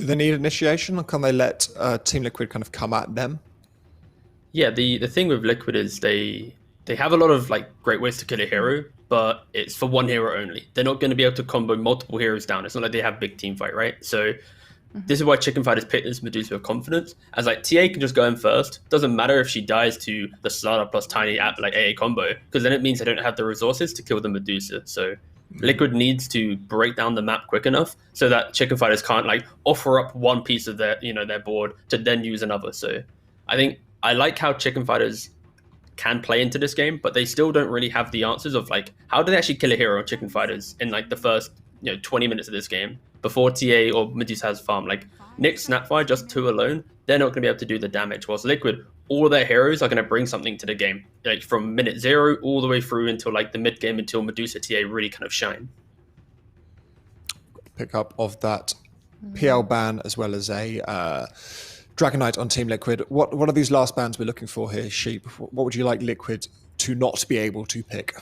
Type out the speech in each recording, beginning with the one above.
Do they need initiation, or can they let Team Liquid kind of come at them? Yeah, the thing with Liquid is they have a lot of like great ways to kill a hero, but it's for one hero only. They're not going to be able to combo multiple heroes down. It's not like they have big team fight, right? So this is why ChFighters picked this Medusa with confidence. As like TA can just go in first. Doesn't matter if she dies to the Starter plus Tiny at like AA combo, because then it means they don't have the resources to kill the Medusa. So Liquid needs to break down the map quick enough so that ChFighters can't like offer up one piece of their their board to then use another. So I think I like how ChFighters can play into this game, but they still don't really have the answers of like how do they actually kill a hero on ChFighters in like the first 20 minutes of this game before TA or Medusa has farm. Like Nyx, Snapfire, just two alone, they're not going to be able to do the damage. Whilst Liquid, all their heroes are going to bring something to the game, like from minute 0 all the way through until like the mid game until Medusa TA really kind of shine. Pick up of that PL ban as well as a Dragon Knight on Team Liquid. What are these last bans we're looking for here, Sheep? What would you like Liquid to not be able to pick?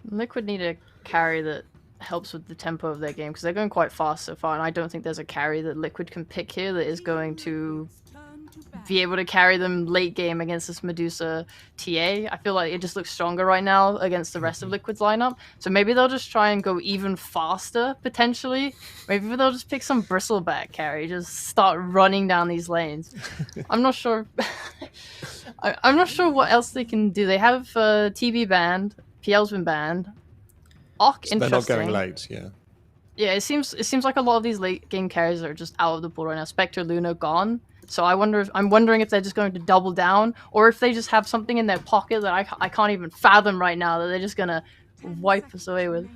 Liquid need a carry that helps with the tempo of their game because they're going quite fast so far, and I don't think there's a carry that Liquid can pick here that is going to be able to carry them late game against this Medusa TA. I feel like it just looks stronger right now against the rest of Liquid's lineup. So maybe they'll just try and go even faster, potentially. Maybe they'll just pick some bristleback carry, just start running down these lanes. I'm not sure. I'm not sure what else they can do. They have TB banned, PL's been banned. Arc, so interesting. They're not going late, yeah. Yeah, it seems like a lot of these late game carries are just out of the pool right now. Spectre, Luna gone. So I'm wondering if they're just going to double down, or if they just have something in their pocket that I can't even fathom right now that they're just gonna wipe us away with.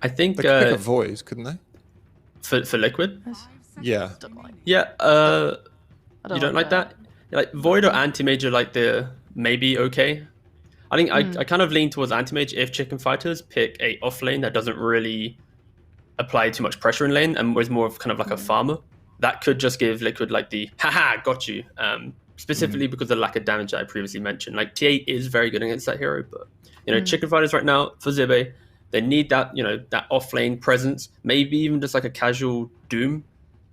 I think they could pick a Void, couldn't they? For Liquid? Yeah. Yeah. You don't like that? Like Void or Anti-Mage are like the maybe okay. I think I kind of lean towards Anti-Mage if ChFighters pick a off lane that doesn't really apply too much pressure in lane and was more of kind of like a farmer. That could just give Liquid like the haha got you, specifically because of the lack of damage that I previously mentioned. Like TA is very good against that hero, but ChFighters right now for Zibe, they need that that off lane presence. Maybe even just like a casual Doom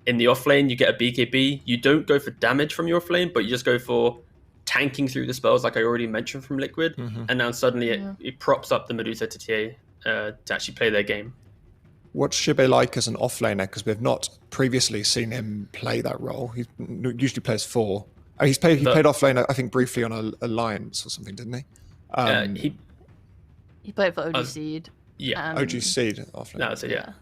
in the off lane. You get a BKB. You don't go for damage from your off lane, but you just go for tanking through the spells, like I already mentioned from Liquid. And now suddenly it props up the Medusa to TA to actually play their game. What's Shibe like as an offlaner? Because we've not previously seen him play that role. He usually plays 4. Oh, he played offlane, I think, briefly on a Alliance or something, didn't he? He played for OG Seed. Yeah, OG Seed offlane. No, so yeah.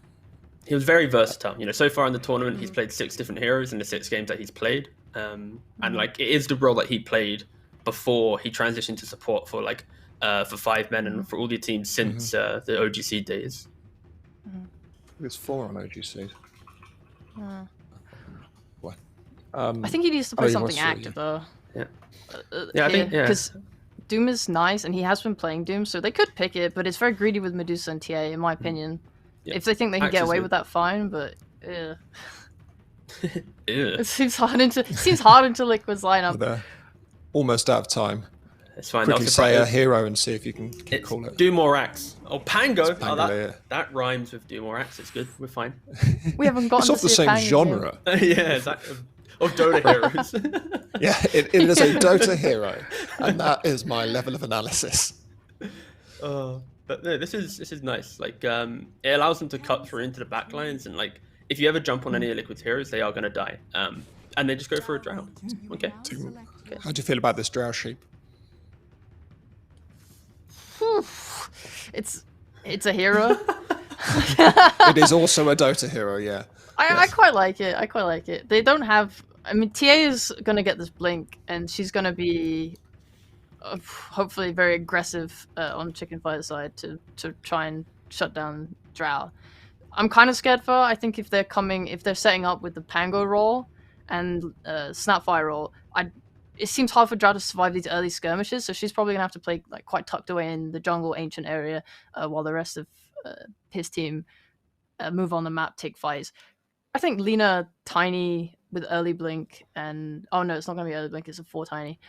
He was very versatile. So far in the tournament, he's played 6 different heroes in the 6 games that he's played. And like it is the role that he played before he transitioned to support for like for 5 men and for all the teams since the OG Seed days. It was 4 on OG Seed. What? I think he needs to play something active though. Yeah. I think because Doom is nice and he has been playing Doom, so they could pick it, but it's very greedy with Medusa and TA, in my opinion. Yeah. If they think they can get away with that, fine. But it seems hard into Liquid's lineup. They're almost out of time. It's fine. Quickly say a hero and see if you can call it. Doom or Axe. Oh, Pango. That rhymes with Doom or Axe. It's good. We're fine. We haven't gotten it's off the same genre. Yeah, exactly. Of Dota heroes. Yeah, it is a Dota hero, and that is my level of analysis. But no, this is nice. Like, it allows them to cut through into the backlines, and like, if you ever jump on any of Liquid's heroes, they are going to die. And they just go for a drow. Okay. How do you feel about this drow sheep? It's a hero. It is also a Dota hero, yeah. I quite like it. They don't have. I mean, TA is gonna get this blink, and she's gonna be hopefully very aggressive on ChFighters' side to try and shut down Drow. I'm kind of scared for her. I think if they're setting up with the Pango role and Snapfire role, it seems hard for Drow to survive these early skirmishes, so she's probably going to have to play like quite tucked away in the jungle ancient area while the rest of his team move on the map, take fights. I think Lina Tiny with early blink and... Oh no, it's not going to be early blink, it's a 4 Tiny.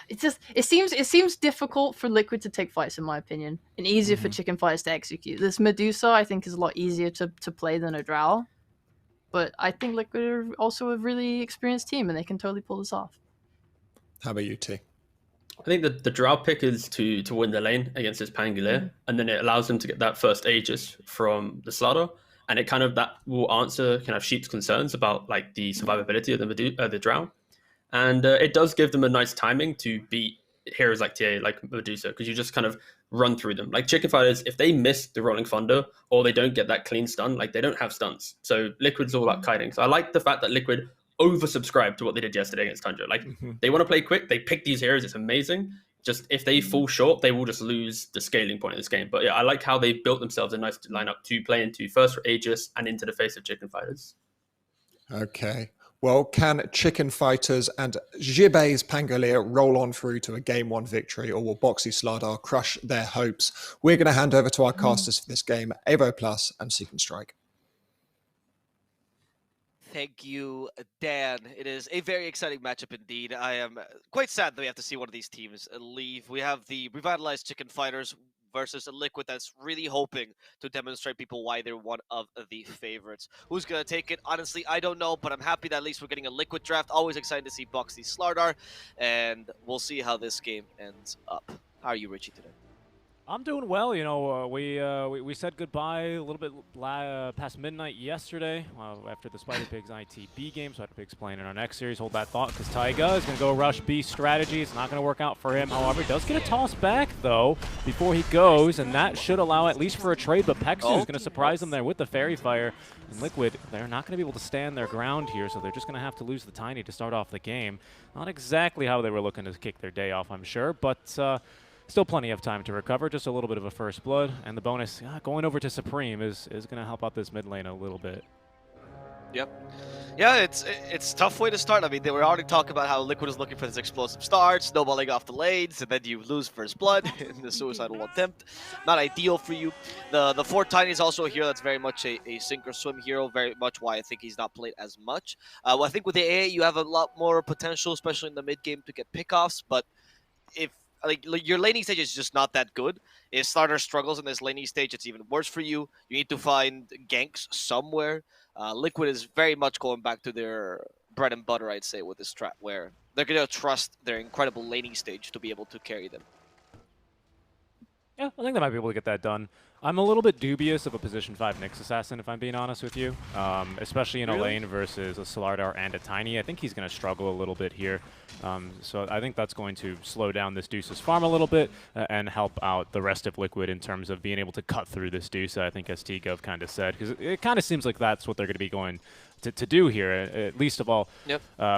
It seems difficult for Liquid to take fights, in my opinion, and easier for ChFighters to execute. This Medusa, I think, is a lot easier to play than a Drow. But I think Liquid are also a really experienced team, and they can totally pull this off. How about you, T? I think the drow pick is to win the lane against this Pangolier, and then it allows them to get that first Aegis from the Slaughter, and it kind of that will answer kind of Sheep's concerns about like the survivability of the drow, and it does give them a nice timing to beat heroes like TA, like Medusa, because you just kind of run through them. Like ChFighters, if they miss the Rolling Thunder or they don't get that clean stun, like they don't have stuns. So Liquid's all about kiting. So I like the fact that Liquid oversubscribed to what they did yesterday against Tundra. Like they want to play quick, they pick these heroes, it's amazing. Just if they fall short, they will just lose the scaling point of this game. But yeah, I like how they built themselves a nice lineup to play into first for Aegis and into the face of ChFighters. Okay. Well, can ChFighters and Jibei's Pangolier roll on through to a Game 1 victory, or will Boxy Slardar crush their hopes? We're going to hand over to our casters for this game, Avo Plus and SeekNStrike. Thank you, Dan. It is a very exciting matchup indeed. I am quite sad that we have to see one of these teams leave. We have the revitalized ChFighters versus a Liquid that's really hoping to demonstrate people why they're one of the favorites. Who's going to take it? Honestly, I don't know, but I'm happy that at least we're getting a Liquid draft. Always excited to see Boxy Slardar, and we'll see how this game ends up. How are you, Richie, today? I'm doing well. You know, we said goodbye a little bit past midnight yesterday after the Spider Pigs ITB game, so I had to explain in our next series. Hold that thought, because Taiga is going to go rush B strategy. It's not going to work out for him. However, he does get a toss back, though, before he goes, and that should allow at least for a trade, but Pexu is going to surprise them there with the Fairy Fire. And Liquid, they're not going to be able to stand their ground here, so they're just going to have to lose the Tiny to start off the game. Not exactly how they were looking to kick their day off, I'm sure, but still plenty of time to recover, just a little bit of a first blood, and the bonus going over to Supreme is going to help out this mid lane a little bit. Yep. Yeah, it's a tough way to start. I mean, they were already talking about how Liquid is looking for this explosive start, snowballing off the lanes, and then you lose first blood in the suicidal attempt. Not ideal for you. The 4 Tiny is also a hero that's very much a sink or swim hero, very much why I think he's not played as much. Well, I think with the AA, you have a lot more potential, especially in the mid game, to get pickoffs, but if your laning stage is just not that good. If Starter struggles in this laning stage, it's even worse for you. You need to find ganks somewhere. Liquid is very much going back to their bread and butter, I'd say, with this strat, where they're going to trust their incredible laning stage to be able to carry them. Yeah, I think they might be able to get that done. I'm a little bit dubious of a position 5 Nyx Assassin, if I'm being honest with you. Especially in a lane versus a Slardar and a Tiny. I think he's going to struggle a little bit here. So I think that's going to slow down this Deuce's farm a little bit and help out the rest of Liquid in terms of being able to cut through this Deuce, I think, as T-Gov kind of said. Because it kind of seems like that's what they're going to be going to do here, at least of all,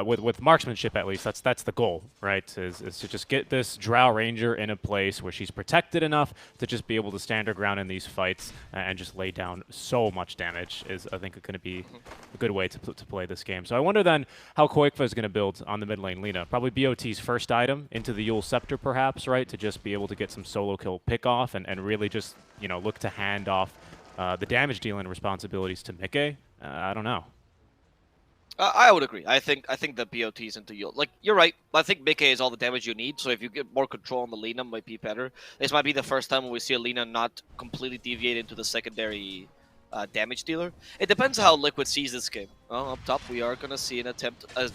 with marksmanship at least. That's the goal, right? Is to just get this Drow Ranger in a place where she's protected enough to just be able to stand her ground in these fights and just lay down so much damage is, I think, going to be a good way to play this game. So I wonder then how Qualifier is going to build on the mid lane Lina. Probably BOT's first item into the Yule Scepter, perhaps, right? To just be able to get some solo kill pick off and really just, you know, look to hand off the damage dealing responsibilities to Mickey. I don't know. I would agree. I think the BOT's into Yule. Like, you're right. I think Mickey is all the damage you need, so if you get more control on the Lina, might be better. This might be the first time when we see a Lina not completely deviate into the secondary damage dealer. It depends how Liquid sees this game. Well, up top, we are going to see an attempt as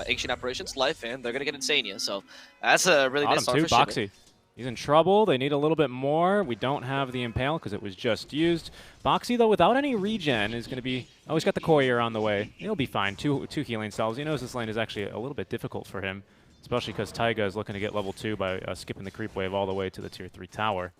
Ancient Apparitions life, and they're going to get Insania. So that's a really nice start for Boxy. He's in trouble. They need a little bit more. We don't have the Impale because it was just used. Boxy, though, without any regen, is going to be... Oh, he's got the Courier on the way. He'll be fine. Two healing cells. He knows this lane is actually a little bit difficult for him, especially because Taiga is looking to get level 2 by skipping the creep wave all the way to the tier 3 tower.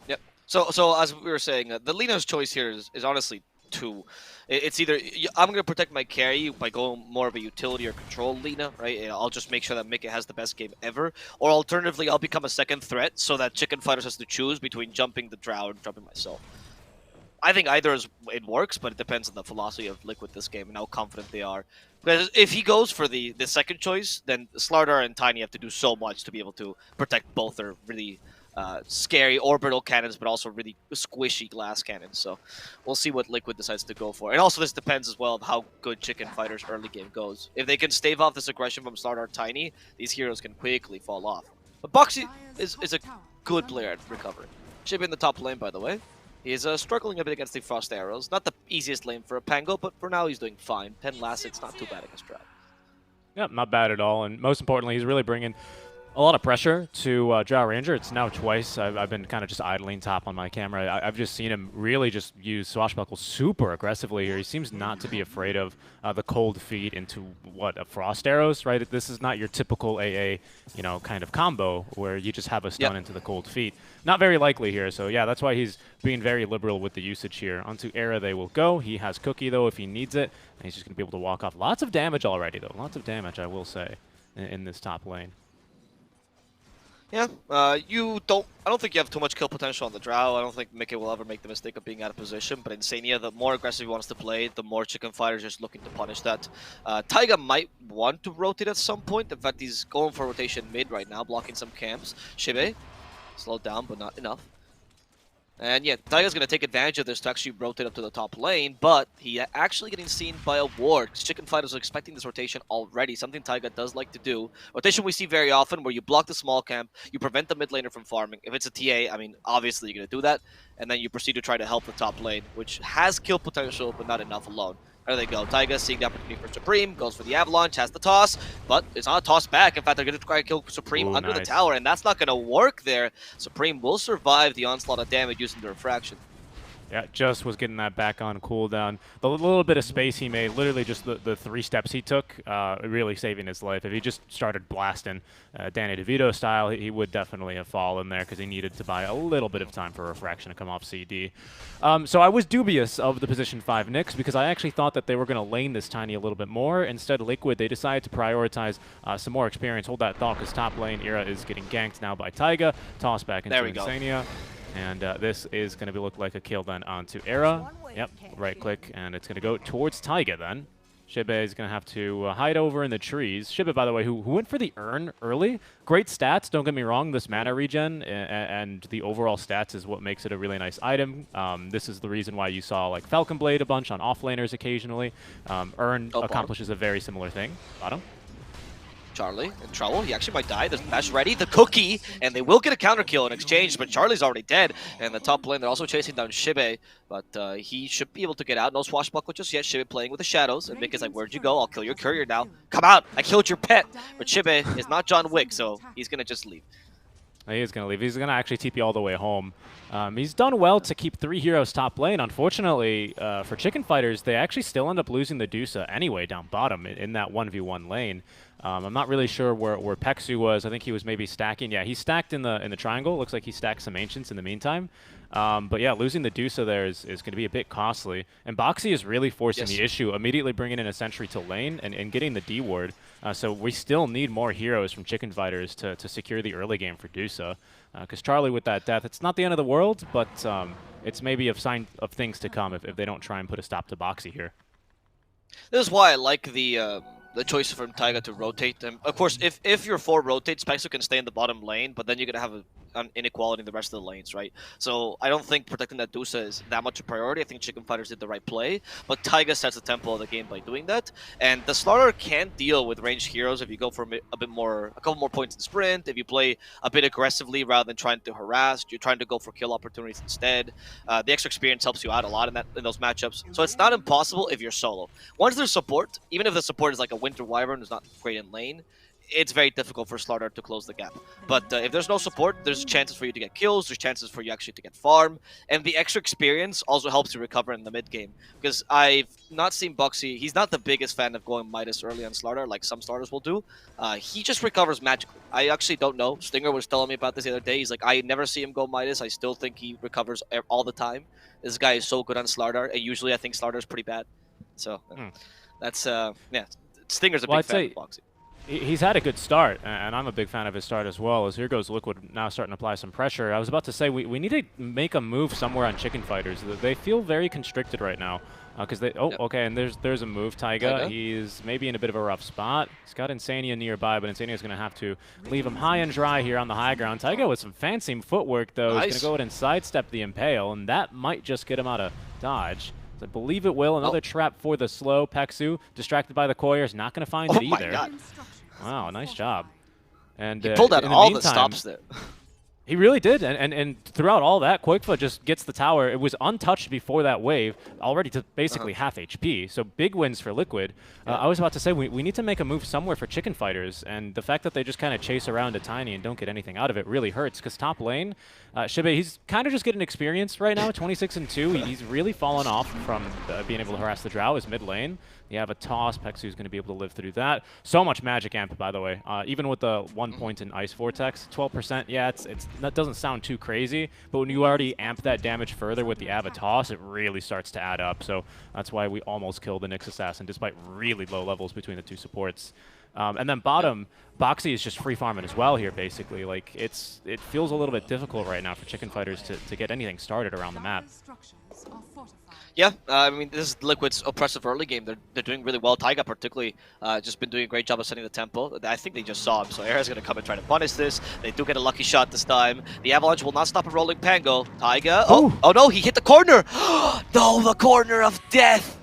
Yep. So as we were saying, the Lina's choice here is honestly two. It's either I'm going to protect my carry by going more of a utility or control Lina, right? I'll just make sure that Mickey has the best game ever. Or alternatively, I'll become a second threat so that ChFighters has to choose between jumping the Drow and jumping myself. I think either it works, but it depends on the philosophy of Liquid this game and how confident they are. Because if he goes for the second choice, then Slardar and Tiny have to do so much to be able to protect both their really scary orbital cannons, but also really squishy glass cannons. So we'll see what Liquid decides to go for. And also this depends as well of how good ChFighters' early game goes. If they can stave off this aggression from Slardar Tiny, these heroes can quickly fall off. But Boxy is a good player at recovering. Should be in the top lane, by the way. He's struggling a bit against the Frost Arrows. Not the easiest lane for a Pango, but for now he's doing fine. 10 last, it's not too bad against Trap. Yep, not bad at all. And most importantly, he's really bringing a lot of pressure to Drow Ranger. It's now twice. I've been kind of just idling top on my camera. I've just seen him really just use Swashbuckle super aggressively here. He seems not to be afraid of the cold feet into, what, a Frost Arrows, right? This is not your typical AA, you know, kind of combo where you just have a stun into the cold feet. Not very likely here, so yeah, that's why he's being very liberal with the usage here. Onto Era they will go. He has Cookie, though, if he needs it, and he's just going to be able to walk off. Lots of damage already, though. Lots of damage, I will say, in this top lane. Yeah, I don't think you have too much kill potential on the Drow. I don't think Mickey will ever make the mistake of being out of position, but Insania, the more aggressive he wants to play, the more ChFighters just looking to punish that. Taiga might want to rotate at some point. In fact, he's going for rotation mid right now, blocking some camps. Shibe, slowed down, but not enough. And yeah, Taiga's going to take advantage of this to actually rotate up to the top lane, but he actually getting seen by a ward. ChFighters are expecting this rotation already, something Taiga does like to do. Rotation we see very often where you block the small camp, you prevent the mid laner from farming. If it's a TA, I mean, obviously you're going to do that, and then you proceed to try to help the top lane, which has kill potential, but not enough alone. There they go. Taiga seeing the opportunity for Supreme, goes for the Avalanche, has the toss, but it's not a toss back. In fact, they're going to try to kill Supreme under the tower, and that's not going to work there. Supreme will survive the onslaught of damage using the refraction. Yeah, just was getting that back on cooldown. The little bit of space he made, literally just the 3 steps he took, really saving his life. If he just started blasting Danny DeVito style, he would definitely have fallen there because he needed to buy a little bit of time for refraction to come off CD. So I was dubious of the position 5 Nyx because I actually thought that they were going to lane this Tiny a little bit more. Instead, Liquid, they decided to prioritize some more experience. Hold that thought because top lane Era is getting ganked now by Taiga. Toss back into Insania. And this is going to look like a kill then onto Era. Yep, right click, and it's going to go towards Taiga then. Shibe is going to have to hide over in the trees. Shibe, by the way, who went for the Urn early. Great stats, don't get me wrong. This mana regen and the overall stats is what makes it a really nice item. This is the reason why you saw like Falcon Blade a bunch on offlaners occasionally. Urn accomplishes a very similar thing. Bottom. Charlie in trouble. He actually might die. There's Mesh ready. The Cookie, and they will get a counter kill in exchange, but Charlie's already dead. And the top lane, they're also chasing down Shibe, but he should be able to get out. No swashbuckle just yet. Shibe playing with the shadows, and Mick is like, where'd you go? I'll kill your courier now. Come out! I killed your pet! But Shibe is not John Wick, so he's going to just leave. He is going to leave. He's going to actually TP all the way home. He's done well to keep 3 heroes top lane. Unfortunately, for ChFighters, they actually still end up losing the Dusa anyway down bottom in that 1v1 lane. I'm not really sure where Peksu was. I think he was maybe stacking. Yeah, he stacked in the triangle. Looks like he stacked some Ancients in the meantime. But yeah, losing the Dusa there is going to be a bit costly. And Boxy is really forcing the issue, immediately bringing in a Sentry to lane and getting the D ward. So we still need more heroes from ChFighters to secure the early game for Dusa. Because Charlie with that death, it's not the end of the world, but it's maybe a sign of things to come if they don't try and put a stop to Boxy here. This is why I like the choice from Taiga to rotate them. Of course, if your 4 rotates, Pexu can stay in the bottom lane, but then you're going to have an inequality in the rest of the lanes, right? So I don't think protecting that Dusa is that much a priority. I think ChFighters did the right play, but Taiga sets the tempo of the game by doing that. And the Slaughter can deal with ranged heroes if you go for a couple more points in sprint, if you play a bit aggressively rather than trying to harass, you're trying to go for kill opportunities instead. The extra experience helps you out a lot in those matchups. So it's not impossible if you're solo. Once there's support, even if the support is like a Winter Wyvern who's not great in lane, it's very difficult for Slaughter to close the gap. But if there's no support, there's chances for you to get kills, there's chances for you actually to get farm, and the extra experience also helps you recover in the mid game. Because I've not seen Boxy, he's not the biggest fan of going Midas early on Slaughter, like some starters will do. He just recovers magically. I actually don't know. Stinger was telling me about this the other day. He's like, I never see him go Midas. I still think he recovers all the time. This guy is so good on Slaughter, and usually I think Slaughter is pretty bad. So that's, yeah, Stinger's a big fan of Boxy. He's had a good start, and I'm a big fan of his start as well, as here goes Liquid now starting to apply some pressure. I was about to say, we need to make a move somewhere on ChFighters. They feel very constricted right now. Because they... Oh, okay, and there's a move. Taiga, he's maybe in a bit of a rough spot. He's got Insania nearby, but Insania's going to have to leave him high and dry here on the high ground. Taiga with some fancy footwork, though, is going to go ahead and sidestep the Impale, and that might just get him out of dodge. I believe it will. Another trap for the slow. Peksu, distracted by the Courier, is not going to find it either. God. Wow, nice job. And he pulled out all the stops there. He really did, and throughout all that, Quakefa just gets the tower. It was untouched before that wave, already to basically half HP, so big wins for Liquid. I was about to say, we need to make a move somewhere for ChFighters, and the fact that they just kind of chase around a Tiny and don't get anything out of it really hurts, because top lane, Shibe, he's kind of just getting experience right now, 26-2. He's really fallen off from being able to harass the Drow as mid lane. You have a toss. Peksu's going to be able to live through that. So much magic amp, by the way. Even with the 1 point in Ice Vortex, 12%, yeah, that doesn't sound too crazy, but when you already amp that damage further with the Ava toss, it really starts to add up. So that's why we almost killed the Nyx Assassin, despite really low levels between the two supports. And then bottom, Boxy is just free farming as well here, basically. Like, it feels a little bit difficult right now for ChFighters to get anything started around the map. Yeah, I mean, this is Liquid's oppressive early game. They're doing really well. Taiga particularly just been doing a great job of setting the tempo. I think they just saw him, so Era's going to come and try to punish this. They do get a lucky shot this time. The Avalanche will not stop a rolling Pango. Taiga, oh no, he hit the corner! No, the corner of death!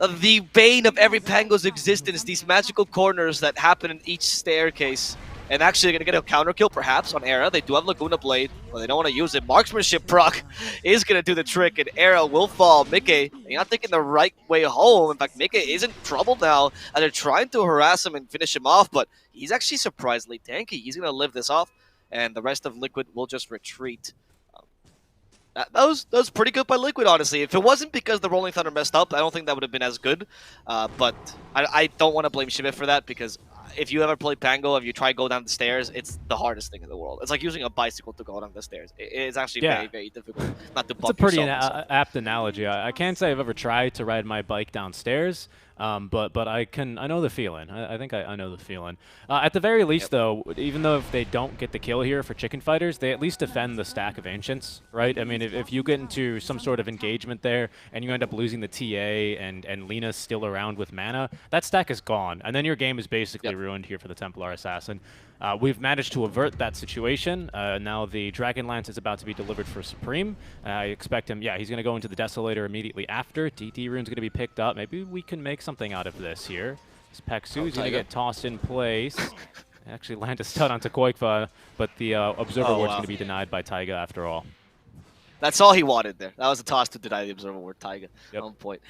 The bane of every Pango's existence, these magical corners that happen in each staircase. And actually, they're going to get a counter kill, perhaps, on Era. They do have Laguna Blade, but they don't want to use it. Marksmanship proc is going to do the trick, and Era will fall. Mickey, you're not thinking the right way home. In fact, Mickey is in trouble now, and they're trying to harass him and finish him off, but he's actually surprisingly tanky. He's going to live this off, and the rest of Liquid will just retreat. That was pretty good by Liquid, honestly. If it wasn't because the Rolling Thunder messed up, I don't think that would have been as good. But I don't want to blame Shibe for that, because if you ever play Pango, if you try to go down the stairs, it's the hardest thing in the world. It's like using a bicycle to go down the stairs. It's actually very, very difficult not to bump It's a pretty yourself. apt analogy. I can't say I've ever tried to ride my bike downstairs, but I know the feeling. I think I know the feeling. At the very least, though, even though if they don't get the kill here for ChFighters, they at least defend the stack of Ancients, right? I mean, if you get into some sort of engagement there and you end up losing the TA and Lina's still around with mana, that stack is gone, and then your game is basically ruined here for the Templar Assassin. We've managed to avert that situation. Now the Dragon Lance is about to be delivered for Supreme. I expect him, he's going to go into the Desolator immediately after. DT Rune's going to be picked up. Maybe we can make something out of this here. This Peksu's going to get tossed in place. Actually land a stun onto Quakefa, but the Observer Ward's going to be denied by Taiga after all. That's all he wanted there. That was a toss to deny the Observer Ward. Taiga. On point.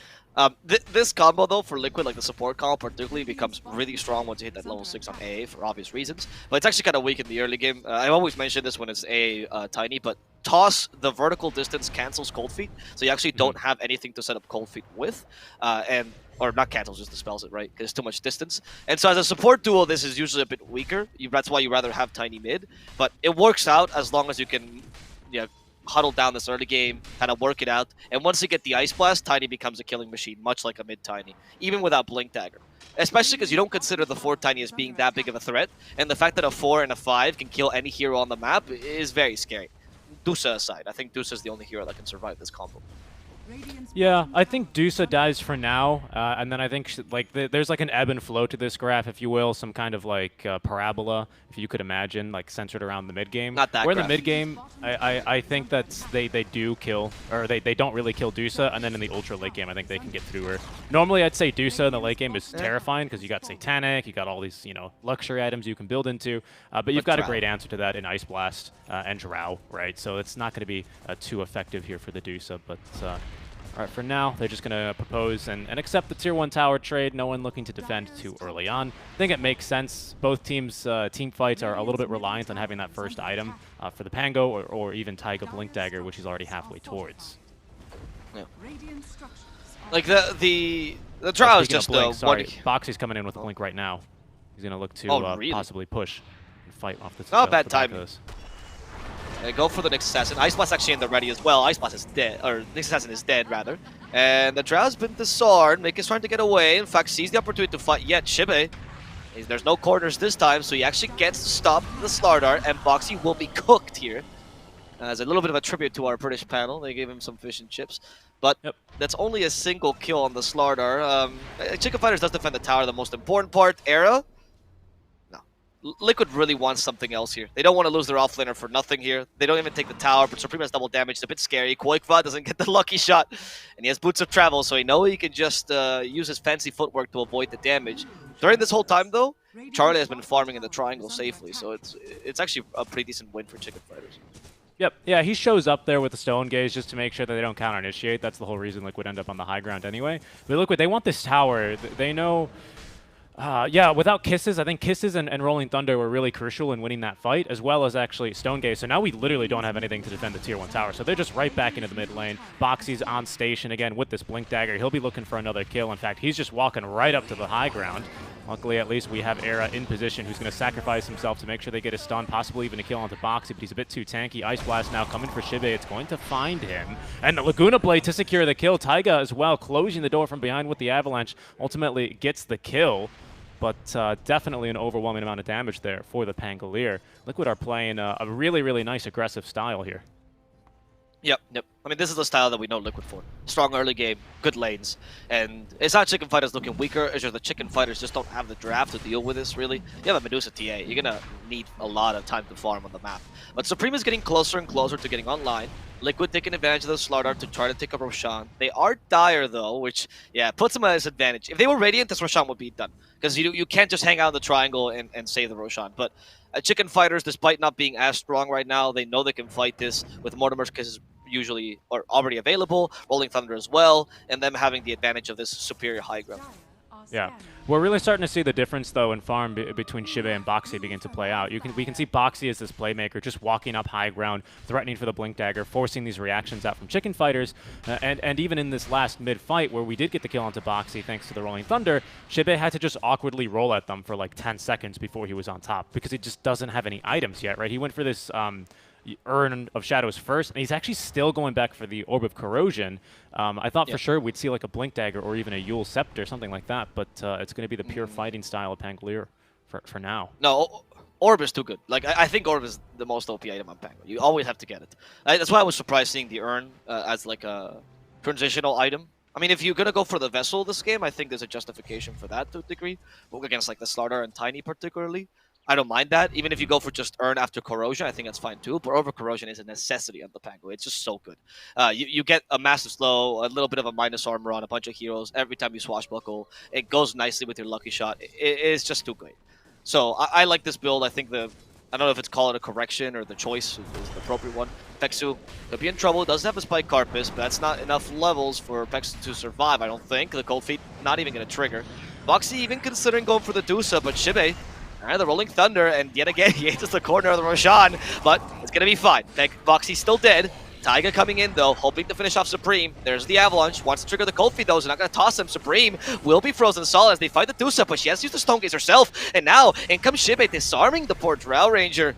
This combo, though, for Liquid, like the support combo particularly, becomes really strong once you hit that level 6 on AA for obvious reasons. But it's actually kind of weak in the early game. I always mention this when it's AA Tiny, but toss, the vertical distance cancels Cold Feet, so you actually don't have anything to set up Cold Feet with. Or not cancels, just dispels it, right? Because it's too much distance. And so as a support duo, this is usually a bit weaker. That's why you rather have Tiny mid. But it works out as long as you can huddle down this early game, kind of work it out. And once you get the Ice Blast, Tiny becomes a killing machine, much like a mid-Tiny, even without Blink Dagger. Especially because you don't consider the 4 Tiny as being that big of a threat. And the fact that a 4 and a 5 can kill any hero on the map is very scary. Dusa aside, I think Dusa is the only hero that can survive this combo. Yeah, I think Dusa dies for now, and then I think there's like an ebb and flow to this graph, if you will, some kind of like parabola, if you could imagine, like centered around the mid game. Not that. Where in the mid game, I think that they do kill, or they don't really kill Dusa, and then in the ultra late game, I think they can get through her. Normally, I'd say Dusa in the late game is terrifying because you got Satanic, you got all these luxury items you can build into, but you've got a great answer to that in Ice Blast and Drow, right? So it's not going to be too effective here for the Dusa, but. All right, for now, they're just going to propose and accept the Tier 1 tower trade. No one looking to defend too early on. I think it makes sense. Both teams' team fights are a little bit reliant on having that first item for the Pango or even Taiga Blink Dagger, which he's already halfway towards. Yeah. Like the Drow is just sorry, Boxy's coming in with a Blink right now. He's going to look to possibly push and fight off the Not bad timing. Go for the Nyx Assassin. Ice Blast actually in the ready as well. Ice Blast is dead, or Nyx Assassin is dead rather. And the Drow's been disarmed. Mick is trying to get away. In fact, sees the opportunity to fight yet. Shibe, there's no corners this time, so he actually gets to stop the Slardar, and Boxy will be cooked here. As a little bit of a tribute to our British panel, they gave him some fish and chips. But that's only a single kill on the Slardar. ChFighters does defend the tower, the most important part. Era. Liquid really wants something else here. They don't want to lose their offlaner for nothing here. They don't even take the tower, but Supreme has double damage. It's a bit scary. Quakefa doesn't get the lucky shot, and he has Boots of Travel, so he knows he can just use his fancy footwork to avoid the damage. During this whole time, though, Charlie has been farming in the triangle safely, so it's actually a pretty decent win for ChFighters. Yep. Yeah, he shows up there with the Stone Gaze just to make sure that they don't counter initiate. That's the whole reason Liquid end up on the high ground anyway. But Liquid, they want this tower. They know... yeah, without Kisses, I think Kisses and Rolling Thunder were really crucial in winning that fight, as well as actually Stone Gaze. So now we literally don't have anything to defend the Tier 1 tower. So they're just right back into the mid lane. Boxy's on station again with this Blink Dagger. He'll be looking for another kill. In fact, he's just walking right up to the high ground. Luckily, at least, we have Era in position who's going to sacrifice himself to make sure they get a stun, possibly even a kill onto Boxy, but he's a bit too tanky. Ice Blast now coming for Shibe. It's going to find him. And the Laguna Blade to secure the kill. Taiga as well, closing the door from behind with the Avalanche, ultimately gets the kill. But definitely an overwhelming amount of damage there for the Pangolier. Liquid are playing a really, really nice aggressive style here. Yep. I mean, this is the style that we know Liquid for. Strong early game, good lanes. And it's not ChFighters looking weaker, it's just the ChFighters just don't have the draft to deal with this, really. You have a Medusa TA, you're going to need a lot of time to farm on the map. But Supreme is getting closer and closer to getting online. Liquid taking advantage of the Slardar to try to take up Roshan. They are dire, though, which, yeah, puts them at a disadvantage. If they were Radiant, this Roshan would be done. Because you can't just hang out in the triangle and save the Roshan. But ChFighters, despite not being as strong right now, they know they can fight this with Mortimer's Kisses usually or already available, Rolling Thunder as well, and them having the advantage of this superior high ground. Yeah, we're really starting to see the difference though in farm between Shibe and Boxy begin to play out. We can see Boxy as this playmaker, just walking up high ground, threatening for the Blink Dagger, forcing these reactions out from ChFighters, and even in this last mid fight where we did get the kill onto Boxy thanks to the Rolling Thunder, Shibe had to just awkwardly roll at them for like 10 seconds before he was on top because he just doesn't have any items yet, right? He went for this Urn of Shadows first, and he's actually still going back for the Orb of Corrosion. I thought for sure we'd see like a Blink Dagger or even a Yule Scepter, something like that, but it's going to be the pure fighting style of Pangolier for now. No, Orb is too good. Like I think Orb is the most OP item on Pangolier. You always have to get it. That's why I was surprised seeing the Urn as like a transitional item. I mean, if you're going to go for the Vessel this game, I think there's a justification for that to a degree. But against like the Slardar and Tiny particularly, I don't mind that. Even if you go for just Urn after Corrosion, I think that's fine too. But Orb Corrosion is a necessity on the Pangolier. It's just so good. You get a massive slow, a little bit of a minus armor on a bunch of heroes every time you swashbuckle. It goes nicely with your lucky shot. It's just too great. So I like this build. I think I don't know if it's called a correction or the choice is the appropriate one. Pexu could be in trouble. Doesn't have a Spike Carpus, but that's not enough levels for Pexu to survive, I don't think. The Cold Feet not even going to trigger. Boxy even considering going for the Dusa, but Shibe... Alright, the Rolling Thunder, and yet again, he hits the corner of the Roshan, but it's going to be fine. Boxy's still dead. Taiga coming in, though, hoping to finish off Supreme. There's the Avalanche. Wants to trigger the Cold Feet, though, so not going to toss him. Supreme will be frozen solid as they fight the Dusa, but she has to use the Stone Gaze herself. And now, in comes Shibe, disarming the poor Drow Ranger.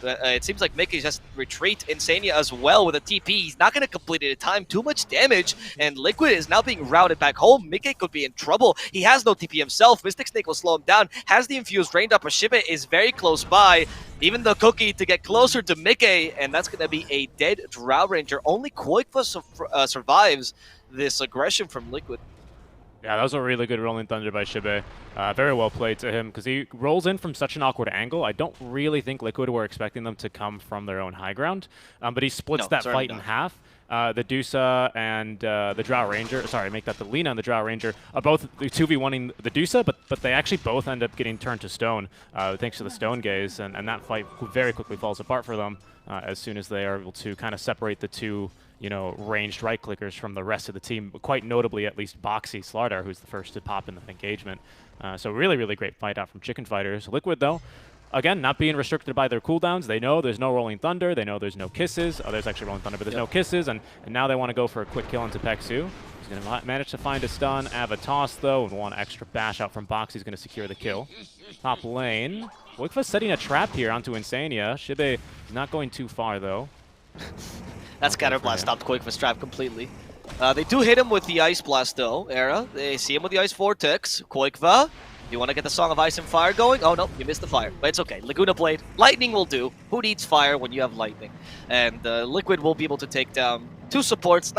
It seems like Mickey just retreat Insania as well with a TP. He's not going to complete it in time. Too much damage, and Liquid is now being routed back home. Mickey could be in trouble. He has no TP himself. Mystic Snake will slow him down. Has the Infused rained up, but Shibe is very close by. Even the Cookie to get closer to Mickey, and that's going to be a dead Drow Ranger. Only Qualifier survives this aggression from Liquid. Yeah, that was a really good Rolling Thunder by Shibe. Very well played to him, because he rolls in from such an awkward angle. I don't really think Liquid were expecting them to come from their own high ground, but he splits that fight in half. The Dusa and the Drow Ranger, sorry, make that the Lina and the Drow Ranger, are both 2v1ing the Dusa, but they actually both end up getting turned to stone thanks to the Stone Gaze, and that fight very quickly falls apart for them as soon as they are able to kind of separate the two ranged right-clickers from the rest of the team, but quite notably at least Boxy Slardar, who's the first to pop in the engagement. So really, really great fight out from ChFighters. Liquid, though, again, not being restricted by their cooldowns. They know there's no Rolling Thunder. They know there's no Kisses. Oh, there's actually Rolling Thunder, but there's no Kisses, and now they want to go for a quick kill into Pexu. He's going to manage to find a stun. Ava toss, though, and one extra bash out from Boxy is going to secure the kill. Top lane. Wikfa setting a trap here onto Insania. Shibe not going too far, though. That Scatter Blast stopped Quake's trap completely. They do hit him with the Ice Blast, though, Era. They see him with the Ice Vortex. Quakeva, you want to get the Song of Ice and Fire going? Oh, no, you missed the fire. But it's okay. Laguna Blade. Lightning will do. Who needs fire when you have lightning? And Liquid will be able to take down two supports.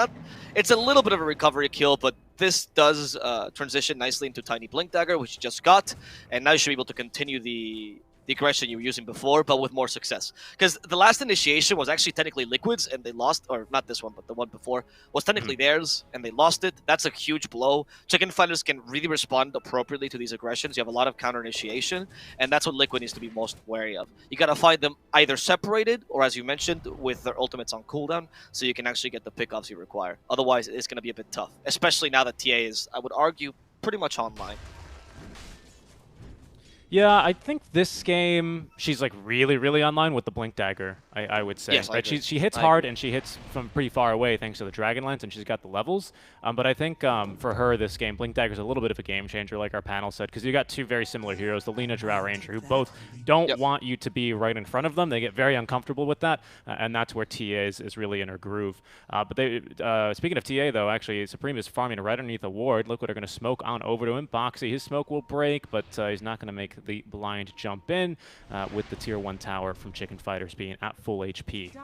It's a little bit of a recovery kill, but this does transition nicely into Tiny Blink Dagger, which you just got. And now you should be able to continue the the aggression you were using before, but with more success. Because the last initiation was actually technically Liquid's, and they lost, or not this one, but the one before, was technically theirs, and they lost it. That's a huge blow. ChFighters can really respond appropriately to these aggressions. You have a lot of counter initiation, and that's what Liquid needs to be most wary of. You got to find them either separated, or as you mentioned, with their ultimates on cooldown, so you can actually get the pickoffs you require. Otherwise, it's going to be a bit tough, especially now that TA is, I would argue, pretty much online. Yeah, I think this game, she's like really online with the Blink Dagger, I would say. Yes, right? She hits hard and she hits from pretty far away thanks to the Dragon Lance, and she's got the levels. But I think for her this game, Blink Dagger is a little bit of a game changer, like our panel said, because you got two very similar heroes, the Lina Drow Ranger, who both don't want you to be right in front of them. They get very uncomfortable with that, and that's where TA is really in her groove. But they, speaking of TA, though, actually, Supreme is farming right underneath a ward. Liquid are going to smoke on over to him. Boxy, his smoke will break, but he's not going to make the blind jump in with the tier 1 tower from ChFighters being at full HP.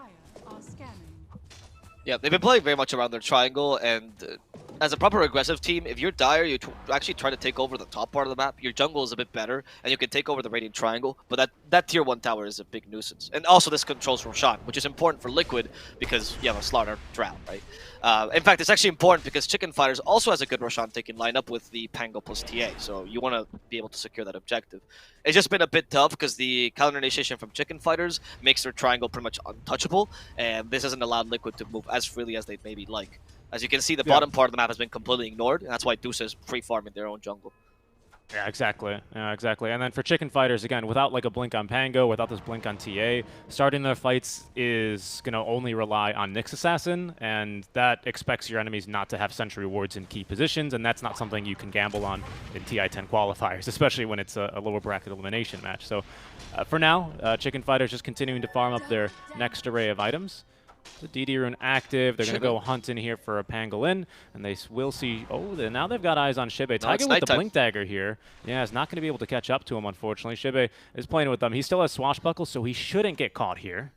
Yeah, they've been playing very much around their triangle, and as a proper aggressive team, if you're Dire, you actually try to take over the top part of the map. Your jungle is a bit better, and you can take over the Radiant Triangle, but that tier 1 tower is a big nuisance. And also this controls Roshan, which is important for Liquid, because you have a Slaughter Drow, right? In fact, it's actually important because ChFighters also has a good Roshan taken lineup with the Pango plus TA, so you want to be able to secure that objective. It's just been a bit tough because the counter initiation from ChFighters makes their triangle pretty much untouchable, and this hasn't allowed Liquid to move as freely as they maybe like. As you can see, the bottom part of the map has been completely ignored, and that's why Deuce is free-farming their own jungle. Yeah, exactly. Yeah, exactly. And then for ChFighters, again, without like a blink on Pango, without this blink on TA, starting their fights is going to only rely on Nyx Assassin, and that expects your enemies not to have sentry wards in key positions, and that's not something you can gamble on in TI10 qualifiers, especially when it's a lower bracket elimination match. So for now, ChFighters just continuing to farm up their next array of items. The DD rune active. They're going to go hunting here for a Pangolin, and they will see. Oh, now they've got eyes on Shibe. Taiga with the Blink Dagger here. Yeah, is not going to be able to catch up to him, unfortunately. Shibe is playing with them. He still has Swashbuckle, so he shouldn't get caught here.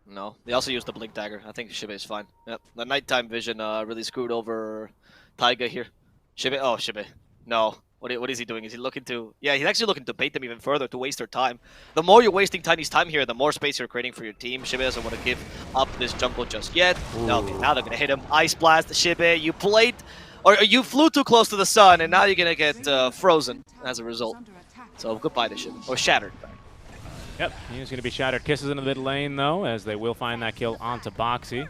No, they also used the Blink Dagger. I think Shibe is fine. Yep, the nighttime vision really screwed over Taiga here. Shibe, oh, Shibe. No. What is he doing? Is he looking to... Yeah, he's actually looking to bait them even further, to waste their time. The more you're wasting Tiny's time here, the more space you're creating for your team. Shibe doesn't want to give up this jungle just yet. No, okay, now they're going to hit him. Ice Blast, Shibe, you played... Or you flew too close to the sun, and now you're going to get frozen as a result. So goodbye to Shibe. Or shattered. Yep, he's going to be shattered. Kisses in the mid lane, though, as they will find that kill onto Boxy.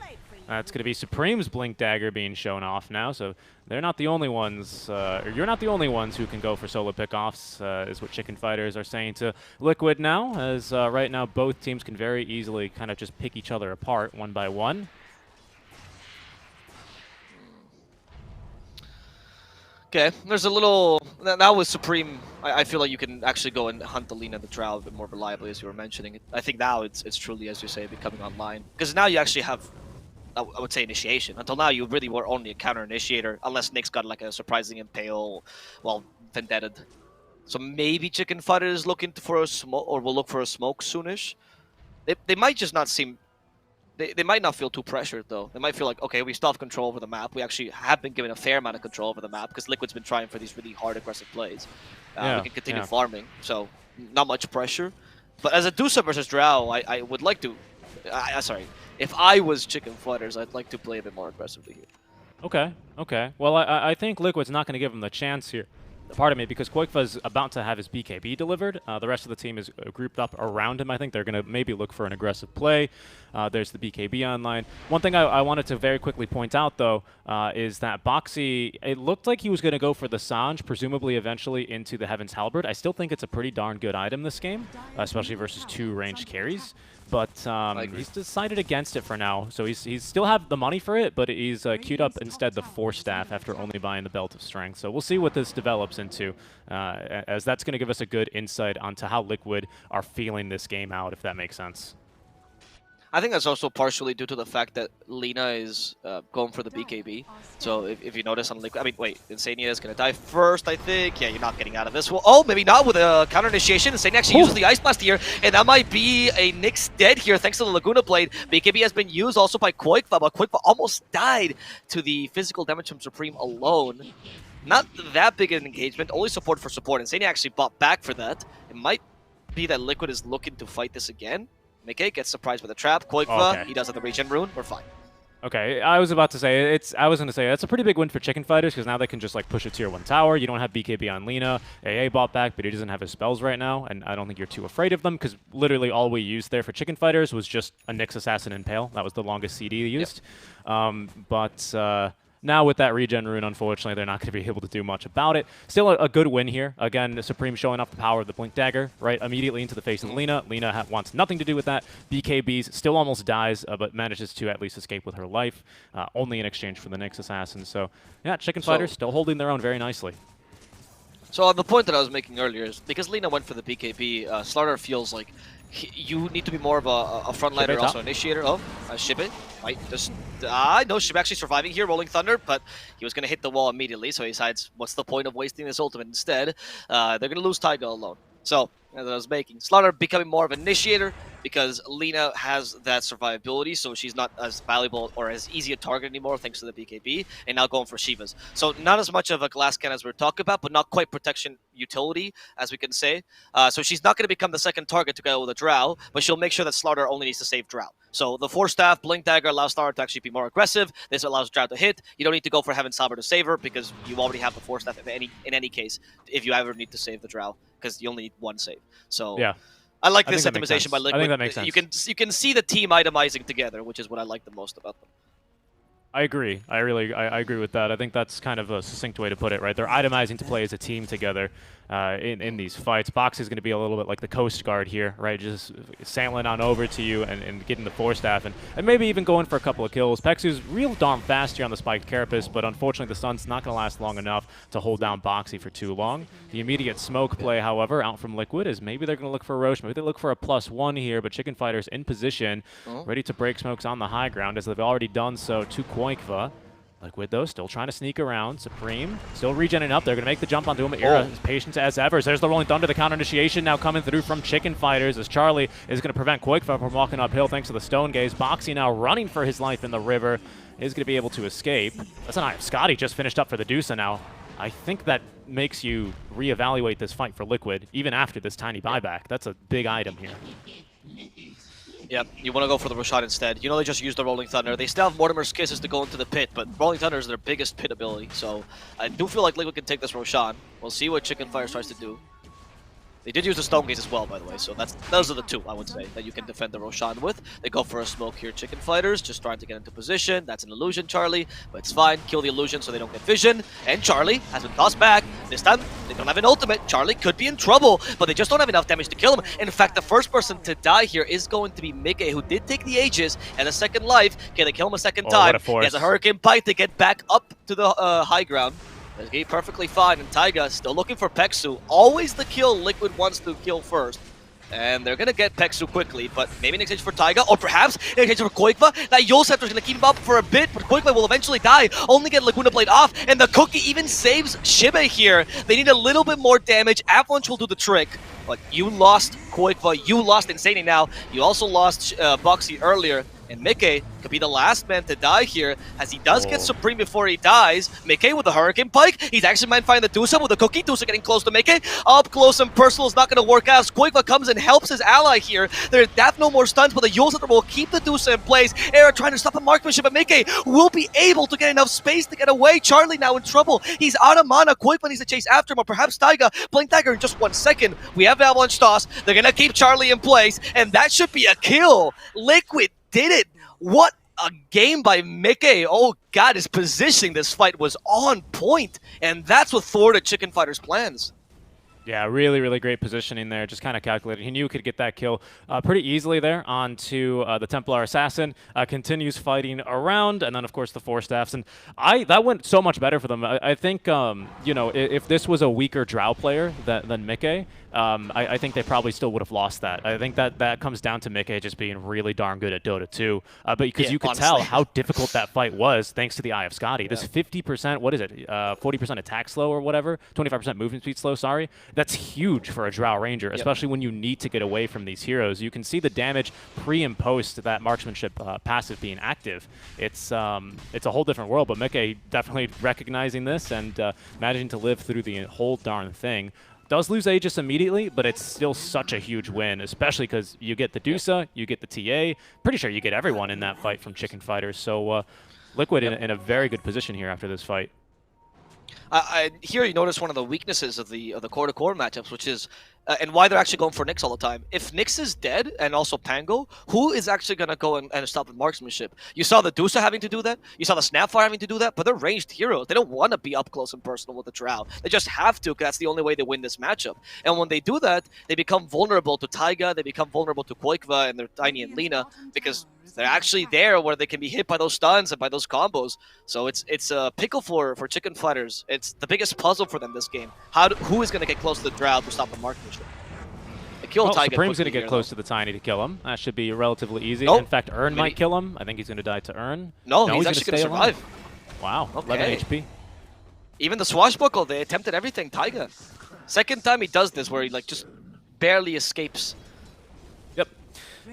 That's going to be Supreme's Blink Dagger being shown off now, so they're not the only ones, or you're not the only ones who can go for solo pickoffs, is what ChFighters are saying to Liquid now, as right now both teams can very easily kind of just pick each other apart one by one. Okay, there's a little... Now with Supreme, I feel like you can actually go and hunt the Lina and the Drow a bit more reliably, as you were mentioning. I think now it's truly, as you say, becoming online. Because now you actually have... I would say initiation. Until now, you really were only a counter initiator, unless Nyx got like a surprising impale, well, vendetted. So maybe ChFighters is looking for a smoke, or will look for a smoke soonish. They might just not seem. They might not feel too pressured though. They might feel like, okay, we still have control over the map. We actually have been given a fair amount of control over the map because Liquid's been trying for these really hard aggressive plays. We can continue farming, so not much pressure. But as a Dusa versus Drow, I would like to. Sorry. If I was ChFighters, I'd like to play a bit more aggressively here. Okay, okay. Well, I think Liquid's not going to give him the chance here. Pardon me, because Qualifier is about to have his BKB delivered. The rest of the team is grouped up around him. I think they're going to maybe look for an aggressive play. There's the BKB online. One thing I wanted to very quickly point out, though, is that Boxy, it looked like he was going to go for the Sange, presumably eventually into the Heaven's Halberd. I still think it's a pretty darn good item this game, especially versus 2 ranged carries. But he's decided against it for now. So he's still have the money for it, but he's queued up instead the Force Staff after only buying the Belt of Strength. So we'll see what this develops into, as that's going to give us a good insight onto how Liquid are feeling this game out, if that makes sense. I think that's also partially due to the fact that Lina is going for the BKB. So if you notice on Liquid, I mean, wait, Insania is going to die first, I think. Yeah, you're not getting out of this one. Oh, maybe not with a counter initiation. Insania actually uses the Ice Blast here, and that might be a Nyx dead here thanks to the Laguna Blade. BKB has been used also by Qualifier, but Qualifier almost died to the physical damage from Supreme alone. Not that big an engagement, only support for support. Insania actually bought back for that. It might be that Liquid is looking to fight this again. Mickey gets surprised by the trap. Qualifier, he does have the regen rune. We're fine. Okay, I was about to say that's a pretty big win for ChFighters because now they can just like push a tier 1 tower. You don't have BKB on Lina. AA bought back, but he doesn't have his spells right now, and I don't think you're too afraid of them because literally all we used there for ChFighters was just a Nyx Assassin Impale. That was the longest CD used. Yep. Now with that regen rune, unfortunately, they're not going to be able to do much about it. Still a good win here. Again, the Supreme showing off the power of the Blink Dagger, right? Immediately into the face of Lina. Lina wants nothing to do with that. BKBs still almost dies, but manages to at least escape with her life, only in exchange for the Nyx Assassin. So, yeah, ChFighters still holding their own very nicely. So on the point that I was making earlier is because Lina went for the BKB, Slaughter feels like you need to be more of a frontliner, also initiator. Oh, Shibe might just no, Shibe actually surviving here, Rolling Thunder, but he was going to hit the wall immediately, so he decides, what's the point of wasting this ultimate instead? They're going to lose Taiga alone. So, as I was making, Slaughter becoming more of an initiator because Lina has that survivability, so she's not as valuable or as easy a target anymore thanks to the BKB, and now going for Shivas. So not as much of a glass cannon as we're talking about, but not quite protection utility, as we can say. So she's not going to become the second target to go with a Drow, but she'll make sure that Slaughter only needs to save Drow. So the Force Staff, Blink Dagger allows Slaughter to actually be more aggressive. This allows Drow to hit. You don't need to go for Heaven Saber to save her because you already have the Force Staff in any case, if you ever need to save the Drow, because you only need one save. So yeah. I like this optimization by Liquid. I think that makes sense. You can see the team itemizing together, which is what I like the most about them. I agree. I agree with that. I think that's kind of a succinct way to put it, right? They're itemizing to play as a team together in these fights. Box is going to be a little bit like the Coast Guard here, right? Just sailing on over to you and getting the Force Staff and maybe even going for a couple of kills. Pexu's real darn fast here on the Spiked Carapace, but unfortunately the stun's not going to last long enough to hold down Boxy for too long. The immediate smoke play, however, out from Liquid is maybe they're going to look for Roche. Maybe they look for a +1 here, but ChFighters in position, ready to break smokes on the high ground as they've already done so to Qualifier. Liquid, though, still trying to sneak around. Supreme still regenning up. They're going to make the jump onto him. Era is patient as ever. There's the Rolling Thunder, the counter initiation now coming through from ChFighters as Charlie is going to prevent Qualifier from walking uphill thanks to the Stone Gaze. Boxy now running for his life in the river is going to be able to escape. That's an eye of Scotty just finished up for the Deuce now. I think that makes you reevaluate this fight for Liquid, even after this tiny buyback. That's a big item here. Yep, you want to go for the Roshan instead. You know they just used the Rolling Thunder. They still have Mortimer's Kisses to go into the pit, but Rolling Thunder is their biggest pit ability, so I do feel like Liquid can take this Roshan. We'll see what ChFighters tries to do. They did use the Stone Gaze as well, by the way, so those are the two, I would say, that you can defend the Roshan with. They go for a smoke here, ChFighters, just trying to get into position. That's an illusion, Charlie, but it's fine. Kill the illusion so they don't get vision. And Charlie has been tossed back. This time, they don't have an ultimate. Charlie could be in trouble, but they just don't have enough damage to kill him. In fact, the first person to die here is going to be Mickey, who did take the Aegis and a second life. Can they kill him a second time? He has a Hurricane Pike to get back up to the high ground. He's perfectly fine, and Taiga still looking for Pexu. Always the kill Liquid wants to kill first. And they're going to get Pexu quickly, but maybe in exchange for Taiga, or perhaps in exchange for Qualifier. That Yule Scepter is going to keep him up for a bit, but Qualifier will eventually die. Only get Laguna Blade off, and the Cookie even saves Shibe here. They need a little bit more damage. Avalanche will do the trick, but you lost Qualifier, you lost Insanity now. You also lost Boxy earlier. And Mickey could be the last man to die here, as he does get Supreme before he dies. Mickey with the Hurricane Pike. He's actually might find the Dusa with the Cookie. Dusa getting close to Mickey. Up close and personal is not going to work out. Qualifier comes and helps his ally here. They have no more stuns, but the Yule Scepter will keep the Dusa in place. Era trying to stop a marksmanship, but Mickey will be able to get enough space to get away. Charlie now in trouble. He's out of mana. Qualifier needs to chase after him, or perhaps Taiga. Blink Dagger in just 1 second. We have Avalanche Toss. They're going to keep Charlie in place, and that should be a kill. Liquid did it. What a game by Mickey. Oh god, his positioning this fight was on point, and that's what thwarted ChFighters' plans. Yeah, really, really great positioning there. Just kind of calculated. He knew he could get that kill pretty easily there onto the Templar Assassin. Continues fighting around, and then, of course, the Force Staffs. And that went so much better for them. I think, you know, if this was a weaker Drow player than Mickey, I think they probably still would have lost that. I think that comes down to Mickey just being really darn good at Dota 2. But because you could tell how difficult that fight was thanks to the Eye of Scotty. This 50%, what is it, 40% attack slow or whatever, 25% movement speed slow, sorry. That's huge for a Drow Ranger, especially when you need to get away from these heroes. You can see the damage pre and post that marksmanship passive being active. It's a whole different world, but Mickey definitely recognizing this and managing to live through the whole darn thing. Does lose Aegis immediately, but it's still such a huge win, especially because you get the Dusa, you get the TA. Pretty sure you get everyone in that fight from ChFighters. So Liquid in a very good position here after this fight. Here you notice one of the weaknesses of the core-to-core matchups, which is, and why they're actually going for Nyx all the time. If Nyx is dead, and also Pango, who is actually going to go and stop the marksmanship? You saw the Dusa having to do that, you saw the Snapfire having to do that, but they're ranged heroes. They don't want to be up close and personal with the Drow. They just have to, because that's the only way they win this matchup. And when they do that, they become vulnerable to Taiga, they become vulnerable to Qualifier and their Tiny and Lina, because they're actually there where they can be hit by those stuns and by those combos. So it's a pickle for ChFighters. It's the biggest puzzle for them this game. Who is going to get close to the Drow to stop the marksmanship? Well, Supreme's going to get close to the Tiny to kill him. That should be relatively easy. Nope. In fact, Ern might kill him. I think he's going to die to Ern. No, he's actually going to survive. Wow, Okay. 11 HP. Even the Swashbuckle, they attempted everything. Taiga. Second time he does this where he like just barely escapes. Yep.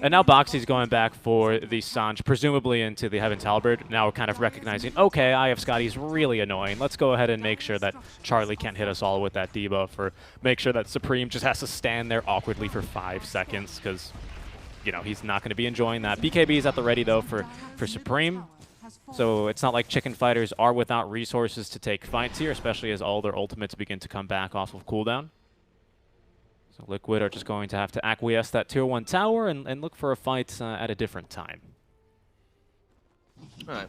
And now Boxy's going back for the Sanj, presumably into the Heaven's Halberd. Now we're kind of recognizing, okay, IF Scotty's really annoying. Let's go ahead and make sure that Charlie can't hit us all with that debuff, or make sure that Supreme just has to stand there awkwardly for 5 seconds, because, you know, he's not going to be enjoying that. BKB is at the ready, though, for Supreme. So it's not like ChFighters are without resources to take fights here, especially as all their ultimates begin to come back off of cooldown. So Liquid are just going to have to acquiesce that tier 1 tower and look for a fight at a different time. Alright.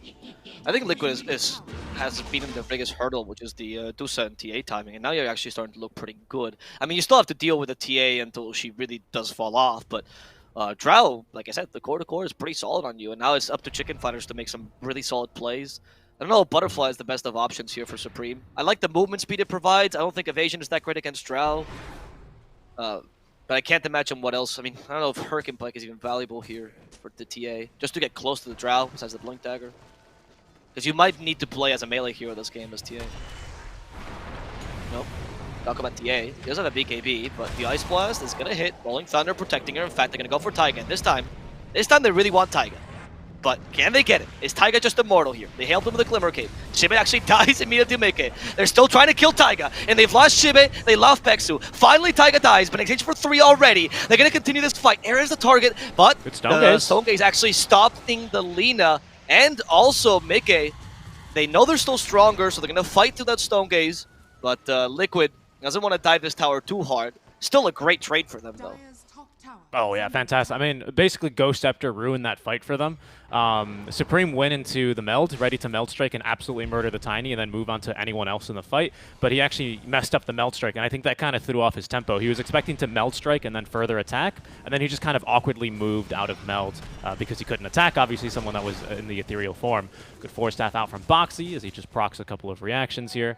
I think Liquid has beaten their biggest hurdle, which is the Dusa and TA timing, and now you're actually starting to look pretty good. I mean, you still have to deal with the TA until she really does fall off, but Drow, like I said, the core-to-core is pretty solid on you, and now it's up to ChFighters to make some really solid plays. I don't know, Butterfly is the best of options here for Supreme. I like the movement speed it provides. I don't think evasion is that great against Drow. But I can't imagine what else. I mean, I don't know if Hurricane Pike is even valuable here for the TA. Just to get close to the Drow, besides the Blink Dagger. Because you might need to play as a melee hero this game as TA. Nope. Talk about TA. He does have a BKB, but the Ice Blast is going to hit. Rolling Thunder protecting her. In fact, they're going to go for Taiga. This time they really want Taiga. But can they get it? Is Taiga just immortal here? They helped him with the Glimmer Cape. Shibe actually dies immediately to make it. They're still trying to kill Taiga, and they've lost Shibe, they lost Peksu. Finally, Taiga dies, but exchange for 3 already. They're going to continue this fight. Air is the target, but Stone Gaze actually stopping the Lina and also Mickey. They know they're still stronger, so they're going to fight through that Stone Gaze, but Liquid doesn't want to dive this tower too hard. Still a great trade for them, though. Oh, yeah, fantastic. I mean, basically, Ghost Scepter ruined that fight for them. Supreme went into the meld, ready to meld strike and absolutely murder the Tiny and then move on to anyone else in the fight. But he actually messed up the meld strike, and I think that kind of threw off his tempo. He was expecting to meld strike and then further attack, and then he just kind of awkwardly moved out of meld because he couldn't attack, obviously, someone that was in the ethereal form. Good Force Staff out from Boxy as he just procs a couple of reactions here.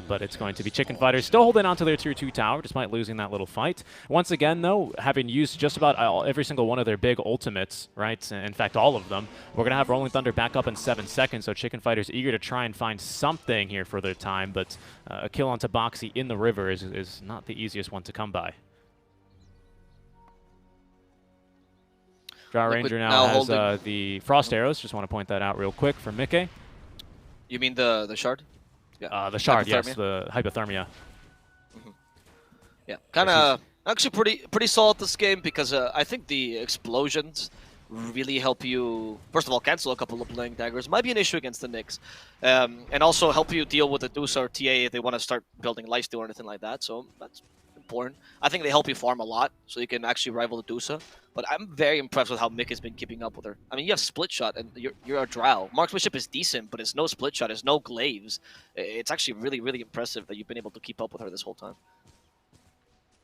But it's going to be ChFighters still holding on to their tier 2 tower despite losing that little fight. Once again, though, having used just about every single one of their big ultimates, right? In fact, all of them. We're going to have Rolling Thunder back up in 7 seconds, so ChFighters eager to try and find something here for their time, but a kill onto Boxy in the river is not the easiest one to come by. Drow Ranger now has the Frost Arrows. Just want to point that out real quick for Mickey. You mean the Shard? Yeah. The Shard, yes, the Hypothermia. Mm-hmm. Yeah, kind of actually pretty solid this game because I think the explosions really help you, first of all, cancel a couple of Blink Daggers. Might be an issue against the Nyx. And also help you deal with the Dusa or TA if they want to start building Lifesteal or anything like that. So that's important. I think they help you farm a lot, so you can actually rival the Dusa. But I'm very impressed with how Mick has been keeping up with her. I mean, you have Split Shot, and you're a Drow. Marksmanship is decent, but it's no Split Shot, it's no Glaives. It's actually really, really impressive that you've been able to keep up with her this whole time.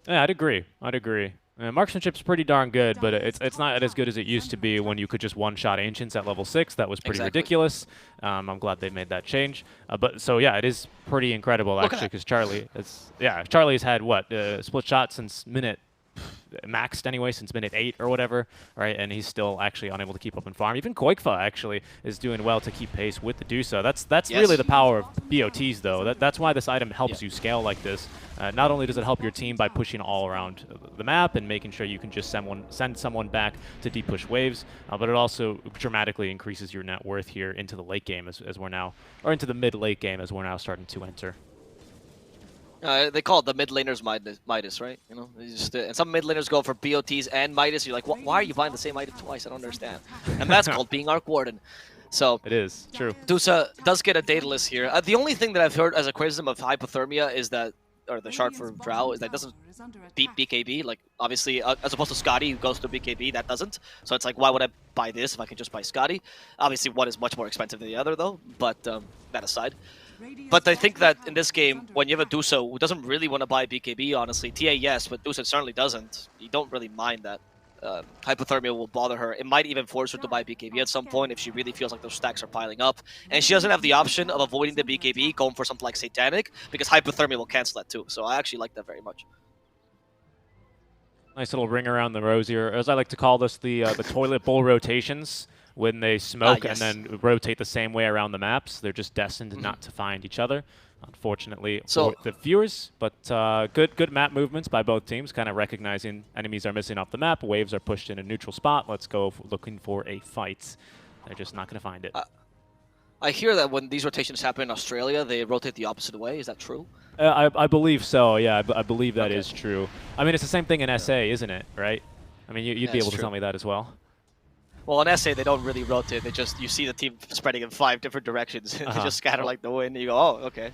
Yeah, I'd agree. Marksmanship's pretty darn good, but it's not as good as it used to be when you could just one-shot Ancients at level 6. That was pretty ridiculous. I'm glad they made that change. But so yeah, it is pretty incredible actually because Charlie's had what split shot since minute maxed anyway since minute 8 or whatever, right? And he's still actually unable to keep up in farm. Even Qualifier actually is doing well to keep pace with the Dusa. That's really the power of BOTs though. That's why this item helps you scale like this. Not only does it help your team by pushing all around the map and making sure you can just send someone back to deep push waves, but it also dramatically increases your net worth here into the late game as we're now, or into the mid-late game as we're now starting to enter. They call it the mid laners Midas, right? You know, and some mid laners go for BOTs and Midas. You're like, why are you buying the same item twice? I don't understand. And that's called being Arc Warden. So It is, true. Dusa does get a Daedalus here. The only thing that I've heard as a criticism of Hypothermia is that, or the shard for Drow, is that it doesn't beat BKB. Like, obviously, as opposed to Scotty, who goes to BKB, that doesn't. So it's like, why would I buy this if I can just buy Scotty? Obviously, one is much more expensive than the other, though, but that aside. But I think that in this game, when you have a Dusa who doesn't really want to buy BKB, honestly, TA yes, but Dusa certainly doesn't. You don't really mind that. Hypothermia will bother her. It might even force her to buy BKB at some point if she really feels like those stacks are piling up. And she doesn't have the option of avoiding the BKB, going for something like Satanic, because Hypothermia will cancel that too. So I actually like that very much. Nice little ring around the rosier. As I like to call this, the toilet bowl rotations. When they smoke yes. and then rotate the same way around the maps, they're just destined not to find each other, unfortunately for the viewers. But good map movements by both teams, kind of recognizing enemies are missing off the map, waves are pushed in a neutral spot, let's go looking for a fight. They're just not going to find it. I hear that when these rotations happen in Australia, they rotate the opposite way. Is that true? I believe so, yeah. I believe that is true. I mean, it's the same thing in SA, isn't it, right? I mean, you'd be able to tell me that as well. Well, in SA, they don't really rotate. They just, you see the team spreading in 5 different directions. They just scatter like the wind. And you go, oh, okay.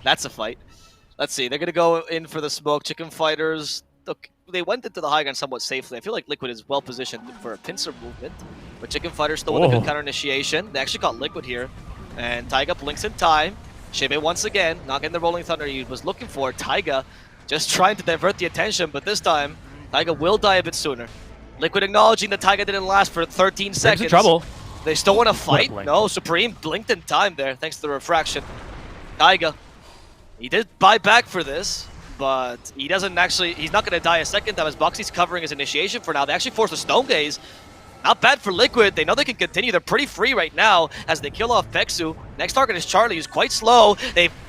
That's a fight. Let's see. They're going to go in for the smoke. ChFighters, look, they went into the high ground somewhat safely. I feel like Liquid is well positioned for a pincer movement. But ChFighters still with a good counter initiation. They actually got Liquid here. And Taiga blinks in time. Shebe once again, not getting the Rolling Thunder he was looking for. Taiga just trying to divert the attention, but this time, Taiga will die a bit sooner. Liquid acknowledging that Taiga didn't last for 13 seconds. In trouble. They still want to fight? No, Supreme blinked in time there, thanks to the refraction. Taiga, he did buy back for this, but he doesn't actually, he's not going to die a second time as Boxy's covering his initiation for now. They actually forced a Stone Gaze. Not bad for Liquid. They know they can continue. They're pretty free right now as they kill off Peksu. Next target is Charlie, who's quite slow.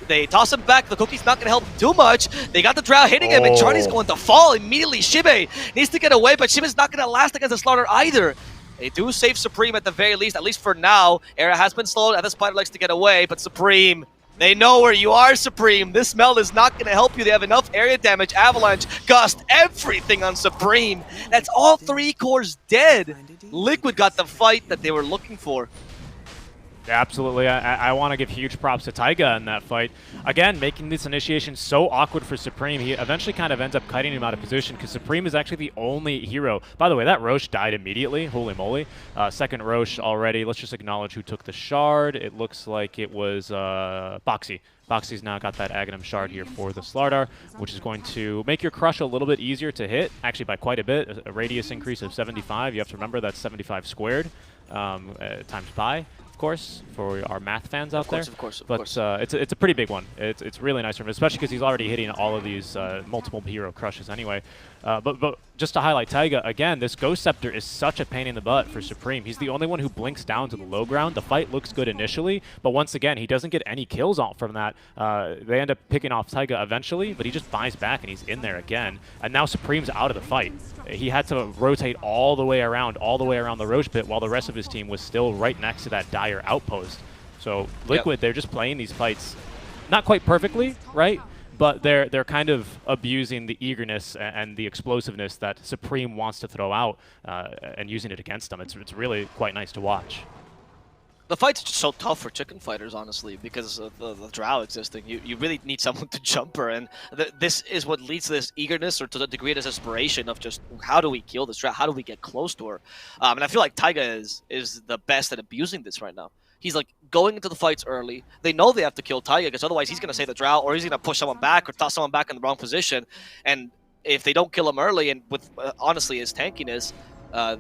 They toss him back. The Cookie's not going to help him too much. They got the Drow hitting him, and Charlie's going to fall immediately. Shibe needs to get away, but Shibe's not going to last against the Slaughter either. They do save Supreme at the very least for now. Era has been slowed, and the Spider likes to get away, but Supreme, they know where you are, Supreme. This meld is not going to help you. They have enough area damage, Avalanche, Gust, everything on Supreme. That's all 3 cores dead. Liquid got the fight that they were looking for. Yeah, absolutely. I want to give huge props to Taiga in that fight. Again, making this initiation so awkward for Supreme. He eventually kind of ends up cutting him out of position because Supreme is actually the only hero. By the way, that Roche died immediately. Holy moly. Second Roche already. Let's just acknowledge who took the shard. It looks like it was Boxy. Boxy's now got that Aghanim shard here for the Slardar, which is going to make your crush a little bit easier to hit, actually by quite a bit. A radius increase of 75. You have to remember that's 75 squared times pi. Of course, for our math fans out there. Of course. It's a pretty big one. It's really nice for him, especially because he's already hitting all of these multiple hero crushes anyway. But just to highlight Taiga, again, this Ghost Scepter is such a pain in the butt for Supreme. He's the only one who blinks down to the low ground. The fight looks good initially, but once again, he doesn't get any kills off from that. They end up picking off Taiga eventually, but he just buys back and he's in there again. And now Supreme's out of the fight. He had to rotate all the way around the Roche pit while the rest of his team was still right next to that dire outpost. So Liquid, they're just playing these fights not quite perfectly, right? But they're kind of abusing the eagerness and the explosiveness that Supreme wants to throw out and using it against them. It's really quite nice to watch. The fight's just so tough for ChFighters, honestly, because of the Drow existing. You really need someone to jump her, and this is what leads to this eagerness or to the degree of desperation of just, how do we kill this Drow? How do we get close to her? And I feel like Taiga is the best at abusing this right now. He's like going into the fights early. They know they have to kill Taiga because otherwise he's going to save the Drow, or he's going to push someone back or toss someone back in the wrong position. And if they don't kill him early, and with honestly his tankiness,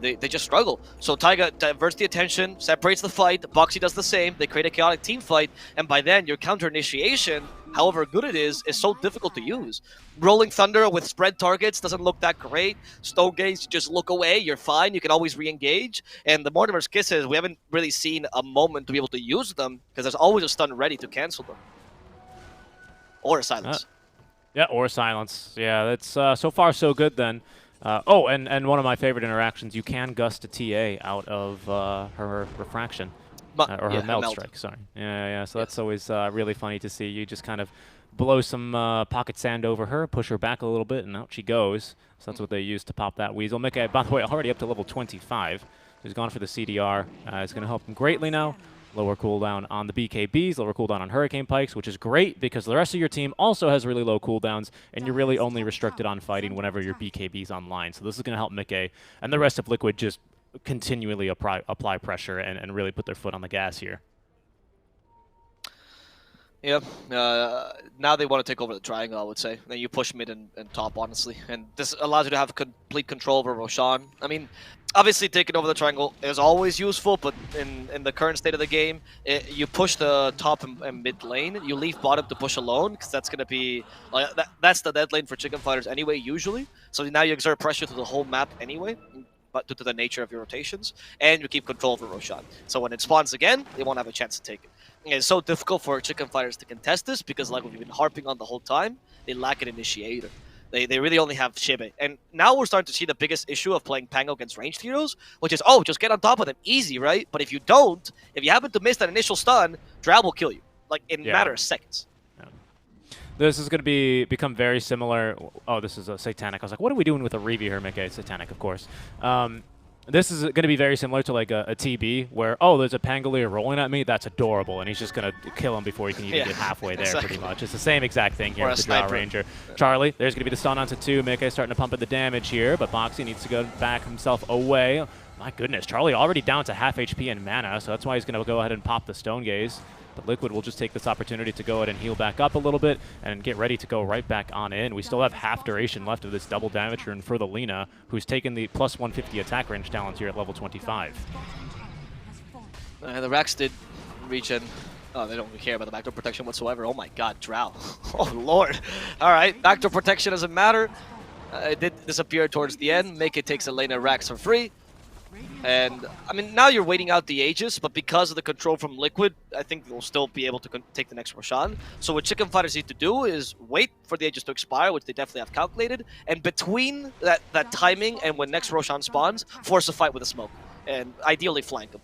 they just struggle. So Taiga diverts the attention, separates the fight. Boxy does the same. They create a chaotic team fight, and by then your counter initiation, however good it is so difficult to use. Rolling Thunder with spread targets doesn't look that great. Stone Gaze, you just look away, you're fine, you can always re-engage. And the Mortimer's Kisses, we haven't really seen a moment to be able to use them because there's always a stun ready to cancel them. Or a silence. Yeah, or silence. Yeah, that's so far so good then. Oh, and one of my favorite interactions, you can gust a TA out of her refraction. Or her meld strike, sorry. Yeah. So that's always really funny to see. You just kind of blow some pocket sand over her, push her back a little bit, and out she goes. So that's what they use to pop that Weasel. Mikae, by the way, already up to level 25. He's gone for the CDR. It's going to help him greatly now. Lower cooldown on the BKBs, lower cooldown on Hurricane Pikes, which is great because the rest of your team also has really low cooldowns, and you're really only restricted on fighting whenever your BKB's online. So this is going to help Mikae and the rest of Liquid just continually apply pressure and really put their foot on the gas here. Yeah, now they want to take over the triangle, I would say. Then you push mid and top, honestly. And this allows you to have complete control over Roshan. I mean, obviously taking over the triangle is always useful, but in the current state of the game, you push the top and mid lane. You leave bottom to push alone, because that's going to be... like that's the dead lane for ChFighters anyway, usually. So now you exert pressure to the whole map anyway, but due to the nature of your rotations, and you keep control over Roshan. So when it spawns again, they won't have a chance to take it. And it's so difficult for ChFighters to contest this because, like we've been harping on the whole time, they lack an initiator. They really only have Shibe. And now we're starting to see the biggest issue of playing Pango against ranged heroes, which is, oh, just get on top of them. Easy, right? But if you don't, if you happen to miss that initial stun, Drow will kill you, like in a matter of seconds. This is going to become very similar. Oh, this is a Satanic. I was like, what are we doing with a Reeve here, Mikae? Satanic, of course. This is going to be very similar to like a TB, where, oh, there's a Pangolier rolling at me. That's adorable. And he's just going to kill him before he can even get halfway there, pretty much. It's the same exact thing here with the Drow Ranger. Charlie, there's going to be the stun onto 2. Mikae starting to pump in the damage here, but Boxy needs to go back himself away. My goodness, Charlie already down to half HP and mana, so that's why he's going to go ahead and pop the Stone Gaze. But Liquid will just take this opportunity to go ahead and heal back up a little bit and get ready to go right back on in. We still have half duration left of this double damage rune for the Lina, who's taken the plus 150 attack range talent here at level 25. The Rax did regen. Oh, they don't care about the backdoor protection whatsoever. Oh my god, Drow. Oh lord. Alright, backdoor protection doesn't matter. It did disappear towards the end. Make it takes a lane of Rax for free. And, I mean, now you're waiting out the Aegis, but because of the control from Liquid, I think they'll still be able to take the next Roshan. So what ChFighters need to do is wait for the Aegis to expire, which they definitely have calculated, and between that timing and when next Roshan spawns, force a fight with a smoke, and ideally flank them.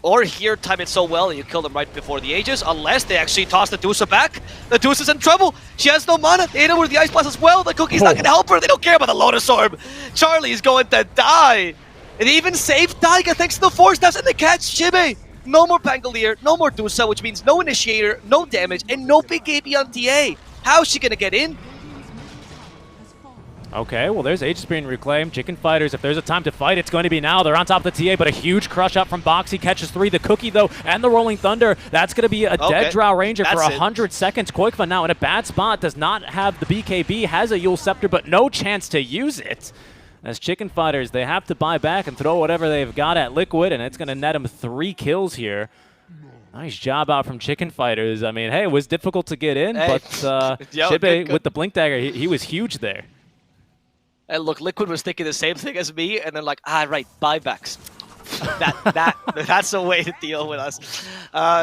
Or here, time it so well that you kill them right before the Aegis, unless they actually toss the Deuce back. The Deuce is in trouble. She has no mana. They hit her with the Ice Blast as well. The Cookie's not going to help her. They don't care about the Lotus Orb. Charlie's going to die. It even saved Taiga thanks to the Force Staffs, and they catch Shibe. No more Pangolier, no more Dusa, which means no Initiator, no damage, and no big AB on TA. How is she going to get in? Okay, well, there's Aegis being reclaimed. ChFighters, if there's a time to fight, it's going to be now. They're on top of the TA, but a huge crush up from Boxy. Catches 3. The Cookie, though, and the Rolling Thunder. That's going to be a dead Drow Ranger for 100 seconds. Koikva now in a bad spot. Does not have the BKB. Has a Yule Scepter, but no chance to use it. As ChFighters, they have to buy back and throw whatever they've got at Liquid, and it's going to net them 3 kills here. Nice job out from ChFighters. I mean, hey, it was difficult to get in, but Shibe with the Blink Dagger, he was huge there. And look, Liquid was thinking the same thing as me, and then like, right, buybacks. That's the way to deal with us.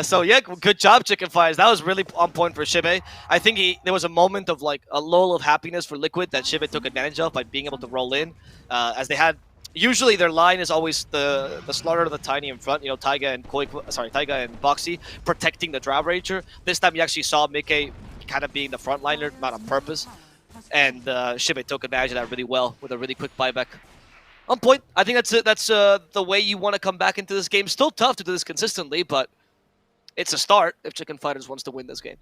So yeah, good job, ChFighters. That was really on point for Shibe. I think there was a moment of like a lull of happiness for Liquid that Shibe took advantage of by being able to roll in, as they had. Usually their line is always the Slaughter of the Tiny in front. You know, Taiga and Boxy protecting the Drow Ranger. This time you actually saw Mikae kind of being the frontliner, not on purpose. And Shibe took advantage of that really well with a really quick buyback. On point. I think that's the way you want to come back into this game. Still tough to do this consistently, but it's a start if ChFighters wants to win this game.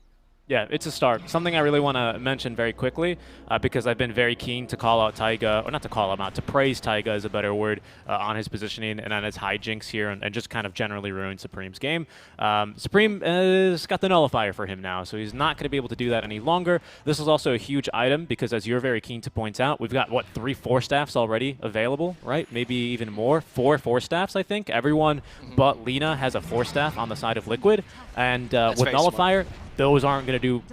Yeah, it's a start. Something I really want to mention very quickly, because I've been very keen to call out Taiga, or not to call him out, to praise Taiga is a better word, on his positioning and on his hijinks here, and just kind of generally ruin Supreme's game. Supreme has got the nullifier for him now, so he's not going to be able to do that any longer. This is also a huge item, because as you're very keen to point out, we've got, what, 3 Force Staffs already available, right? Maybe even more. 4 Force Staffs, I think. Everyone but Lina has a Force Staff on the side of Liquid, and with nullifier, those aren't going to do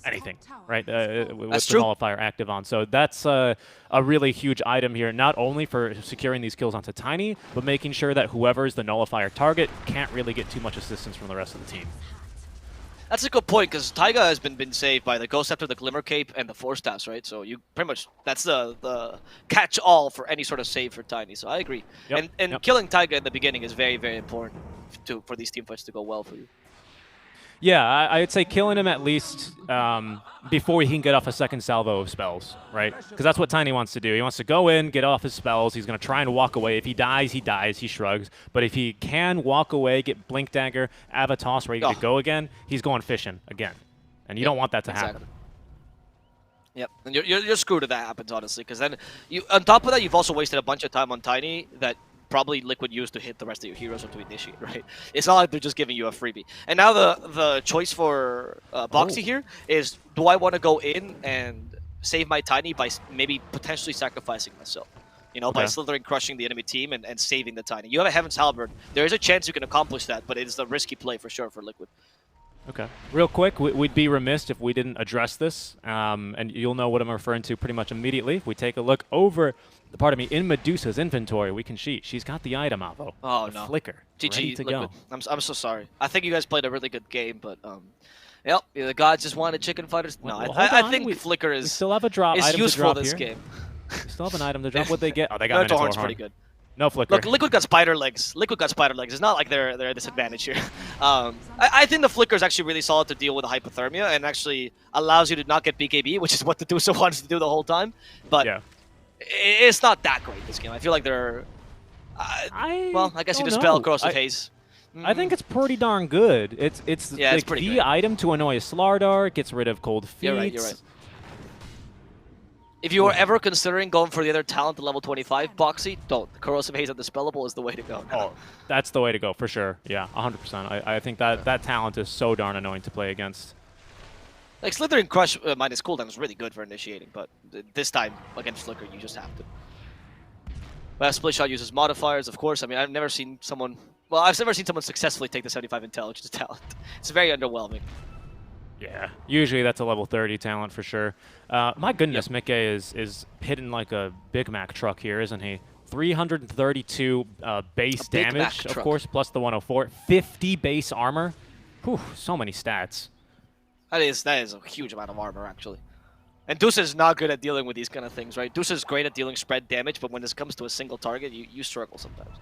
anything, right, with the nullifier active on. So that's a really huge item here, not only for securing these kills onto Tiny, but making sure that whoever's the nullifier target can't really get too much assistance from the rest of the team. That's a good point, because Taiga has been saved by the Ghost Scepter, the Glimmer Cape, and the Force Staffs, right? So you pretty much, that's the catch-all for any sort of save for Tiny, so I agree. Yep. And killing Taiga in the beginning is very, very important for these team fights to go well for you. Yeah, I'd say killing him at least before he can get off a second salvo of spells, right? Because that's what Tiny wants to do. He wants to go in, get off his spells. He's going to try and walk away. If he dies, he dies. He shrugs. But if he can walk away, get Blink Dagger, Avo Toss ready to go again, he's going fishing again. And you don't want that to happen. Yep, and you're screwed if that happens, honestly, because then on top of that, you've also wasted a bunch of time on Tiny that probably Liquid used to hit the rest of your heroes or to initiate, right? It's not like they're just giving you a freebie. And now the choice for Boxy here is, do I want to go in and save my Tiny by maybe potentially sacrificing myself? You know, by slithering, crushing the enemy team and saving the Tiny. You have a Heaven's Halberd. There is a chance you can accomplish that, but it is a risky play for sure for Liquid. Okay. Real quick, we'd be remiss if we didn't address this, and you'll know what I'm referring to pretty much immediately. If we take a look over, in Medusa's inventory, we can see she's got the item, Avo. Oh, the no. Flicker. GG, to Liquid. go. I'm so sorry. I think you guys played a really good game, but yep, the gods just wanted chicken fighters. No, Well, I think Flicker we still have a drop. is item useful to drop this here. game. We still have an item to drop. What they get? Oh, they got Minotaur Minotaur Horn's Horn. pretty good. No Flicker. Look, Liquid got spider legs. Liquid got spider legs. It's not like they're at a disadvantage here. I think the Flicker is actually really solid to deal with the hypothermia and actually allows you to not get BKB, which is what the Medusa wants to do the whole time. But it's not that great this game. I feel like they're... well, I guess you dispel Corrosive Haze. I think it's pretty darn good. It's pretty the good. item to annoy a Slardar. Gets rid of cold feet. You're right. If you are ever considering going for the other talent at level 25, Boxy, don't. Corrosive Haze and Dispellable is the way to go. Oh, that's the way to go, for sure. Yeah, 100%. I think that talent is so darn annoying to play against. Like, Slithering Crush minus cooldown is really good for initiating, but this time, against Flicker, you just have to. Well, Split Shot uses modifiers, of course. I mean, I've never seen someone... Well, I've never seen someone successfully take the 75 Intelligence talent. It's very underwhelming. Yeah, usually that's a level 30 talent for sure. My goodness, Mickey is hitting like a Big Mac truck here, isn't he? 332 base damage, of course, plus the 104. 50 base armor. Whew, so many stats. That is a huge amount of armor, actually. And Deuce is not good at dealing with these kind of things, right? Deuce is great at dealing spread damage, but when this comes to a single target, you struggle sometimes.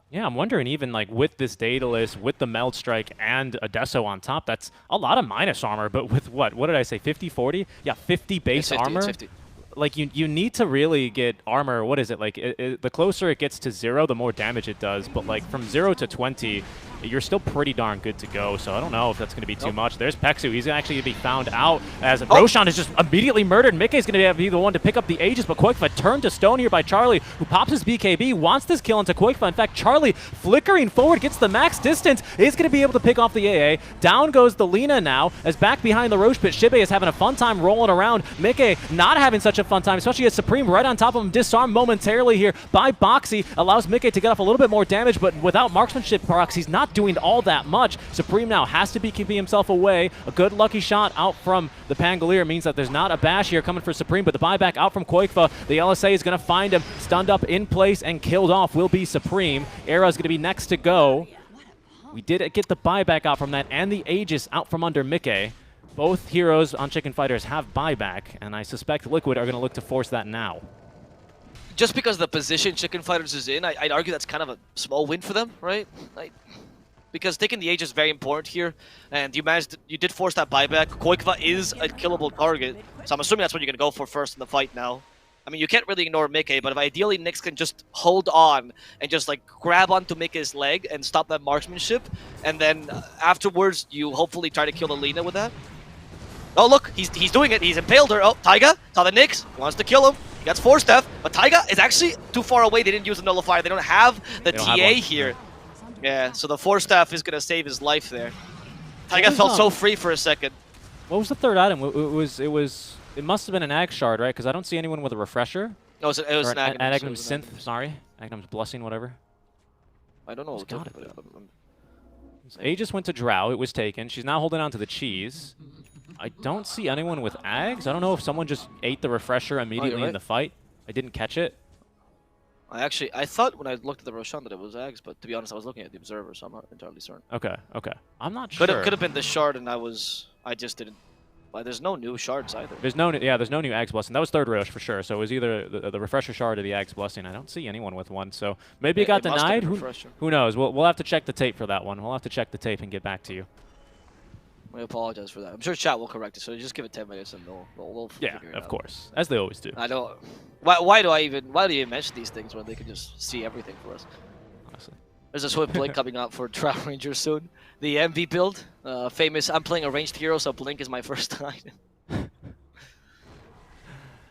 Yeah, I'm wondering even like with this Daedalus, with the Meld Strike and a Deso on top, that's a lot of minus armor, but with what did I say, 50, 40? Yeah, 50 base 50, armor. 50. Like you need to really get armor, what is it, like the closer it gets to 0, the more damage it does, but like from 0 to 20, you're still pretty darn good to go, so I don't know if that's going to be too much. There's Pexu. He's actually going to be found out as Roshan is just immediately murdered. Mickey's going to be the one to pick up the Aegis, but Quakefa turned to stone here by Charlie, who pops his BKB, wants this kill into Quakefa. In fact, Charlie flickering forward, gets the max distance, is going to be able to pick off the AA. Down goes the Lina now, as back behind the Roche pit, Shibe is having a fun time rolling around. Mickey not having such a fun time, especially as Supreme right on top of him, disarmed momentarily here by Boxy, allows Mickey to get off a little bit more damage, but without marksmanship procs, he's not doing all that much. Supreme now has to be keeping himself away. A good lucky shot out from the Pangolier means that there's not a bash here coming for Supreme, but the buyback out from Quakefa. The LSA is going to find him stunned up in place and killed off will be Supreme. Era is going to be next to go. We did get the buyback out from that and the Aegis out from under Mickey. Both heroes on ChFighters have buyback, and I suspect Liquid are going to look to force that now. Just because the position ChFighters is in, I'd argue that's kind of a small win for them, right? Because taking the Aegis is very important here, and you did force that buyback. Quakefa is a killable target, so I'm assuming that's what you're going to go for first in the fight now. I mean, you can't really ignore Mickey, but if ideally Nyx can just hold on and just like grab onto Mickey's leg and stop that marksmanship, and then afterwards you hopefully try to kill Alina with that. Oh look, he's doing it. He's impaled her. Oh, Taiga saw the Nyx, wants to kill him. He gets Force Death, but Taiga is actually too far away. They didn't use the Nullifier. They don't have the TA here. Yeah, so the Force Staff is gonna save his life there. Taiga felt so free for a second. What was the third item? It must have been an Ag Shard, right? Because I don't see anyone with a refresher. No, it was an Agnum's Synth. Sorry, Agnum's Blessing, whatever. I don't know. Got it. Aegis went to Drow. It was taken. She's now holding on to the cheese. I don't see anyone with Ags. I don't know if someone just ate the refresher immediately in the fight. I didn't catch it. I thought when I looked at the Roshan that it was Ags, but to be honest, I was looking at the Observer, so I'm not entirely certain. Okay. I'm not sure. Could have been the Shard, and I just didn't Like, there's no new shards either. There's no new Ag's Blessing. That was third Rosh for sure. So it was either the Refresher Shard or the Ag's Blessing. I don't see anyone with one. So maybe it got denied. Who knows? We'll have to check the tape for that one. We'll have to check the tape and get back to you. We apologize for that. I'm sure chat will correct it. So just give it 10 minutes and they'll Yeah, figure it of out. course, as they always do. I don't. Why do you even mention these things when they can just see everything for us? Honestly. There's a Swift Blink coming out for Drow Ranger soon. The MV build, famous. I'm playing a ranged hero, so Blink is my first time.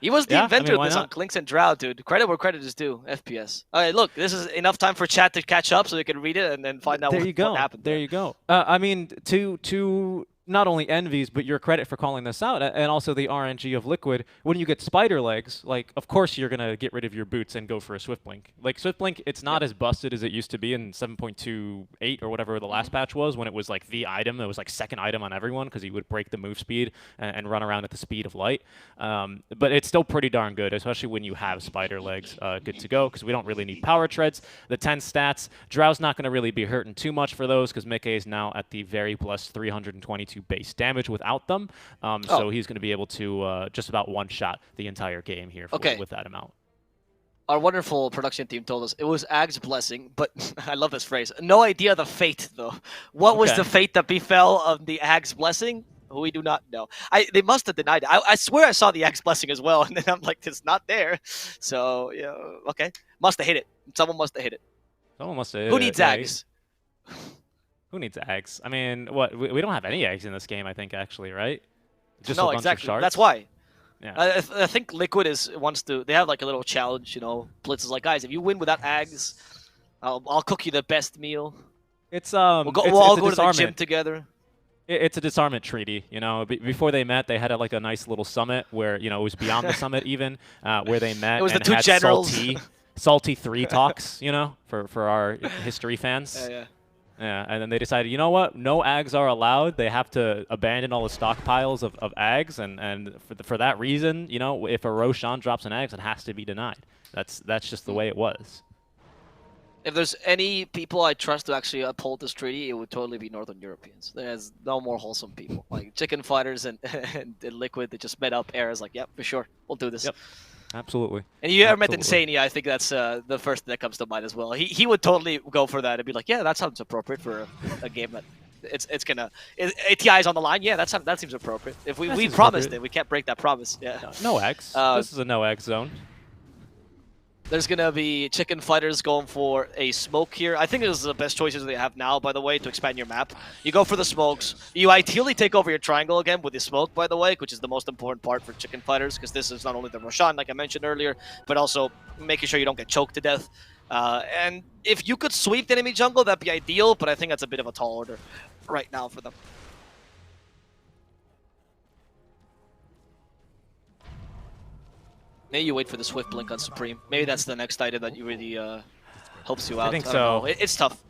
He was the inventor of this on Clinks and Drow, dude. Credit where credit is due. FPS. All right, look, this is enough time for chat to catch up, so they can read it and then find out what happened. There you go. I mean, to not only envies, but your credit for calling this out, and also the RNG of Liquid. When you get spider legs, like, of course you're gonna get rid of your boots and go for a Swift Blink. Like Swift Blink, it's not as busted as it used to be in 7.28 or whatever the last patch was, when it was like the item. It was like second item on everyone because he would break the move speed and run around at the speed of light. But it's still pretty darn good, especially when you have spider legs good to go, because we don't really need power treads. The 10 stats, Drow's not gonna really be hurting too much for those because Mickey is now at the very plus 322 base damage without them, so he's going to be able to just about one-shot the entire game here with that amount. Our wonderful production team told us it was Ag's Blessing, but I love this phrase. No idea the fate, though. What was the fate that befell of the Ag's Blessing? We do not know. They must have denied it. I swear I saw the Ag's Blessing as well, and then I'm like, it's not there. So, yeah, okay. Must have hit it. Someone must have hit it. Someone must have hit it. Who needs Ags? Who needs eggs? I mean, what? We don't have any eggs in this game, I think, actually, right? Just no, a bunch exactly. of shards? That's why. Yeah. I think Liquid wants to. They have like a little challenge, you know. Blitz is like, guys, if you win without Ags, I'll cook you the best meal. It's we'll all go to the gym together. It's a disarmament treaty, you know. Before they met, they had like a nice little summit where, you know, it was beyond the summit even, where they met. It was and the two had generals. salty 3 talks, you know, for our history fans. Yeah, and then they decided, you know what? No Ags are allowed. They have to abandon all the stockpiles of Ags, and for that reason, you know, if a Roshan drops an Ags, it has to be denied. That's just the way it was. If there's any people I trust to actually uphold this treaty, it would totally be Northern Europeans. There's no more wholesome people. Like ChFighters and Liquid, they just met up. Era's like, yep, for sure, we'll do this. Yep. Absolutely. And you ever met Insania? I think that's the first thing that comes to mind as well. He would totally go for that and be like, yeah, that sounds appropriate for a game that TI is on the line. Yeah, that seems appropriate. If we promised it, we can't break that promise. Yeah. No X. This is a no X zone. There's going to be ChFighters going for a smoke here. I think it was the best choices they have now, by the way, to expand your map. You go for the smokes. You ideally take over your triangle again with the smoke, by the way, which is the most important part for ChFighters, because this is not only the Roshan, like I mentioned earlier, but also making sure you don't get choked to death. And if you could sweep the enemy jungle, that'd be ideal, but I think that's a bit of a tall order right now for them. Maybe you wait for the Swift Blink on Supreme. Maybe that's the next item that you really helps you out. I think so. It's tough.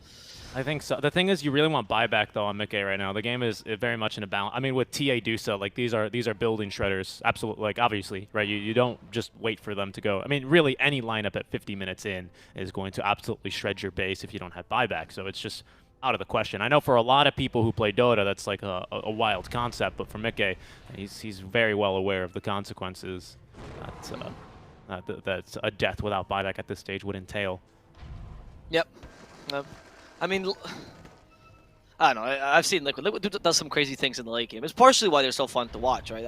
I think so. The thing is, you really want buyback though on Mickey right now. The game is very much in a balance. I mean, with TA like these are building shredders. Absolutely, like obviously, right? You don't just wait for them to go. I mean, really, any lineup at 50 minutes in is going to absolutely shred your base if you don't have buyback. So it's just out of the question. I know for a lot of people who play Dota, that's like a wild concept, but for Mickey, he's very well aware of the consequences that a death without buyback at this stage would entail. Yep. I mean, I don't know. I've seen Liquid. Liquid does some crazy things in the late game. It's partially why they're so fun to watch, right?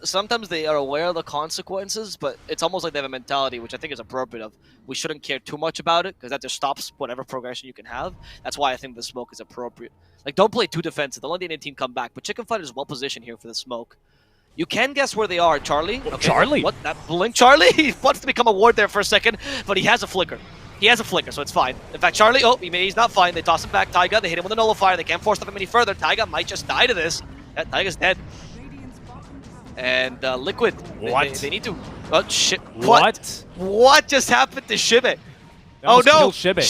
Sometimes they are aware of the consequences, but it's almost like they have a mentality, which I think is appropriate, of we shouldn't care too much about it, because that just stops whatever progression you can have. That's why I think the smoke is appropriate. Like, don't play too defensive. Don't let the Indian team come back. But ChFighters is well positioned here for the smoke. You can guess where they are, Charlie. Okay. Charlie? What? That blink? Charlie? He wants to become a ward there for a second, but he has a flicker. He has a flicker, so it's fine. In fact, Charlie, he's not fine. They toss him back. Taiga, they hit him with a nullifier. They can't force him any further. Taiga might just die to this. Taiga's dead. And Liquid, they need to... Oh, shit. What just happened to Shibe? Oh, no. Shibe,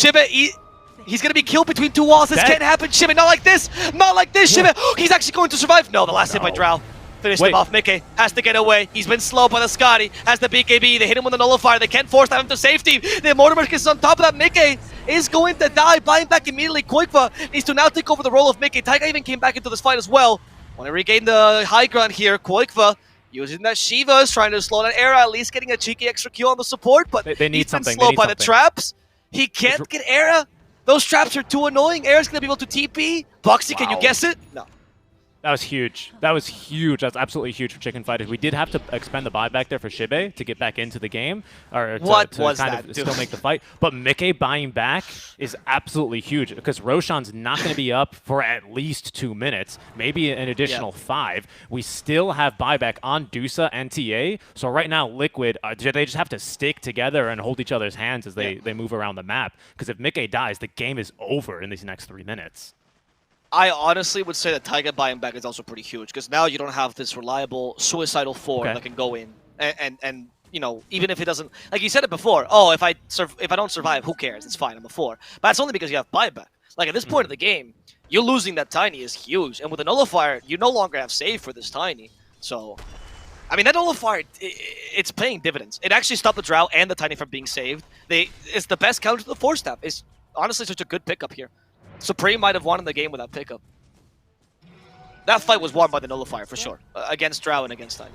he's going to be killed between two walls. This can't happen, Shibe. Not like this. Not like this, Shibe. He's actually going to survive. No, the last hit by Drow. Finished him off. Mickey has to get away. He's been slowed by the Scotty. Has the BKB. They hit him with a nullifier. They can't force him to safety. The Mortimer is on top of that. Mickey is going to die. Buying back immediately. Qualifier needs to now take over the role of Mickey. Taiga even came back into this fight as well. Want to regain the high ground here. Qualifier using that Shiva is trying to slow down Era, at least getting a cheeky extra kill on the support, but they need he's been something. slowed by the traps. He can't get Era. Those traps are too annoying. Era's going to be able to TP. Boxy, can you guess it? No. That was huge. That was huge. That's absolutely huge for ChFighters. We did have to expend the buyback there for Shibe to get back into the game, or to still make the fight. But Mickey buying back is absolutely huge because Roshan's not going to be up for at least 2 minutes, maybe an additional 5. We still have buyback on Dusa and TA. So right now, Liquid, they just have to stick together and hold each other's hands as they move around the map. Because if Mickey dies, the game is over in these next 3 minutes. I honestly would say that Taiga buying back is also pretty huge because now you don't have this reliable suicidal 4 that can go in and you know, even if it doesn't, like you said it before, oh, if I don't survive, who cares? It's fine, I'm a 4. But that's only because you have buyback. Like at this point of the game, you losing that Tiny is huge, and with a nullifier, you no longer have save for this Tiny. So, I mean, that nullifier, it's paying dividends. It actually stopped the Drow and the Tiny from being saved. It's the best counter to the 4-step. It's honestly such a good pickup here. Supreme might have won in the game with that pickup. That fight was won by the nullifier for sure, against Drow and against Tiny.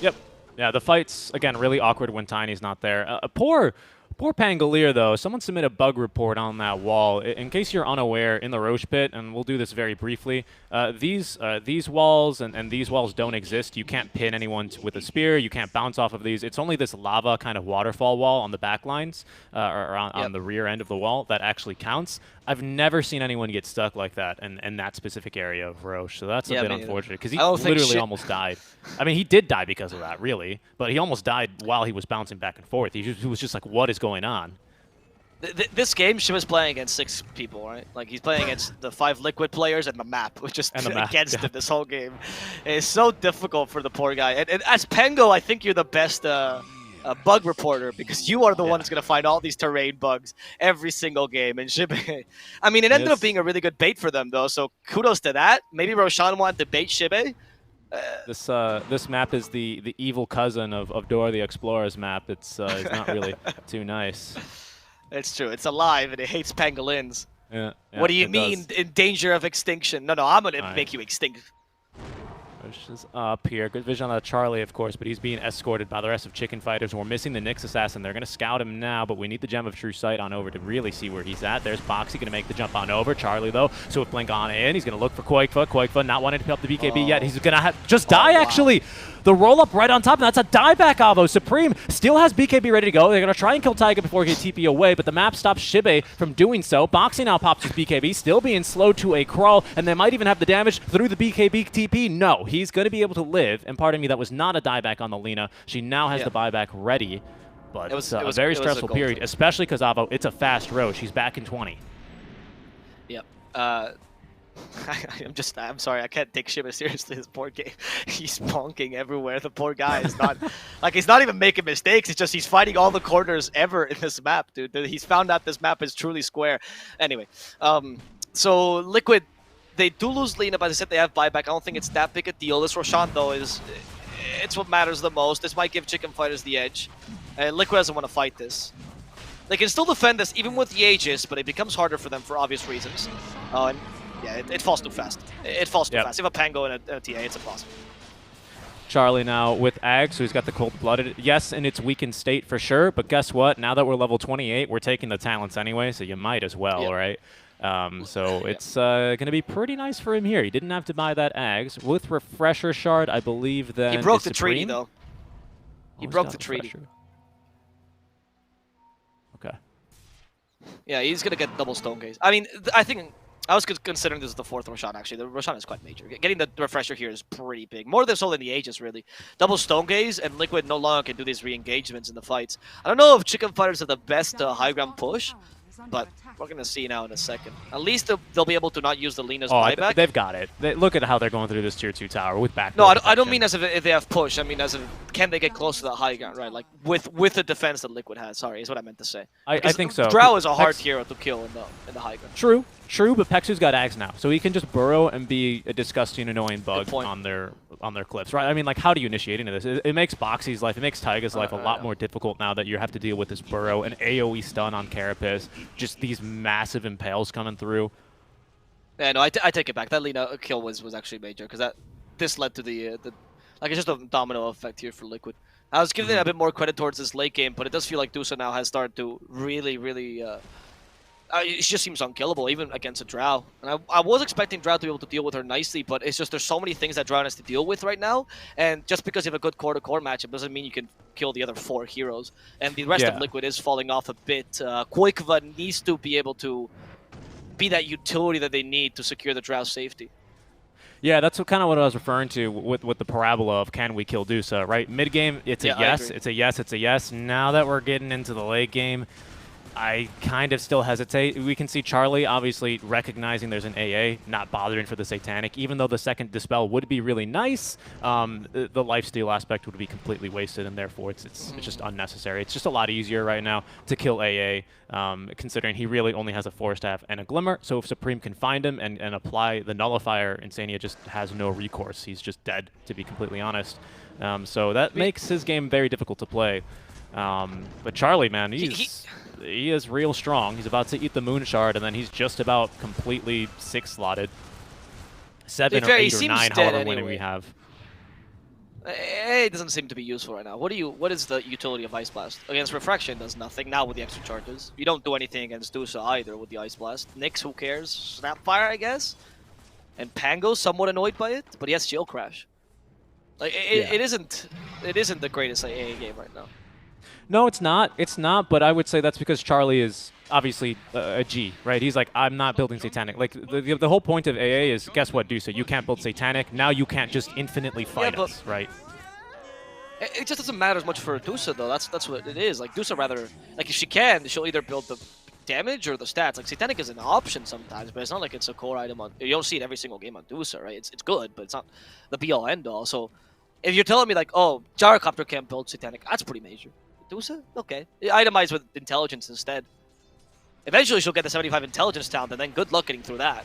Yep. Yeah, the fight's, again, really awkward when Tiny's not there. Poor Pangolier, though. Someone submit a bug report on that wall. In case you're unaware, in the Roche Pit, and we'll do this very briefly, these walls and these walls don't exist. You can't pin anyone with a spear. You can't bounce off of these. It's only this lava kind of waterfall wall on the back lines, or on the rear end of the wall that actually counts. I've never seen anyone get stuck like that in that specific area of Roche, so that's a bit unfortunate, because he literally almost died. I mean, he did die because of that, really, but he almost died while he was bouncing back and forth. He was just like, what is going on? This game, Shiva's playing against 6 people, right? Like, he's playing against the 5 Liquid players and the map, which is against him this whole game. It's so difficult for the poor guy. And as Pengo, I think you're the best bug reporter, because you are the one that's going to find all these terrain bugs every single game. And Shibe, I mean, it ended up being a really good bait for them, though, so kudos to that. Maybe Roshan wanted to bait Shibe. This map is the evil cousin of Dora the Explorer's map. It's not really too nice. It's true. It's alive, and it hates pangolins. Yeah, what do you mean, in danger of extinction? No, I'm going to make you extinct. Roche is up here. Good vision on Charlie, of course, but he's being escorted by the rest of ChFighters. We're missing the Nyx Assassin. They're going to scout him now, but we need the Gem of True Sight on over to really see where he's at. There's Boxy going to make the jump on over. Charlie, though, Swift Blink on in. He's going to look for Quakefa. Quakefa not wanting to pick up the BKB yet. He's going to just die, actually. The roll-up right on top, and that's a dieback Avo. Supreme still has BKB ready to go. They're going to try and kill Taiga before he can TP away, but the map stops Shibe from doing so. Boxy now pops his BKB, still being slowed to a crawl, and they might even have the damage through the BKB TP. No, he's going to be able to live, and pardon me, that was not a dieback on the Lina. She now has the buyback ready, but it was a very stressful period, especially because Avo, it's a fast Roche. She's back in 20. Yep. I'm sorry, I can't take Shiba seriously this poor game. He's bonking everywhere. The poor guy is not, like, he's not even making mistakes. It's just he's fighting all the corners ever in this map, dude. He's found out this map is truly square. Anyway, so Liquid, they do lose Lina, but as I said, they have buyback. I don't think it's that big a deal. This Roshan, though, it's what matters the most. This might give ChFighters the edge. Liquid doesn't want to fight this. They can still defend this even with the Aegis, but it becomes harder for them for obvious reasons. And yeah, it falls too fast. It falls too fast. If a Pango and a TA, it's impossible. Charlie now with Ag, so he's got the cold-blooded. Yes, in its weakened state for sure, but guess what? Now that we're level 28, we're taking the talents anyway, so you might as well, right? So it's going to be pretty nice for him here. He didn't have to buy that Ags. With Refresher Shard, I believe that he broke the treaty, though. He broke the treaty. Okay. Yeah, he's going to get double Stone Gaze. I mean, I think I was considering this is the 4th Roshan, actually. The Roshan is quite major. Getting the Refresher here is pretty big. More than so than the Aegis, really. Double Stone Gaze, and Liquid no longer can do these re-engagements in the fights. I don't know if ChFighters have the best high ground push, but we're going to see now in a second. At least they'll be able to not use the Lina's buyback. They've got it. Look at how they're going through this Tier 2 tower with back. No, I don't mean as if they have push. I mean as if can they get close to the high ground, right? Like with the defense that Liquid has. Sorry, is what I meant to say. I think so. Drow is a hard hero to kill in the high ground. True, but Pexu's got Ags now, so he can just burrow and be a disgusting, annoying bug on their cliffs, right? I mean, like, how do you initiate into this? It makes Boxy's life, it makes Taiga's life a lot more difficult now that you have to deal with this burrow, an AoE stun on Carapace, just these massive impales coming through. Yeah, no, I take it back. That Lina kill was actually major because this led to the like it's just a domino effect here for Liquid. I was giving a bit more credit towards this late game, but it does feel like Dusa now has started to really it just seems unkillable, even against a Drow. And I was expecting Drow to be able to deal with her nicely, but it's just there's so many things that Drow has to deal with right now. And just because you have a good core-to-core matchup doesn't mean you can kill the other 4 heroes. And the rest of Liquid is falling off a bit. Qualifier needs to be able to be that utility that they need to secure the Drow's safety. Yeah, that's kind of what I was referring to with the parabola of can we kill Dusa, right? Mid-game, it's a yes, it's a yes, it's a yes. Now that we're getting into the late game, I kind of still hesitate. We can see Charlie obviously recognizing there's an AA, not bothering for the Satanic, even though the second Dispel would be really nice. The lifesteal aspect would be completely wasted, and therefore it's just unnecessary. It's just a lot easier right now to kill AA, considering he really only has a 4-staff and a Glimmer. So if Supreme can find him and apply the Nullifier, Insania just has no recourse. He's just dead, to be completely honest. So that makes his game very difficult to play. But Charlie, man, he is real strong. He's about to eat the Moon Shard, and then he's just about completely 6-slotted. 7 or 8 or 9, however many we have. It doesn't seem to be useful right now. What is the utility of Ice Blast? Against Refraction does nothing, now with the extra charges. You don't do anything against Dusa either with the Ice Blast. Nyx, who cares? Snapfire, I guess? And Pango's somewhat annoyed by it, but he has Shield Crash. Like, it isn't the greatest AA game right now. No, it's not. It's not, but I would say that's because Charlie is obviously a G, right? He's like, I'm not building Satanic. Like, the whole point of AA is, guess what, Dusa? You can't build Satanic. Now you can't just infinitely fight us, right? It just doesn't matter as much for Dusa, though. That's what it is. Like, Dusa rather... Like, if she can, she'll either build the damage or the stats. Like, Satanic is an option sometimes, but it's not like it's a core item on... You don't see it every single game on Dusa, right? It's good, but it's not the be-all, end-all. So, if you're telling me, like, oh, Gyrocopter can't build Satanic, that's pretty major. Dusa? Okay. Itemize with intelligence instead. Eventually she'll get the 75 intelligence talent, and then good luck getting through that.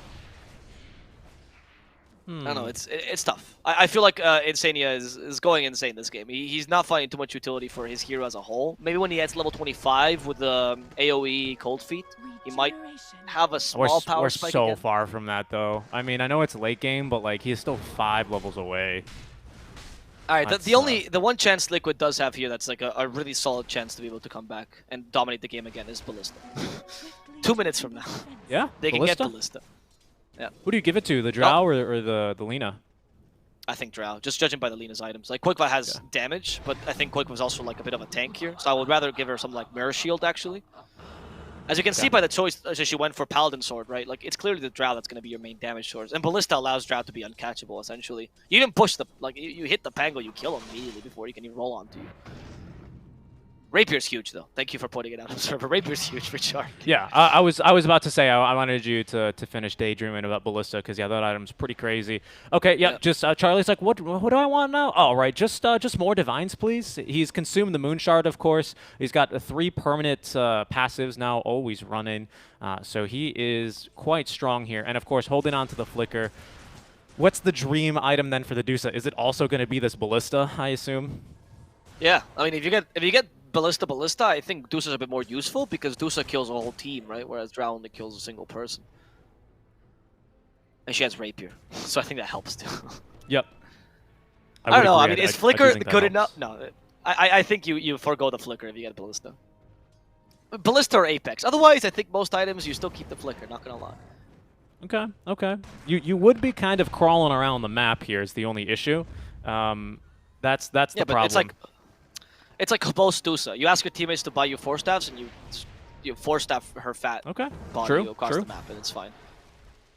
I don't know, it's tough. I feel like Insania is going insane this game. He's not finding too much utility for his hero as a whole. Maybe when he gets level 25 with the AoE Cold Feet, he might have a small power spike We're so again. far from that, though. I mean, I know it's late game, but like he's still 5 levels away. All right, the one chance Liquid does have here that's like a really solid chance to be able to come back and dominate the game again is Ballista. 2 minutes from now. Yeah, they can get Ballista. Yeah. Who do you give it to, the Drow or the Lina? I think Drow, just judging by the Lina's items. Like, Qualifier has damage, but I think Qualifier was also like a bit of a tank here, so I would rather give her some like Mirror Shield, actually. As you can see by the choice, she went for Paladin Sword, right? Like, it's clearly the Drow that's going to be your main damage source. And Ballista allows Drow to be uncatchable, essentially. You didn't push the... Like, you hit the Pango, you kill him immediately before he can even roll onto you. Rapier's huge, though. Thank you for pointing it out, Observer. Rapier's huge for Shark. Yeah, I was about to say I wanted you to finish daydreaming about Ballista because that item's pretty crazy. Okay, yeah. Just Charlie's like, what do I want now? Oh, right, just more divines, please. He's consumed the Moon Shard, of course. He's got 3 permanent passives now, always running. So he is quite strong here, and of course holding on to the Flicker. What's the dream item then for the Dusa? Is it also going to be this Ballista? I assume. Yeah, I mean, if you get Ballista, I think Dusa's a bit more useful because Dusa kills a whole team, right? Whereas Drow only kills a single person. And she has Rapier, so I think that helps too. Yep. I don't know, I mean, is Flicker good enough? No, I think you forego the Flicker if you get Ballista. Ballista or Apex. Otherwise, I think most items you still keep the Flicker, not gonna lie. Okay, okay. You would be kind of crawling around the map here is the only issue. That's the problem. It's like both Dusa. You ask your teammates to buy you 4-staffs, and you 4-staff her fat body across the map, and it's fine.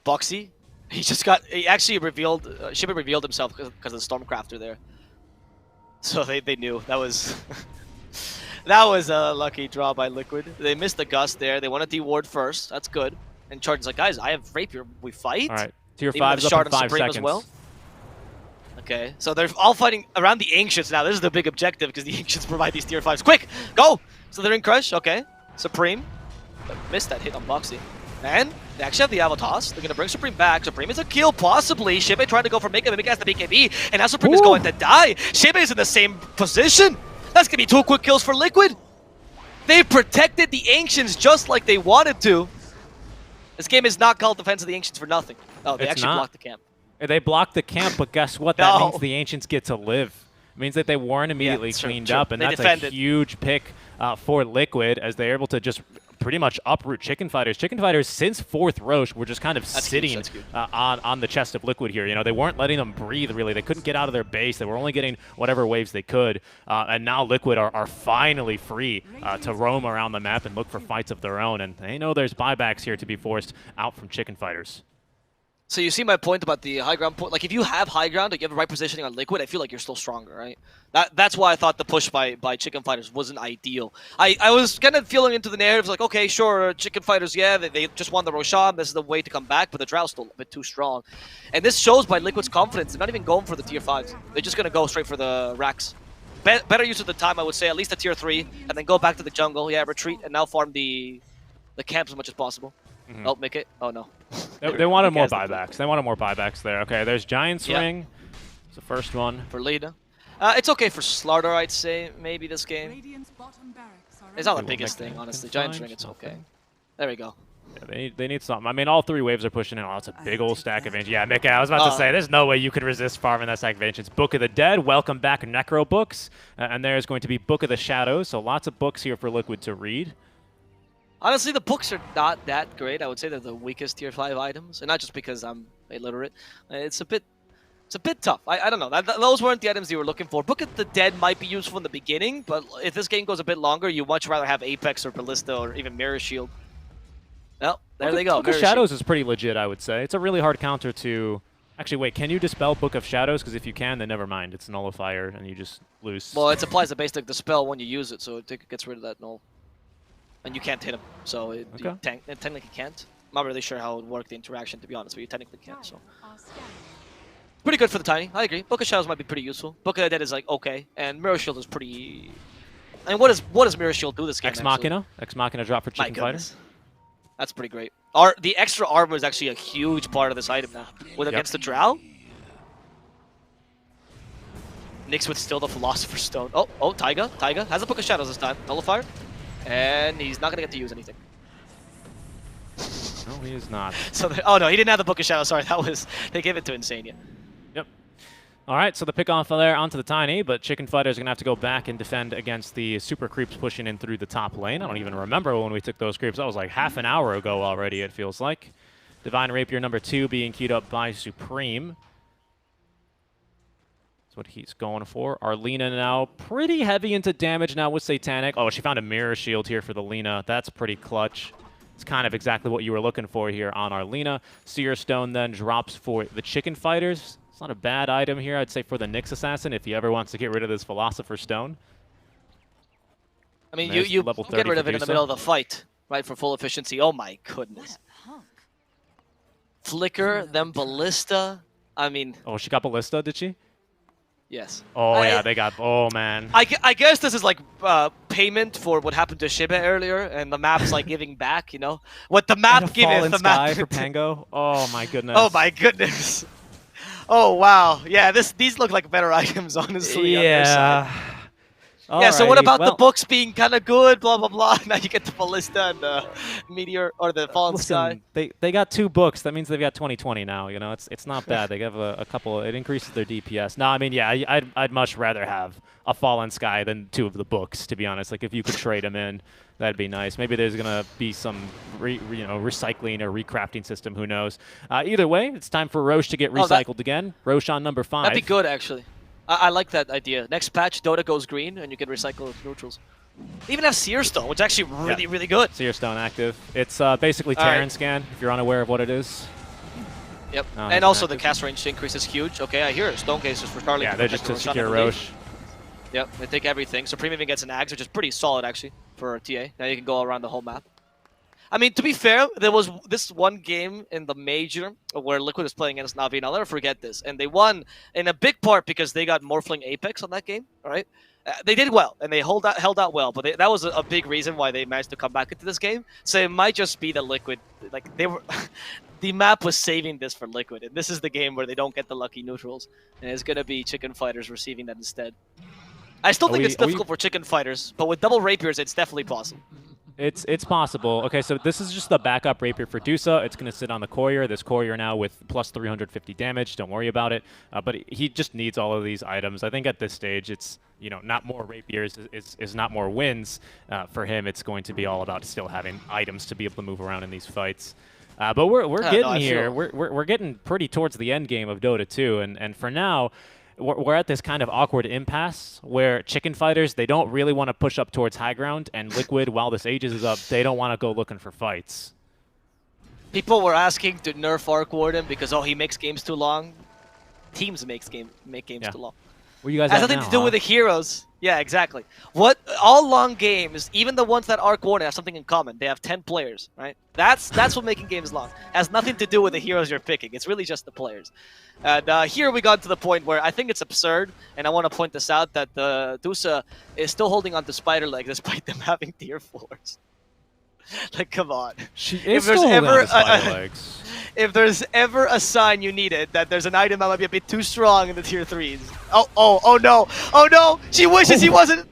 Boxy, he actually revealed, Shiba revealed himself because of the Stormcrafter there. So they knew that was that was a lucky draw by Liquid. They missed the Gust there. They want to deward first. That's good. And Charg's like, guys, I have Rapier. We fight. All right, tier 5's up in 5 seconds. As well. Okay, so they're all fighting around the Ancients now. This is the big objective because the Ancients provide these tier 5s. Quick, go! So they're in Crush, okay. Supreme. Missed that hit on Boxy. And they actually have the Avo toss. They're going to bring Supreme back. Supreme is a kill, possibly. Shibe trying to go for Mika. Mika has the BKB. And now Supreme is going to die. Shibe is in the same position. That's going to be 2 quick kills for Liquid. They protected the Ancients just like they wanted to. This game is not called Defense of the Ancients for nothing. Oh, they It's actually not. blocked the camp. They blocked the camp, but guess what? That No. means the Ancients get to live. It means that they weren't immediately true, cleaned true. up, and They that's defended. a huge pick for Liquid as they're able to just pretty much uproot ChFighters. ChFighters, since 4th Roche, were just kind of That's sitting huge, that's huge. on the chest of Liquid here. You know, they weren't letting them breathe, really. They couldn't get out of their base. They were only getting whatever waves they could. And now Liquid are finally free to roam around the map and look for fights of their own. And they know there's buybacks here to be forced out from ChFighters. So you see my point about the high ground point. Like, if you have high ground, like you have the right positioning on Liquid, I feel like you're still stronger, right? That's why I thought the push by ChFighters wasn't ideal. I was kind of feeling into the narratives like, okay, sure, ChFighters, yeah, they just won the Roshan. This is the way to come back, but the Drow's still a bit too strong. And this shows by Liquid's confidence. They're not even going for the tier 5s. They're just going to go straight for the racks. Better use of the time, I would say, at least a tier 3, and then go back to the jungle, yeah, retreat, and now farm the camps as much as possible. Oh, make it. Oh, no. They wanted more buybacks. They wanted more buybacks there. Okay, there's Giant's Ring. It's the first one. For Lina. It's okay for Slardar, I'd say, maybe this game. It's not the biggest thing, honestly. Giant's Ring, it's okay. There we go. Yeah, they need something. I mean, all 3 waves are pushing in. Oh, it's a big old stack of ancients. Yeah, Mick, I was about to say, there's no way you could resist farming that stack of ancients. Book of the Dead, welcome back Necro books. And there's going to be Book of the Shadows, so lots of books here for Liquid to read. Honestly, the books are not that great. I would say they're the weakest tier 5 items, and not just because I'm illiterate. It's a bit tough. I don't know. Those weren't the items you were looking for. Book of the Dead might be useful in the beginning, but if this game goes a bit longer, you much rather have Apex or Ballista or even Mirror Shield. Well, there they go. Book of Shadows is pretty legit, I would say. It's a really hard counter to... Actually, wait, can you dispel Book of Shadows? Because if you can, then never mind. It's Nullifier, and you just lose. Well, it applies the basic dispel when you use it, so it gets rid of that null. And you can't hit him, so it technically can't. I'm not really sure how it would work, the interaction, to be honest, but you technically can't, so... Pretty good for the Tiny, I agree. Book of Shadows might be pretty useful. Book of the Dead is like, okay, and Mirror Shield is pretty... I mean, what does Mirror Shield do this game, Ex Machina? Ex Machina drop for ChFighters. That's pretty great. The extra armor is actually a huge part of this item now. Against the Drow? Nyx with still the Philosopher's Stone. Oh, Taiga has a Book of Shadows this time. Nullifier. And he's not going to get to use anything. No, he is not. So, oh no, he didn't have the Book of Shadows. Sorry, they gave it to Insania. Yep. All right, so the pick off there onto the Tiny, but ChFighters are going to have to go back and defend against the super creeps pushing in through the top lane. I don't even remember when we took those creeps. That was like half an hour ago already, it feels like. Divine Rapier number 2 being queued up by Supreme. That's what he's going for. Our Lina now pretty heavy into damage now with Satanic. Oh, she found a Mirror Shield here for the Lina. That's pretty clutch. It's kind of exactly what you were looking for here on our Lina. Seer Stone then drops for the ChFighters. It's not a bad item here, I'd say, for the Nyx Assassin if he ever wants to get rid of this Philosopher's Stone. I mean, you get rid of it in the middle of the fight, right, for full efficiency. Oh my goodness. Flicker, then Ballista. I mean... Oh, she got Ballista, did she? Yes. Oh, yeah, they got... Oh, man. I guess this is like payment for what happened to Shiba earlier, and the map's like giving back, you know? What the map gives, the map... for Pango? Oh, my goodness. Oh, my goodness. Oh, wow. Yeah, these look like better items, honestly. Yeah. Yeah, so what about the books being kind of good, blah, blah, blah. Now you get the Ballista and the Meteor, or the Fallen Sky. They got 2 books. That means they've got 20/20 now. You know, it's not bad. They have a couple. It increases their DPS. No, I mean, yeah, I'd much rather have a Fallen Sky than 2 of the books, to be honest. Like, if you could trade them in, that'd be nice. Maybe there's gonna be some recycling or recrafting system. Who knows? Either way, it's time for Roche to get recycled again. Roche on number 5. That'd be good, actually. I like that idea. Next patch, Dota goes green, and you can recycle neutrals. They even have Seer Stone, which is actually really good. Seer Stone active. It's basically Terran Scan, if you're unaware of what it is. Yep. And also the cast range increase is huge. Okay, I hear Stone cases for Starlink. Yeah, they're just to secure Roche. Yep, they take everything. Supreme even gets an Axe, which is pretty solid, actually, for TA. Now you can go around the whole map. I mean, to be fair, there was this one game in the Major where Liquid was playing against Na'Vi, and I'll never forget this. And they won in a big part because they got Morphling Apex on that game, all right? They did well, and they held out well, but that was a big reason why they managed to come back into this game. So it might just be the Liquid, like, they were... the map was saving this for Liquid, and this is the game where they don't get the lucky neutrals, and it's going to be ChFighters receiving that instead. I still think it's difficult for ChFighters, but with double Rapiers, it's definitely possible. It's possible. Okay, so this is just the backup rapier for Dusa. It's going to sit on the courier. This courier now with plus 350 damage. Don't worry about it. But he just needs all of these items. I think at this stage, it's not more rapiers is not more wins. For him, it's going to be all about still having items to be able to move around in these fights. But we're getting here. We're getting pretty towards the end game of Dota 2, and for now, we're at this kind of awkward impasse where ChFighters, they don't really want to push up towards high ground, and Liquid, while this Aegis is up, they don't want to go looking for fights. People were asking to nerf Arc Warden because he makes games too long. Teams make games too long. Where you guys has at nothing now, to do with the heroes. Yeah, exactly. All long games, even the ones that Arc Warden have something in common. They have 10 players, right? That's what making games long. Has nothing to do with the heroes you're picking. It's really just the players. And here we got to the point where I think it's absurd, and I want to point this out, that the Dusa is still holding on to Spider Leg despite them having tier 4s. Like, come on. She is still holding on to Spider Legs. If there's ever a sign you needed that there's an item that might be a bit too strong in the tier 3s. Oh no! She wishes he wasn't.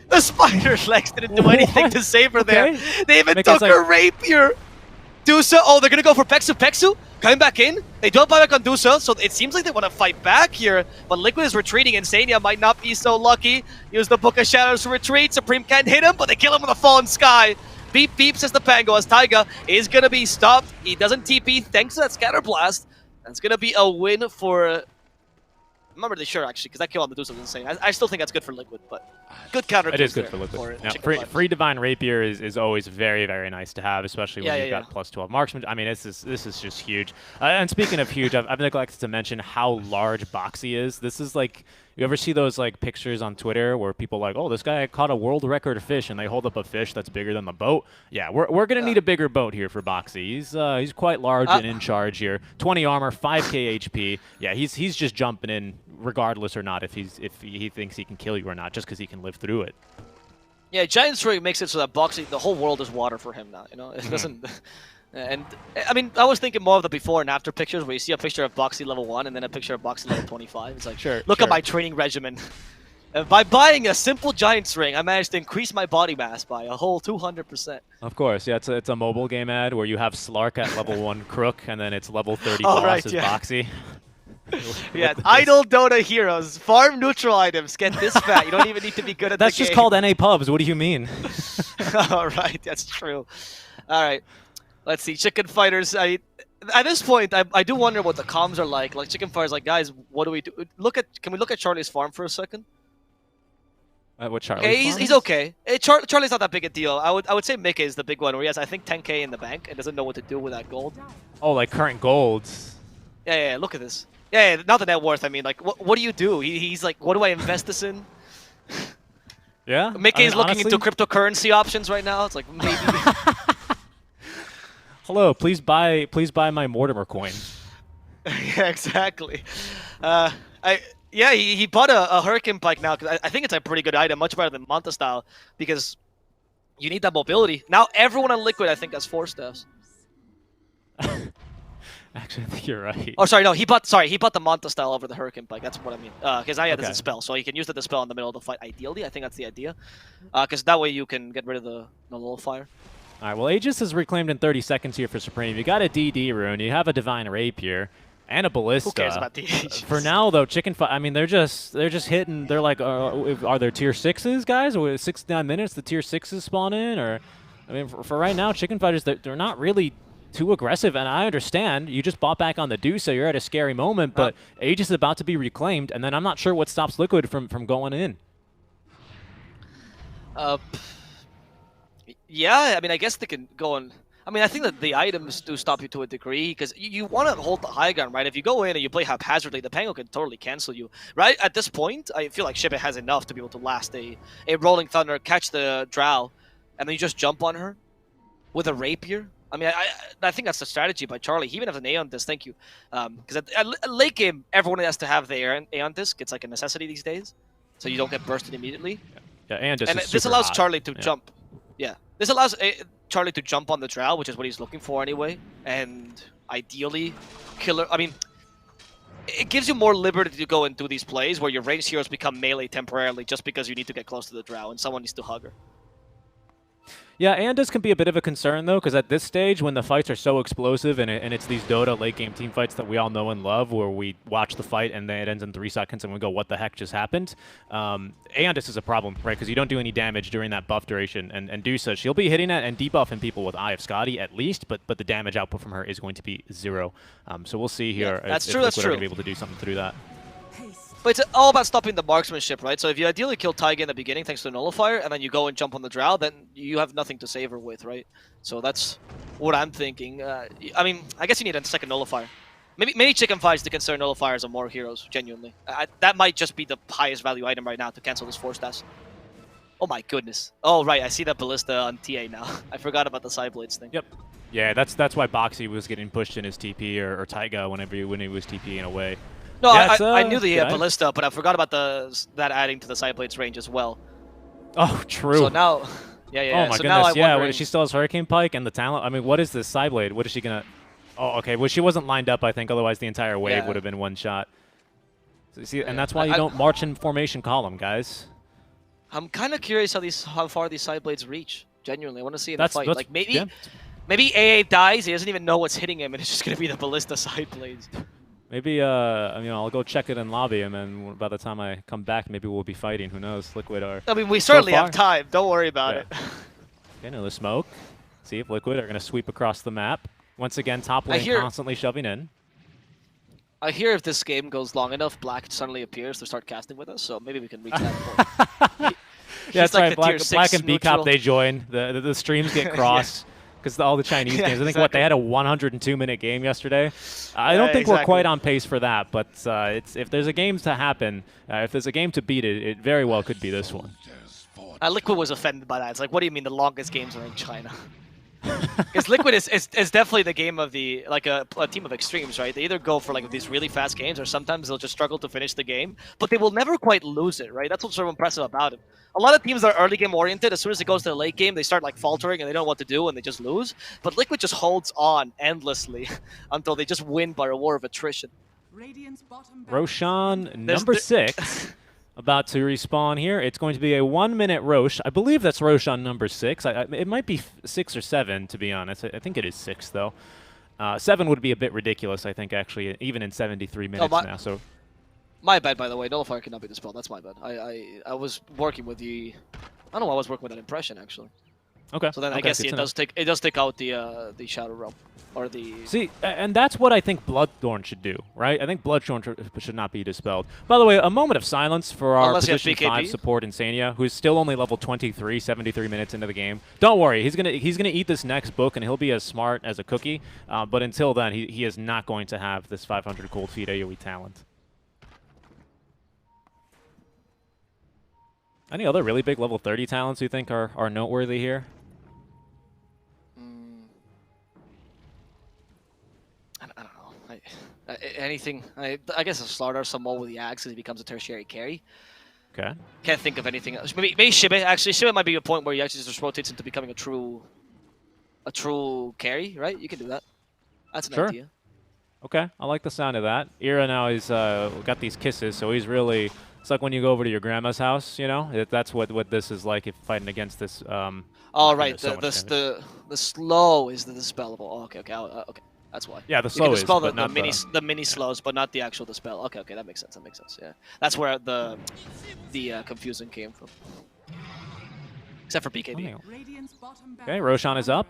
The Spider Legs didn't do anything to save her there. They even took her rapier. Dusa, they're gonna go for Pexu. Pexu coming back in. They don't buy back on Dusa, so it seems like they want to fight back here. But Liquid is retreating. Insania might not be so lucky. Use the Book of Shadows to retreat. Supreme can't hit him, but they kill him with a Fallen Sky. Beep beep, says the Pango, as Taiga is gonna be stopped. He doesn't TP thanks to that Scatter Blast. That's gonna be a win for... I'm not really sure, actually, because that kill on Medusa was insane. I still think that's good for Liquid, but good counter. It is good for Liquid. Free Divine Rapier is always very, very nice to have, especially when you've got plus 12 marksman. I mean, this is just huge. And speaking of huge, I've neglected to mention how large Boxy is. This is like... You ever see those like pictures on Twitter where people like, oh, this guy caught a world record fish, and they hold up a fish that's bigger than the boat? Yeah, we're gonna need a bigger boat here for Boxy. He's quite large and in charge here. 20 armor, 5k HP. Yeah, he's just jumping in regardless or not if he thinks he can kill you or not, just because he can live through it. Yeah, Giant Strike makes it so that Boxy, the whole world is water for him now. It doesn't. And I mean, I was thinking more of the before and after pictures where you see a picture of Boxy level 1 and then a picture of Boxy level 25. It's like, look at my training regimen. By buying a simple Giant's Ring, I managed to increase my body mass by a whole 200%. Of course, yeah, it's a mobile game ad where you have Slark at level 1 Crook, and then it's level 30 boss is Boxy. Yeah, idle Dota heroes, farm neutral items, get this fat. You don't even need to be good at That's the game. just called NA pubs. What do you mean? All right, that's true. All right. Let's see, ChFighters. At this point, I do wonder what the comms are like. Like ChFighters, like, guys, what do we do? Can we look at Charlie's farm for a second? What Charlie's farm? He's okay. Charlie's not that big a deal. I would say Mickey is the big one, where he has, I think, 10k in the bank and doesn't know what to do with that gold. Oh, like current golds. Yeah. Look at this. Yeah, not the net worth. I mean, like, what do you do? He's like, what do I invest this in? Yeah. Mickey's looking into cryptocurrency options right now. It's like maybe. Hello, please buy my Mortimer coin. Yeah, exactly. He bought a Hurricane Pike now because I think it's a pretty good item, much better than Manta style, because you need that mobility. Now everyone on Liquid, I think, has 4 staffs. Actually, I think you're right. Oh, sorry, no, he bought the Manta style over the Hurricane Pike. That's what I mean. Because Aya does a spell, so you can use the dispel in the middle of the fight. Ideally, I think that's the idea. Because that way you can get rid of the nullifier. All right, well, Aegis is reclaimed in 30 seconds here for Supreme. You got a DD rune, you have a Divine Rapier, and a Ballista. Who cares about the Aegis? For now, though, I mean, they're just hitting. They're like, are there tier 6s, guys? Or 69 minutes, the tier 6s spawn in? Or, I mean, for right now, ChFighters, they're not really too aggressive, and I understand. You just bought back on the Deuce, so you're at a scary moment, but Aegis is about to be reclaimed, and then I'm not sure what stops Liquid from going in. Yeah, I mean, I guess they can go on. I mean, I think that the items do stop you to a degree, because you want to hold the high ground, right? If you go in and you play haphazardly, the Pango can totally cancel you, right? At this point, I feel like Shiba has enough to be able to last a Rolling Thunder, catch the Drow, and then you just jump on her with a Rapier. I mean, I think that's the strategy by Charlie. He even has an Aeon Disc, thank you. Because at late game, everyone has to have the Aeon Disc. It's like a necessity these days, so you don't get bursted immediately. Yeah, Aeon Disc and is this super allows hot. Charlie to jump. Yeah, this allows Charlie to jump on the Drow, which is what he's looking for anyway, and ideally, killer. I mean, it gives you more liberty to go and do these plays where your ranged heroes become melee temporarily just because you need to get close to the Drow and someone needs to hug her. Yeah, Andis can be a bit of a concern, though, because at this stage, when the fights are so explosive and it's these Dota late-game team fights that we all know and love, where we watch the fight and then it ends in 3 seconds and we go, what the heck just happened? Andis is a problem, right, because you don't do any damage during that buff duration. And Dusa, she'll be hitting that and debuffing people with Eye of Scotty at least, but the damage output from her is going to be 0. So we'll see here that's if true, Liquid that's are true. going to be able to do something through that. But it's all about stopping the marksmanship, right? So if you ideally kill Taiga in the beginning thanks to the nullifier, and then you go and jump on the drow, then you have nothing to save her with, right? So that's what I'm thinking. I mean, I guess you need a second nullifier. Maybe Chicken Fights to consider nullifiers on more heroes, genuinely. That might just be the highest value item right now to cancel this 4-stas. Oh my goodness. Oh, right, I see that Ballista on TA now. I forgot about the Sideblades thing. Yep. Yeah, that's why Boxy was getting pushed in his TP or Taiga when he was TPing away. No, yeah, I knew he had Ballista, but I forgot about that adding to the Sideblades range as well. Oh, true. So now, yeah. Oh my so goodness, now yeah. wondering... She still has Hurricane Pike and the talent. I mean, what is this Sideblade? What is she gonna? Oh, okay. Well, she wasn't lined up, I think. Otherwise, the entire wave would have been one shot. So you see, and that's why you don't march in formation column, guys. I'm kind of curious how far these Sideblades reach. Genuinely, I want to see in the fight. Like maybe AA dies. He doesn't even know what's hitting him, and it's just gonna be the Ballista Sideblades. Maybe, I'll go check it in lobby, and then by the time I come back, maybe we'll be fighting. Who knows? Liquid are... I mean, we certainly have time. Don't worry about it. Okay, another smoke. See if Liquid are going to sweep across the map. Once again, top lane constantly shoving in. I hear if this game goes long enough, Black suddenly appears to start casting with us, so maybe we can reach that point. Yeah, that's like right. Black and neutral. BCOP, they join. The streams get crossed. Because all the Chinese games, I think they had a 102-minute game yesterday. I don't think we're quite on pace for that, but if there's a game to happen, if there's a game to beat it, it very well could be this one. Liquid was offended by that. It's like, what do you mean the longest games are in China? Because Liquid is definitely the game of the a team of extremes, right? They either go for like these really fast games, or sometimes they'll just struggle to finish the game, but they will never quite lose it, right? That's what's sort of impressive about it. A lot of teams are early game oriented. As soon as it goes to the late game, they start like faltering and they don't know what to do and they just lose. But Liquid just holds on endlessly until they just win by a war of attrition. Roshan, number 6, about to respawn here. It's going to be a 1-minute Rosh. I believe that's Roshan number 6. It might be 6 or 7, to be honest. I think it is 6, though. 7 would be a bit ridiculous, I think, actually, even in 73 minutes now. So. My bad, by the way. Nullifier cannot be dispelled. That's my bad. I was working with the... I don't know. I was working with that impression, actually. Okay. So then I guess it does take out the Shadow Realm. Or the... See, and that's what I think Bloodthorn should do, right? I think Bloodthorn should not be dispelled. By the way, a moment of silence for our position 5 support, Insania, who's still only level 23, 73 minutes into the game. Don't worry, he's gonna eat this next book, and he'll be as smart as a cookie. But until then, he is not going to have this 500 cold feet AoE talent. Any other really big level 30 talents you think are noteworthy here? I don't know. Anything. I guess a Slardar some more with the axe as he becomes a tertiary carry. Okay. Can't think of anything else. Maybe Shibe. Actually, Shibe might be a point where he actually just rotates into becoming a true carry, right? You can do that. That's an idea. Okay, I like the sound of that. Ira now he's got these kisses, so he's really... It's like when you go over to your grandma's house, you know? That's what this is like if fighting against this... oh, right. The slow is the dispellable. Oh, okay. Okay. That's why. Yeah, the slow is, dispel but not the mini slows, but not the actual dispel. Okay, that makes sense. Yeah, that's where the confusion came from. Except for BKB. Okay, Roshan is up,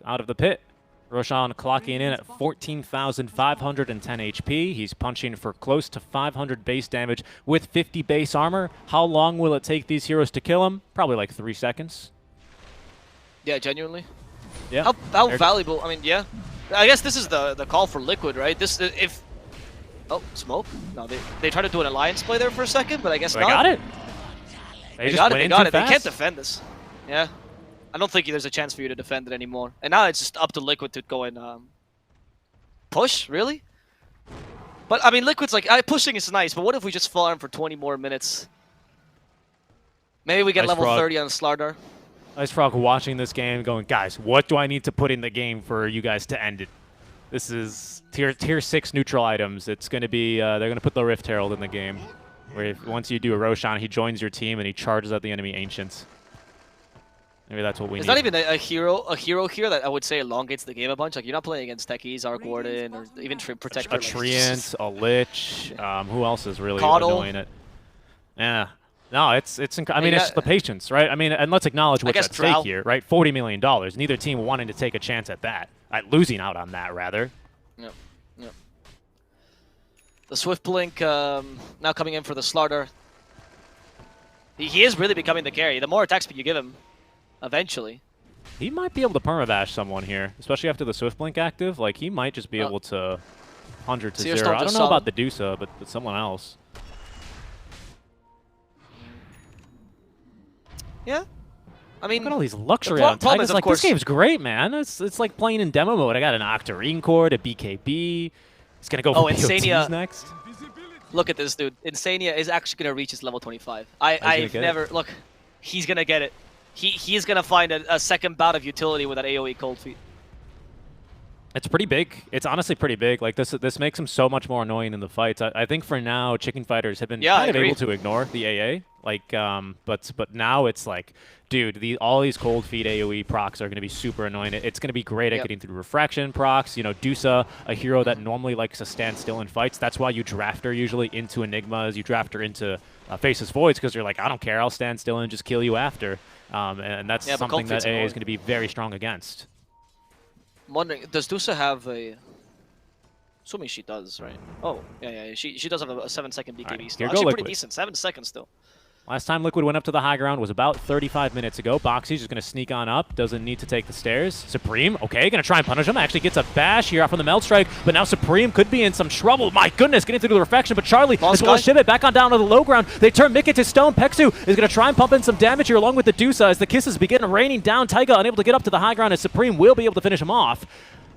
out of the pit. Roshan clocking in at 14,510 HP. He's punching for close to 500 base damage with 50 base armor. How long will it take these heroes to kill him? Probably like 3 seconds. Yeah, genuinely. Yeah. How valuable? I mean, yeah. I guess this is the call for Liquid, right? Oh, smoke? No, they tried to do an alliance play there for a second, but I guess not. They got it. They got it. They can't defend this. Yeah. I don't think there's a chance for you to defend it anymore. And now it's just up to Liquid to go and push, really? But, I mean, Liquid's like, pushing is nice, but what if we just farm for 20 more minutes? Maybe we get level 30 on Slardar. Ice Frog watching this game going, guys, what do I need to put in the game for you guys to end it? This is tier 6 neutral items. It's going to be, they're going to put the Rift Herald in the game. Where once you do a Roshan, he joins your team and he charges at the enemy Ancients. Maybe that's what we It's need. not even a hero here that I would say elongates the game a bunch. Like, you're not playing against Techies, Arc Warden, or even Protector. A Treant, a Lich. Who else is really Coddle. annoying it? Yeah. No, it's I mean, it's the patience, right? I mean, and let's acknowledge what's at stake here, right? $40 million. Neither team wanting to take a chance at that. Losing out on that, rather. Yep. Yep. The Swift Blink now coming in for the Slaughter. He is really becoming the carry. The more attack speed you give him, eventually. He might be able to permabash someone here, especially after the Swift Blink active. Like, he might just be able to 100 to 0. I don't know about the Dusa, but someone else. Yeah. I mean, look at all these luxury on Tigers. Like, this game's great, man. It's like playing in demo mode. I got an Octarine Cord, a BKB. He's going to go for POTs next. Look at this, dude. Insania is actually going to reach his level 25. I've never... Look, he's going to get it. He's going to find a second bout of utility with that AoE cold feet. It's pretty big. It's honestly pretty big. Like, this makes him so much more annoying in the fights. I think for now, ChFighters have been kind of able to ignore the AA. Like, but now it's like, dude, all these cold feet AoE procs are going to be super annoying. It's going to be great at getting through refraction procs. You know, Dusa, a hero that normally likes to stand still in fights. That's why you draft her usually into Enigmas. You draft her into Faceless Voids because you're like, I don't care. I'll stand still and just kill you after. And that's something that AA is going to be very strong against. I'm wondering, does Dusa have a... Assuming she does, right? Oh, yeah. She does have a 7-second BKB still. Actually pretty decent. 7 seconds still. Last time Liquid went up to the high ground was about 35 minutes ago. Boxy's just going to sneak on up. Doesn't need to take the stairs. Supreme, okay, going to try and punish him. Actually gets a bash here off from the Melt Strike, but now Supreme could be in some trouble. My goodness, getting through the reflection, but Charlie as well as Shivit back on down to the low ground. They turn Mickey to stone. Pexu is going to try and pump in some damage here along with the Dusa as the kisses begin raining down. Taiga unable to get up to the high ground as Supreme will be able to finish him off.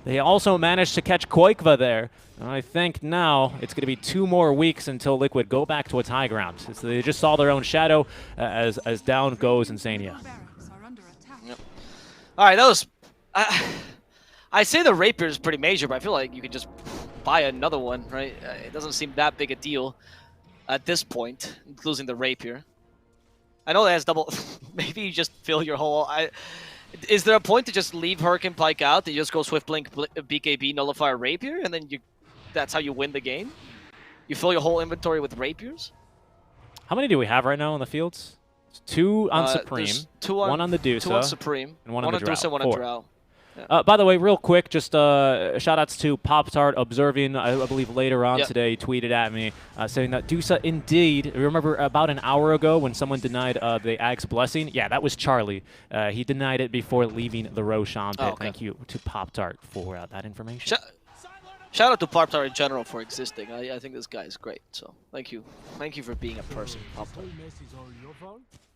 They also managed to catch Koikva there. And I think now it's going to be 2 more weeks until Liquid go back to its high ground. So they just saw their own shadow as down goes Insania. Yep. All right, that was... I say the Rapier is pretty major, but I feel like you could just buy another one, right? It doesn't seem that big a deal at this point, including the Rapier. I know that has double... Maybe you just fill your whole... Is there a point to just leave Hurricane Pike out and you just go Swift Blink, BKB, Nullifier, Rapier, and then that's how you win the game? You fill your whole inventory with Rapiers? How many do we have right now on the fields? 2 on Supreme, 1 on the Dusa, 2 on Supreme, and 1 on the Drow. Dusa, 1 on Drow. Yeah. By the way, real quick, just shout-outs to Pop-Tart observing, I believe later on today, tweeted at me saying that Dusa indeed, remember about an hour ago when someone denied the Ag's Blessing? Yeah, that was Charlie. He denied it before leaving the Roshan pit. Thank you to Pop-Tart for that information. Shout out to Pop-Tart in general for existing. I think this guy is great, so thank you. Thank you for being a person, Pop-Tart.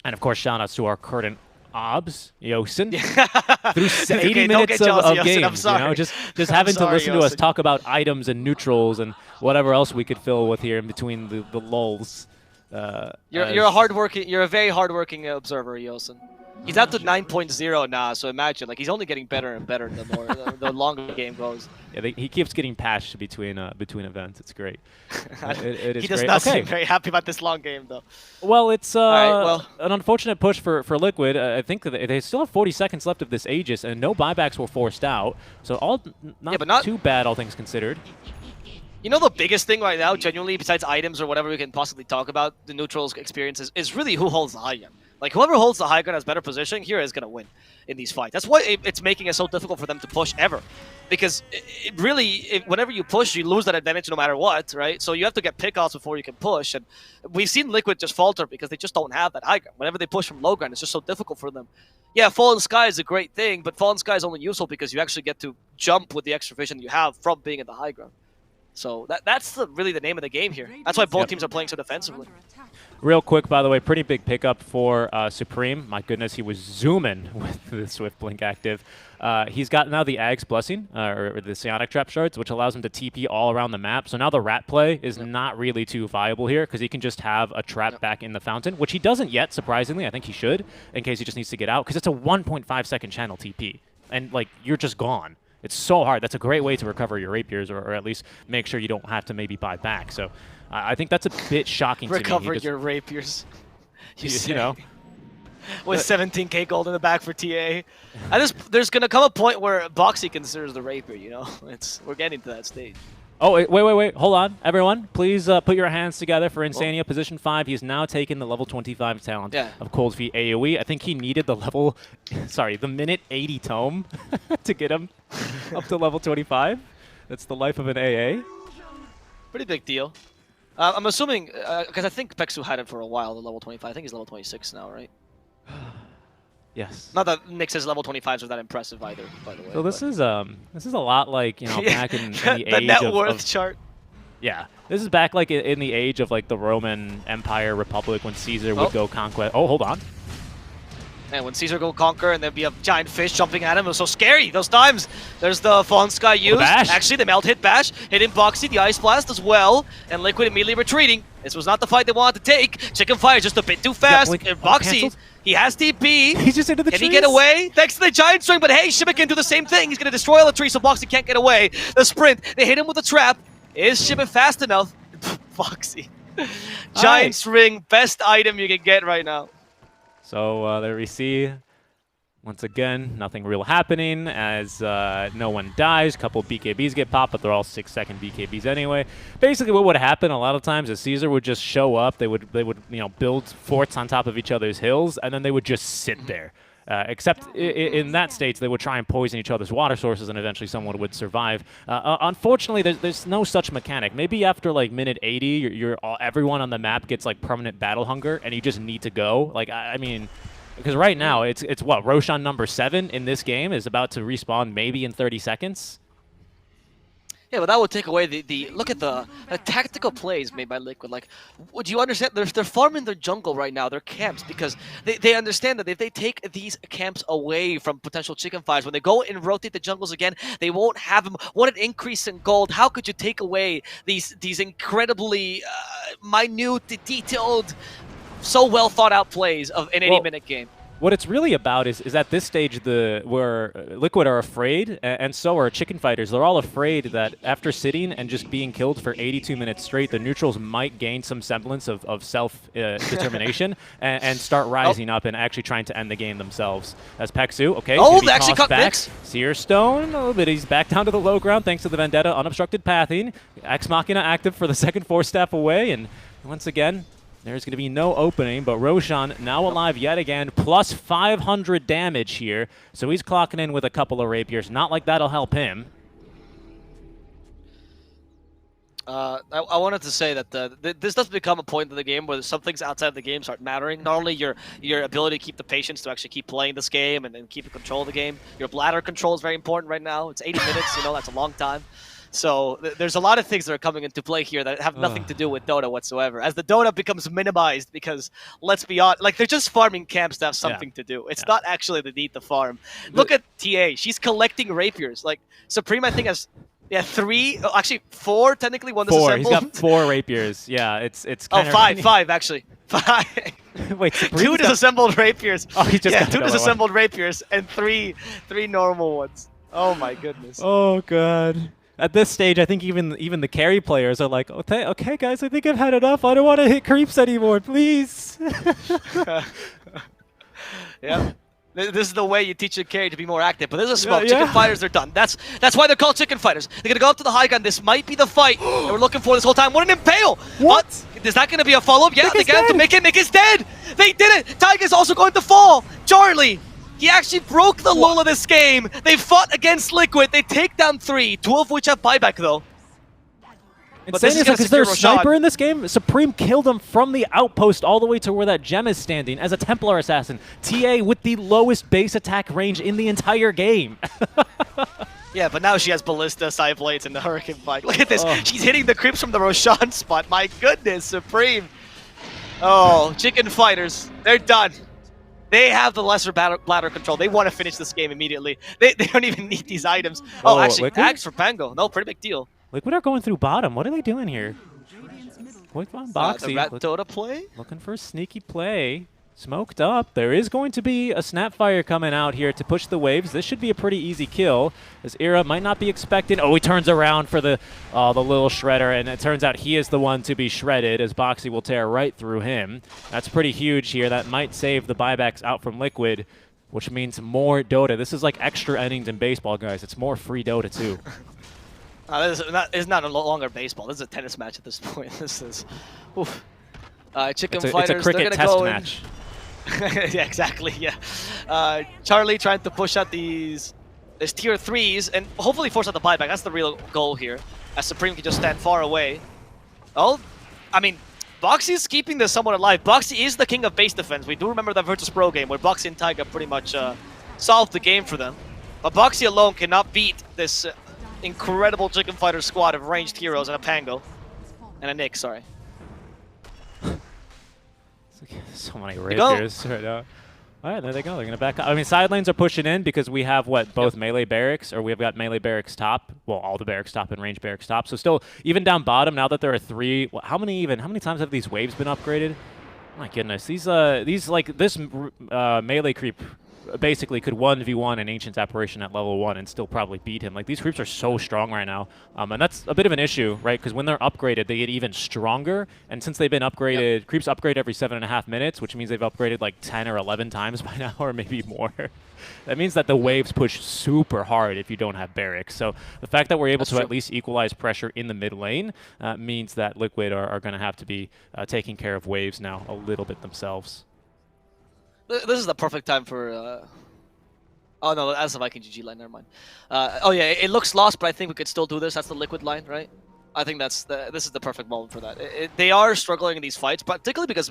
And of course, shout-outs to our current Obs, Yosin, through 80 minutes of games, you know, just having to listen to us talk about items and neutrals and whatever else we could fill with here in between the lulls. You're a very hardworking observer, Yosin. He's up to 9.0 now, so imagine, like, he's only getting better and better the more the longer the game goes. Yeah, he keeps getting patched between events. It's great. It is he does great. not seem very happy about this long game, though. Well, it's an unfortunate push for Liquid. I think that they still have 40 seconds left of this Aegis, and no buybacks were forced out. So not too bad, all things considered. You know the biggest thing right now, genuinely, besides items or whatever we can possibly talk about, the neutrals experiences, is really who holds the high ground. Like, whoever holds the high ground has better position here is going to win in these fights. That's why it's making it so difficult for them to push ever. Because whenever you push, you lose that advantage no matter what, right? So you have to get pickoffs before you can push. And we've seen Liquid just falter because they just don't have that high ground. Whenever they push from low ground, it's just so difficult for them. Yeah, Fallen Sky is a great thing, but Fallen Sky is only useful because you actually get to jump with the extra vision you have from being in the high ground. So that's really the name of the game here. That's why both teams are playing so defensively. Real quick, by the way, pretty big pickup for Supreme. My goodness, he was zooming with the Swift Blink active. He's got now the Ag's Blessing, or the Psionic Trap Shards, which allows him to TP all around the map. So now the Rat play is not really too viable here because he can just have a trap back in the fountain, which he doesn't yet, surprisingly. I think he should, in case he just needs to get out, because it's a 1.5-second channel TP. And, like, you're just gone. It's so hard. That's a great way to recover your rapiers, or at least make sure you don't have to maybe buy back. So I think that's a bit shocking to me. Recover your rapiers. You know. with 17k gold in the back for TA. And there's gonna come a point where Boxy considers the Rapier. You know, we're getting to that stage. Oh, wait. Hold on, everyone. Please put your hands together for Insania, position 5. He's now taken the level 25 talent of Cold Feet AoE. I think he needed the minute 80 tome to get him up to level 25. That's the life of an AA. Pretty big deal. I'm assuming, because I think Peksu had it for a while, the level 25. I think he's level 26 now, right? Yes. Not that Nyx's level 25s are that impressive either, by the way. So this is a lot like, you know, back in the the age net of, worth chart. Yeah, this is back like in the age of like the Roman Empire Republic when Caesar would go conquest. Oh, hold on. And when Caesar go conquer and there'd be a giant fish jumping at him, it was so scary those times. There's the Fallen Sky used. Actually, the melt hit bash, hitting Boxy, the Ice Blast as well, and Liquid immediately retreating. This was not the fight they wanted to take. ChFighters just a bit too fast. And Boxy, he has TP. He's just into the trees. Can he get away? Thanks to the giant string, but hey, Shiba can do the same thing. He's going to destroy all the trees so Boxy can't get away. The sprint, they hit him with a trap. Is Shiba fast enough? Boxy. Giant string, best item you can get right now. So there we see, once again, nothing real happening as no one dies. A couple BKBs get popped, but they're all 6-second BKBs anyway. Basically, what would happen a lot of times is Caesar would just show up. They would build forts on top of each other's hills, and then they would just sit there. Except in that state, they would try and poison each other's water sources, and eventually someone would survive. Unfortunately, there's no such mechanic. Maybe after like minute 80, everyone on the map gets like permanent battle hunger, and you just need to go. Like I mean, because right now it's what Roshan number 7 in this game is about to respawn maybe in 30 seconds. Yeah, but that would take away the look at the tactical plays made by Liquid. Like, would you understand? They're farming their jungle right now, their camps, because they understand that if they take these camps away from potential chicken fires, when they go and rotate the jungles again, they won't have them. What an increase in gold! How could you take away these incredibly minute, detailed, so well thought out plays of an 80-minute game? What it's really about is at this stage where Liquid are afraid, and so are ChFighters. They're all afraid that after sitting and just being killed for 82 minutes straight, the neutrals might gain some semblance of self-determination and start rising up and actually trying to end the game themselves. As Peksu, okay, they actually cut back. Nyx. Seer Stone, a little bit. He's back down to the low ground thanks to the Vendetta unobstructed pathing. Ex Machina active for the second 4-staff away, and once again, there's going to be no opening, but Roshan now alive yet again, plus 500 damage here. So he's clocking in with a couple of rapiers. Not like that'll help him. I wanted to say that this does become a point in the game where some things outside of the game start mattering. Not only your ability to keep the patience to actually keep playing this game and keep control of the game. Your bladder control is very important right now. It's 80 minutes, that's a long time. So there's a lot of things that are coming into play here that have nothing to do with Dota whatsoever. As the Dota becomes minimized, because let's be honest, like they're just farming camps to have something to do. It's not actually the need to farm. Look at TA; she's collecting rapiers. Like Supreme, I think has 4 technically. One disassembled. He's got 4 rapiers. Yeah, it's kind of 5 actually. 5. Wait, 2 disassembled rapiers. Oh, he just got 2 disassembled rapiers and 3 normal ones. Oh my goodness. Oh god. At this stage, I think even the carry players are like, okay, guys, I think I've had enough. I don't want to hit creeps anymore, please. Yeah. This is the way you teach your carry to be more active. But there's a smoke. ChFighters are done. That's why they're called ChFighters. They're going to go up to the high gun. This might be the fight that we're looking for this whole time. What an impale! What? Is that going to be a follow-up? Yeah, Nick they get him to Mick. Mick is dead! They did it! Tiger's also going to fall! Charlie! He actually broke the lull of this game. They fought against Liquid. They take down 3, 2 of which have buyback though. But is there a sniper in this game? Supreme killed him from the outpost all the way to where that gem is standing as a Templar assassin. TA with the lowest base attack range in the entire game. Yeah, but now she has Ballista, Side Blades, and the Hurricane Bike. Look at this. She's hitting the creeps from the Roshan spot. My goodness, Supreme. Oh, ChFighters. They're done. They have the lesser bladder control. They want to finish this game immediately. They don't even need these items. Oh, actually, Axe for Pango. No, pretty big deal. Liquid are going through bottom. What are they doing here? Quick on Boxy. The Rat Dota play? Looking for a sneaky play. Smoked up. There is going to be a Snapfire coming out here to push the waves. This should be a pretty easy kill, as Ira might not be expecting. Oh, he turns around for the little shredder, and it turns out he is the one to be shredded, as Boxy will tear right through him. That's pretty huge here. That might save the buybacks out from Liquid, which means more Dota. This is like extra innings in baseball, guys. It's more free Dota, too. It's not no longer baseball. This is a tennis match at this point. This is... Oof. ChFighters, it's a cricket test match. Yeah, exactly, yeah. Charlie trying to push out these tier 3s and hopefully force out the buyback. That's the real goal here, as Supreme can just stand far away. Oh, I mean, Boxy's keeping this somewhat alive. Boxy is the king of base defense. We do remember that Virtus Pro game where Boxy and Taiga pretty much solved the game for them. But Boxy alone cannot beat this incredible ChFighters squad of ranged heroes and a Pango. And a Nick, sorry. So many rapiers right now. All right, there they go. They're going to back up. I mean, side lanes are pushing in because we have, what, both melee barracks, or we've got melee barracks top. Well, all the barracks top and range barracks top. So still, even down bottom, now that there are 3, how many times have these waves been upgraded? My goodness, this melee creep basically could 1v1 an Ancient's Apparition at level 1 and still probably beat him. Like, these creeps are so strong right now. And that's a bit of an issue, right? Because when they're upgraded, they get even stronger. And since they've been upgraded, creeps upgrade every 7.5 minutes, which means they've upgraded like 10 or 11 times by now, or maybe more. That means that the waves push super hard if you don't have barracks. So the fact that we're able to at least equalize pressure in the mid lane means that Liquid are going to have to be taking care of waves now a little bit themselves. This is the perfect time for... Oh no, that's the Viking GG line, never mind. Oh yeah, it looks lost, but I think we could still do this. That's the Liquid line, right? I think this is the perfect moment for that. They are struggling in these fights, particularly because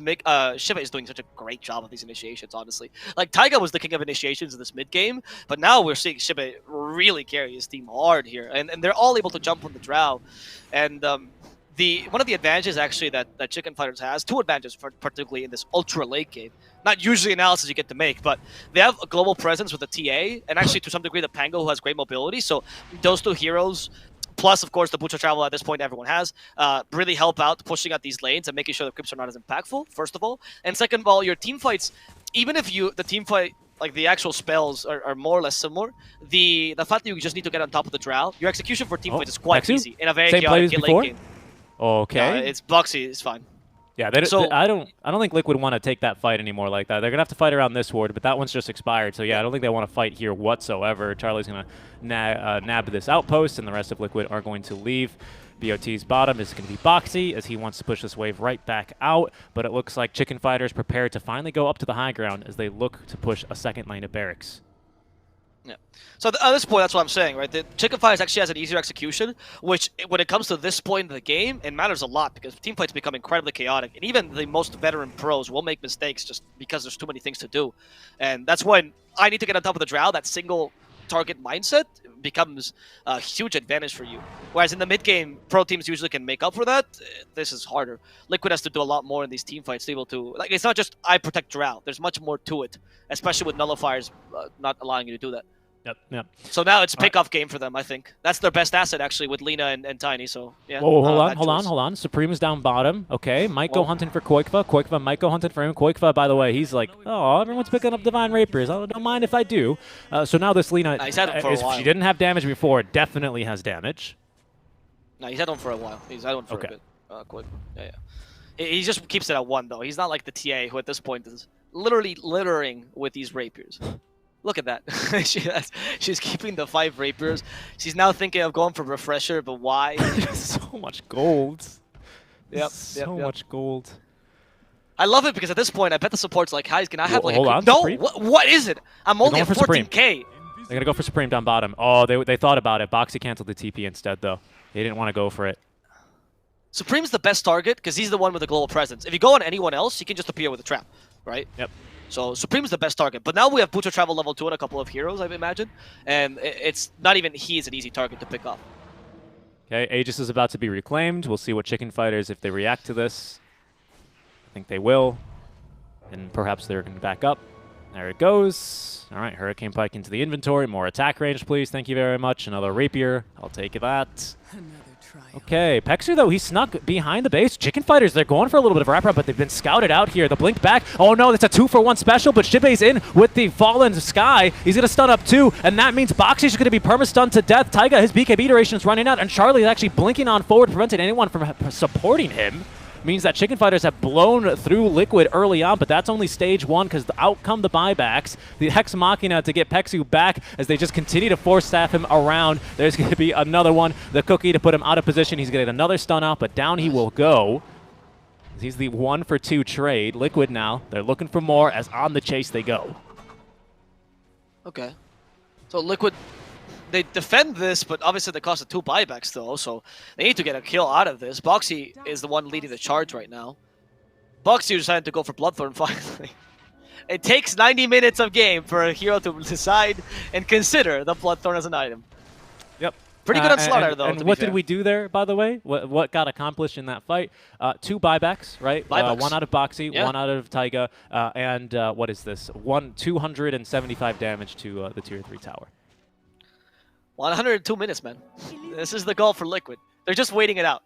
Shiva is doing such a great job of these initiations, honestly. Like, Taiga was the king of initiations in this mid-game, but now we're seeing Shiva really carry his team hard here, and they're all able to jump on the drow. And one of the advantages, actually, that ChFighters has, 2 advantages, particularly in this ultra late game. Not usually analysis you get to make, but they have a global presence with the TA, and actually to some degree the Pango, who has great mobility. So those 2 heroes, plus of course the Butcher Travel at this point everyone has, really help out pushing out these lanes and making sure the creeps are not as impactful, first of all. And second of all, your team fights, even if the team fight, like the actual spells are more or less similar, the fact that you just need to get on top of the drow, your execution for team fights is quite easy in a very chaotic late game. Okay. It's Boxy, it's fine. Yeah, I don't think Liquid want to take that fight anymore like that. They're going to have to fight around this ward, but that one's just expired. So yeah, I don't think they want to fight here whatsoever. Charlie's going to nab this outpost, and the rest of Liquid are going to leave. BOT's bottom is going to be Boxy, as he wants to push this wave right back out, but it looks like ChFighters prepared to finally go up to the high ground as they look to push a second lane of barracks. Yeah. So at this point, that's what I'm saying, right? The Qualifiers actually has an easier execution, which, when it comes to this point in the game, it matters a lot because team fights become incredibly chaotic, and even the most veteran pros will make mistakes just because there's too many things to do. And that's when I need to get on top of the drow. That single target mindset becomes a huge advantage for you. Whereas in the mid game, pro teams usually can make up for that. This is harder. Liquid has to do a lot more in these team fights to be able to, like, it's not just I protect drow. There's much more to it, especially with nullifiers not allowing you to do that. Yep. So now it's a pick-off game for them, I think. That's their best asset, actually, with Lina and Tiny, so yeah. Whoa, hold on. Supreme is down bottom. Okay, might go hunting for Qualifier. Qualifier might go hunting for him. Qualifier, by the way, he's like, oh, everyone's picking up Divine Rapiers. I don't mind if I do. So now this Lina, he's had him for a while. She didn't have damage before, definitely has damage. No, he's had one for a while. He's had one for a bit. Quick. Yeah. He just keeps it at 1, though. He's not like the TA, who at this point is literally littering with these rapiers. Look at that. She's keeping the 5 rapiers. She's now thinking of going for refresher, but why? So much gold. Yep. So much gold. I love it because at this point, I bet the support's like, guys, can I have like hold a... on, No! Supreme? What is it? I'm only at 14k. They're going to go for Supreme down bottom. Oh, they thought about it. Boxy canceled the TP instead, though. They didn't want to go for it. Supreme's the best target because he's the one with the global presence. If you go on anyone else, he can just appear with a trap, right? Yep. So Supreme's the best target. But now we have Butcher Travel level 2 and a couple of heroes, I imagine. And it's not even he's an easy target to pick up. Okay, Aegis is about to be reclaimed. We'll see what ChFighters, if they react to this. I think they will. And perhaps they're going to back up. There it goes. All right, Hurricane Pike into the inventory. More attack range, please. Thank you very much. Another Rapier. I'll take that. Okay, Pexu, though, he snuck behind the base. ChFighters, they're going for a little bit of a wraparound, but they've been scouted out here. The blink back. Oh, no, that's a 2-for-1 special, but Shibei's in with the Fallen Sky. He's going to stun up 2, and that means Boxy's going to be perma-stunned to death. Taiga, his BKB duration is running out, and Charlie is actually blinking on forward, preventing anyone from supporting him. Means that ChFighters have blown through Liquid early on, but that's only stage 1 because out come the buybacks. The Hex Machina to get Pexu back as they just continue to force staff him around. There's going to be another one. The Cookie to put him out of position. He's going to get another stun out, but down he will go. He's the 1-for-2 trade. Liquid now, they're looking for more as on the chase they go. Okay. So Liquid, they defend this, but obviously they cost 2 buybacks though, so they need to get a kill out of this. Boxy is the one leading the charge right now. Boxy decided to go for Bloodthorn finally. It takes 90 minutes of game for a hero to decide and consider the Bloodthorn as an item. Yep. Pretty good on Slaughter though. And what did we do there, by the way? What got accomplished in that fight? 2 buybacks, right? Buybacks. 1 out of Boxy, Yeah. 1 out of Taiga, and what is this? 275 damage to the tier 3 tower. 102 minutes, man. This is the goal for Liquid. They're just waiting it out.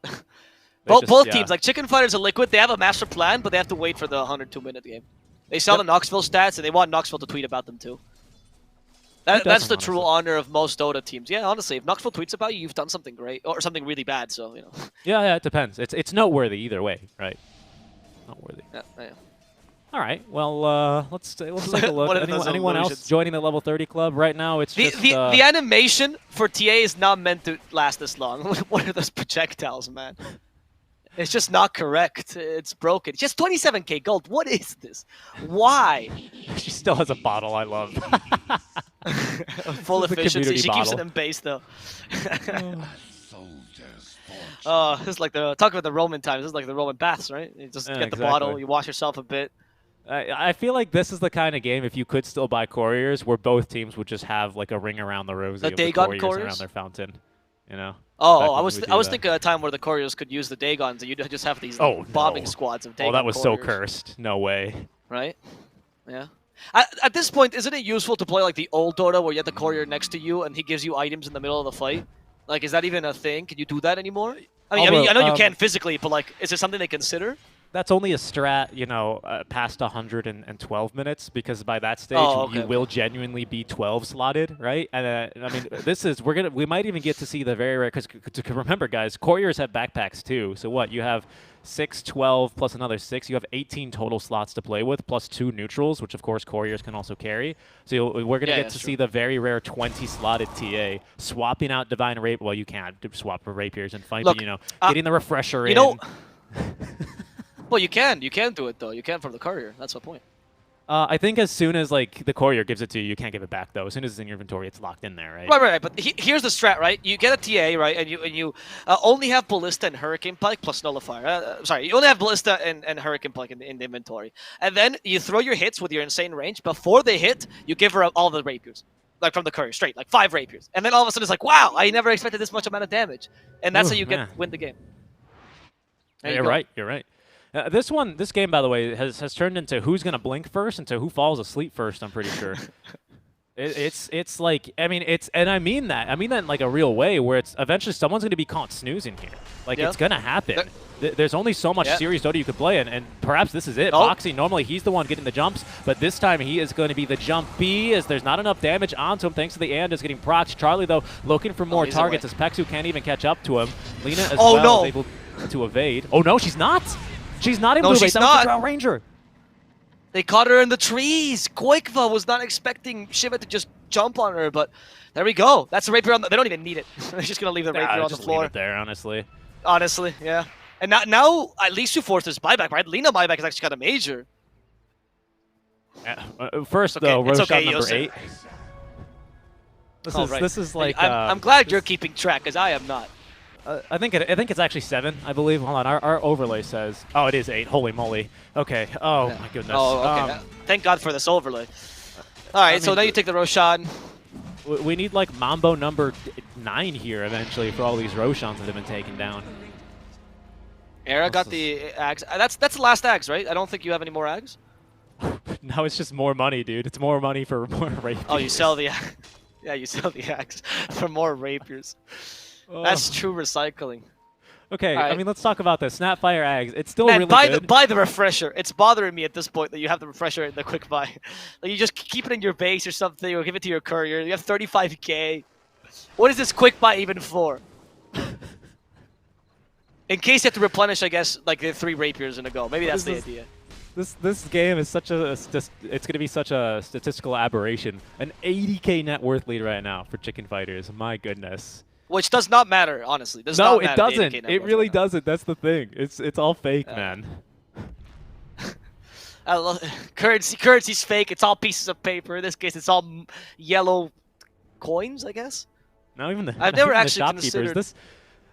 Both teams, like ChFighters and Liquid, they have a master plan, but they have to wait for the 102-minute game. They saw the Knoxville stats, and they want Knoxville to tweet about them too. That's the true honor of most Dota teams. Yeah, honestly, if Knoxville tweets about you, you've done something great or something really bad. So you know. Yeah, it depends. It's noteworthy either way, right? Noteworthy. Yeah. All right. Well, let's take a look. Anyone else joining the level 30 club right now? It's just the animation for TA is not meant to last this long. What are those projectiles, man? It's just not correct. It's broken. Just 27k gold. What is this? Why? She still has a bottle. I love. Full efficiency. She keeps it in base though. Oh, this is like talk about the Roman times. This is like the Roman baths, right? You just get the bottle, you wash yourself a bit. I feel like this is the kind of game, if you could still buy couriers, where both teams would just have like a ring around the rosy of the couriers around their fountain. You know? Oh, I was thinking of a time where the couriers could use the Dagons, and you'd just have these bombing squads of Dagon. Oh, that was couriers. so cursed. No way. Right? Yeah. At this point, isn't it useful to play like the old Dota where you have the courier next to you and he gives you items in the middle of the fight? Like, is that even a thing? Can you do that anymore? I mean, I know you can physically, but like, is it something they consider? That's only a strat, you know, past 112 minutes, because by that stage you will genuinely be 12 slotted, right? And I mean, we might even get to see the very rare, because remember, guys, couriers have backpacks too. So what? You have 6, 12 plus another 6. You have 18 total slots to play with, plus 2 neutrals, which of course couriers can also carry. So we're gonna get to see the very rare 20 slotted TA swapping out Divine Rape. Well, you can't swap for rapiers and fight, but you know, getting the refresher in. Well, you can do it though. You can from the courier. That's the point. I think as soon as like the courier gives it to you, you can't give it back though. As soon as it's in your inventory, it's locked in there, right? Right. But here's the strat, right? You get a TA, right, and you only have Ballista and Hurricane Pike plus Nullifier. Sorry, you only have Ballista and Hurricane Pike in the inventory, and then you throw your hits with your insane range. Before they hit, you give her all the rapiers, like from the courier, straight, like 5 rapiers, and then all of a sudden it's like, wow, I never expected this much amount of damage, and that's how you win the game. You're right. This game, by the way, has turned into who's gonna blink first and to who falls asleep first. I'm pretty sure. It's like, I mean that in like a real way, where it's eventually someone's gonna be caught snoozing here. Like it's gonna happen. There's only so much serious Dota you could play, and perhaps this is it. Boxy, normally he's the one getting the jumps, but this time he is going to be the jumpy, as there's not enough damage onto him thanks to the and is getting procs. Charlie though looking for more targets as Pexu can't even catch up to him. Lina as well is able to evade. Oh no, she's not. She's not in blue base. That was the Drow Ranger. They caught her in the trees. Koikva was not expecting Shiva to just jump on her, but there we go. That's the rapier on the... They don't even need it. They're just going to leave the rapier on the floor. Leave it there, honestly. Honestly, yeah. And now at least you forced this buyback, right? Lina buyback is actually kind of major. First, though, Roshan number 8. This is like... I'm glad you're keeping track, because I am not. I think it's actually 7, I believe. Hold on, our overlay says. Oh, it is 8. Holy moly. Okay. Oh my goodness. Oh, okay. Thank God for this overlay. All right, so now you take the Roshan. We need like Mambo number 9 here eventually for all these Roshans that have been taken down. Era got the Ags. That's the last Ags, right? I don't think you have any more Ags. Now it's just more money, dude. It's more money for more rapiers. Oh, you sell the... Yeah, you sell the Ags for more rapiers. That's true recycling. Okay, All right. I mean, let's talk about this. Snapfire Ags. It's still Man, really good. buy the refresher. It's bothering me at this point that you have the refresher in the quick buy. Like you just keep it in your base or something, or give it to your courier. You have 35k. What is this quick buy even for? In case you have to replenish, I guess, like the 3 rapiers in a go. Maybe that's the idea. This game is such it's going to be such a statistical aberration. An 80k net worth lead right now for ChFighters. My goodness. Which does not matter, honestly. No, it doesn't. It really doesn't. That's the thing. It's all fake, man. I love currency's fake. It's all pieces of paper. In this case, it's all yellow coins, I guess. Not even the. I've never even actually the shopkeepers. considered.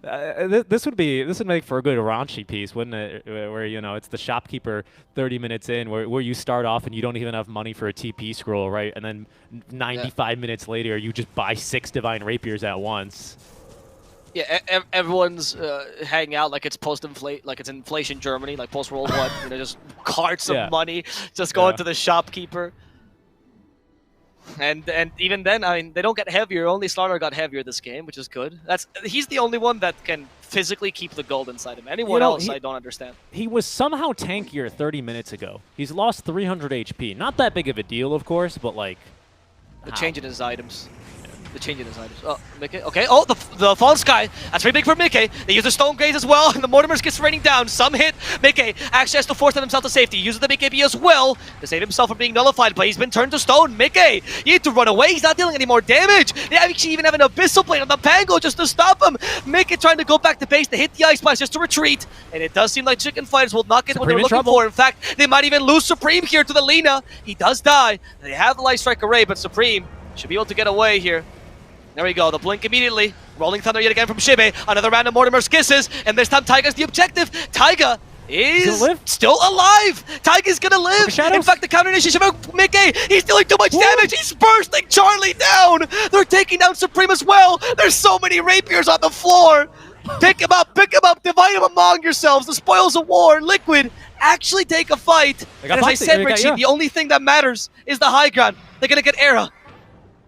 This would make for a good raunchy piece, wouldn't it? Where it's the shopkeeper 30 minutes in, where you start off and you don't even have money for a TP scroll, right? And then 95 minutes later, you just buy 6 divine rapiers at once. Yeah, everyone's hanging out like it's like it's inflation Germany, like post World War. Just carts of money just going to the shopkeeper. And even then, I mean, they don't get heavier. Only Slaughter got heavier this game, which is good. He's the only one that can physically keep the gold inside him. Anyone else, I don't understand. He was somehow tankier 30 minutes ago. He's lost 300 HP. Not that big of a deal, of course, but like... The change in his items. The change in his items. Oh, Mickey. Okay. Oh, the Fallen Sky. That's very big for Mickey. They use the Stone Gaze as well, and the Mortimers gets raining down. Some hit. Mickey actually has to force himself to safety. He uses the BKB as well to save himself from being nullified, but he's been turned to stone. Mickey, you need to run away. He's not dealing any more damage. They actually even have an Abyssal Blade on the Pango just to stop him. Mickey trying to go back to base to hit the Ice Blast just to retreat, and it does seem like ChFighters will not get what they're looking for. In fact, they might even lose Supreme here to the Lina. He does die. They have the Light Strike Array, but Supreme should be able to get away here. There we go, the blink immediately. Rolling Thunder yet again from Shibe. Another round of Mortimer's Kisses, and this time Taiga's the objective. Taiga is still alive! Taiga's gonna live! In fact, the counter initiation of Mickey, he's dealing too much damage! He's bursting Charlie down! They're taking down Supreme as well! There's so many rapiers on the floor! Pick him up, divide them among yourselves! The spoils of war, Liquid, actually take a fight! And as I said, Richie, the only thing that matters is the high ground. They're gonna get Era.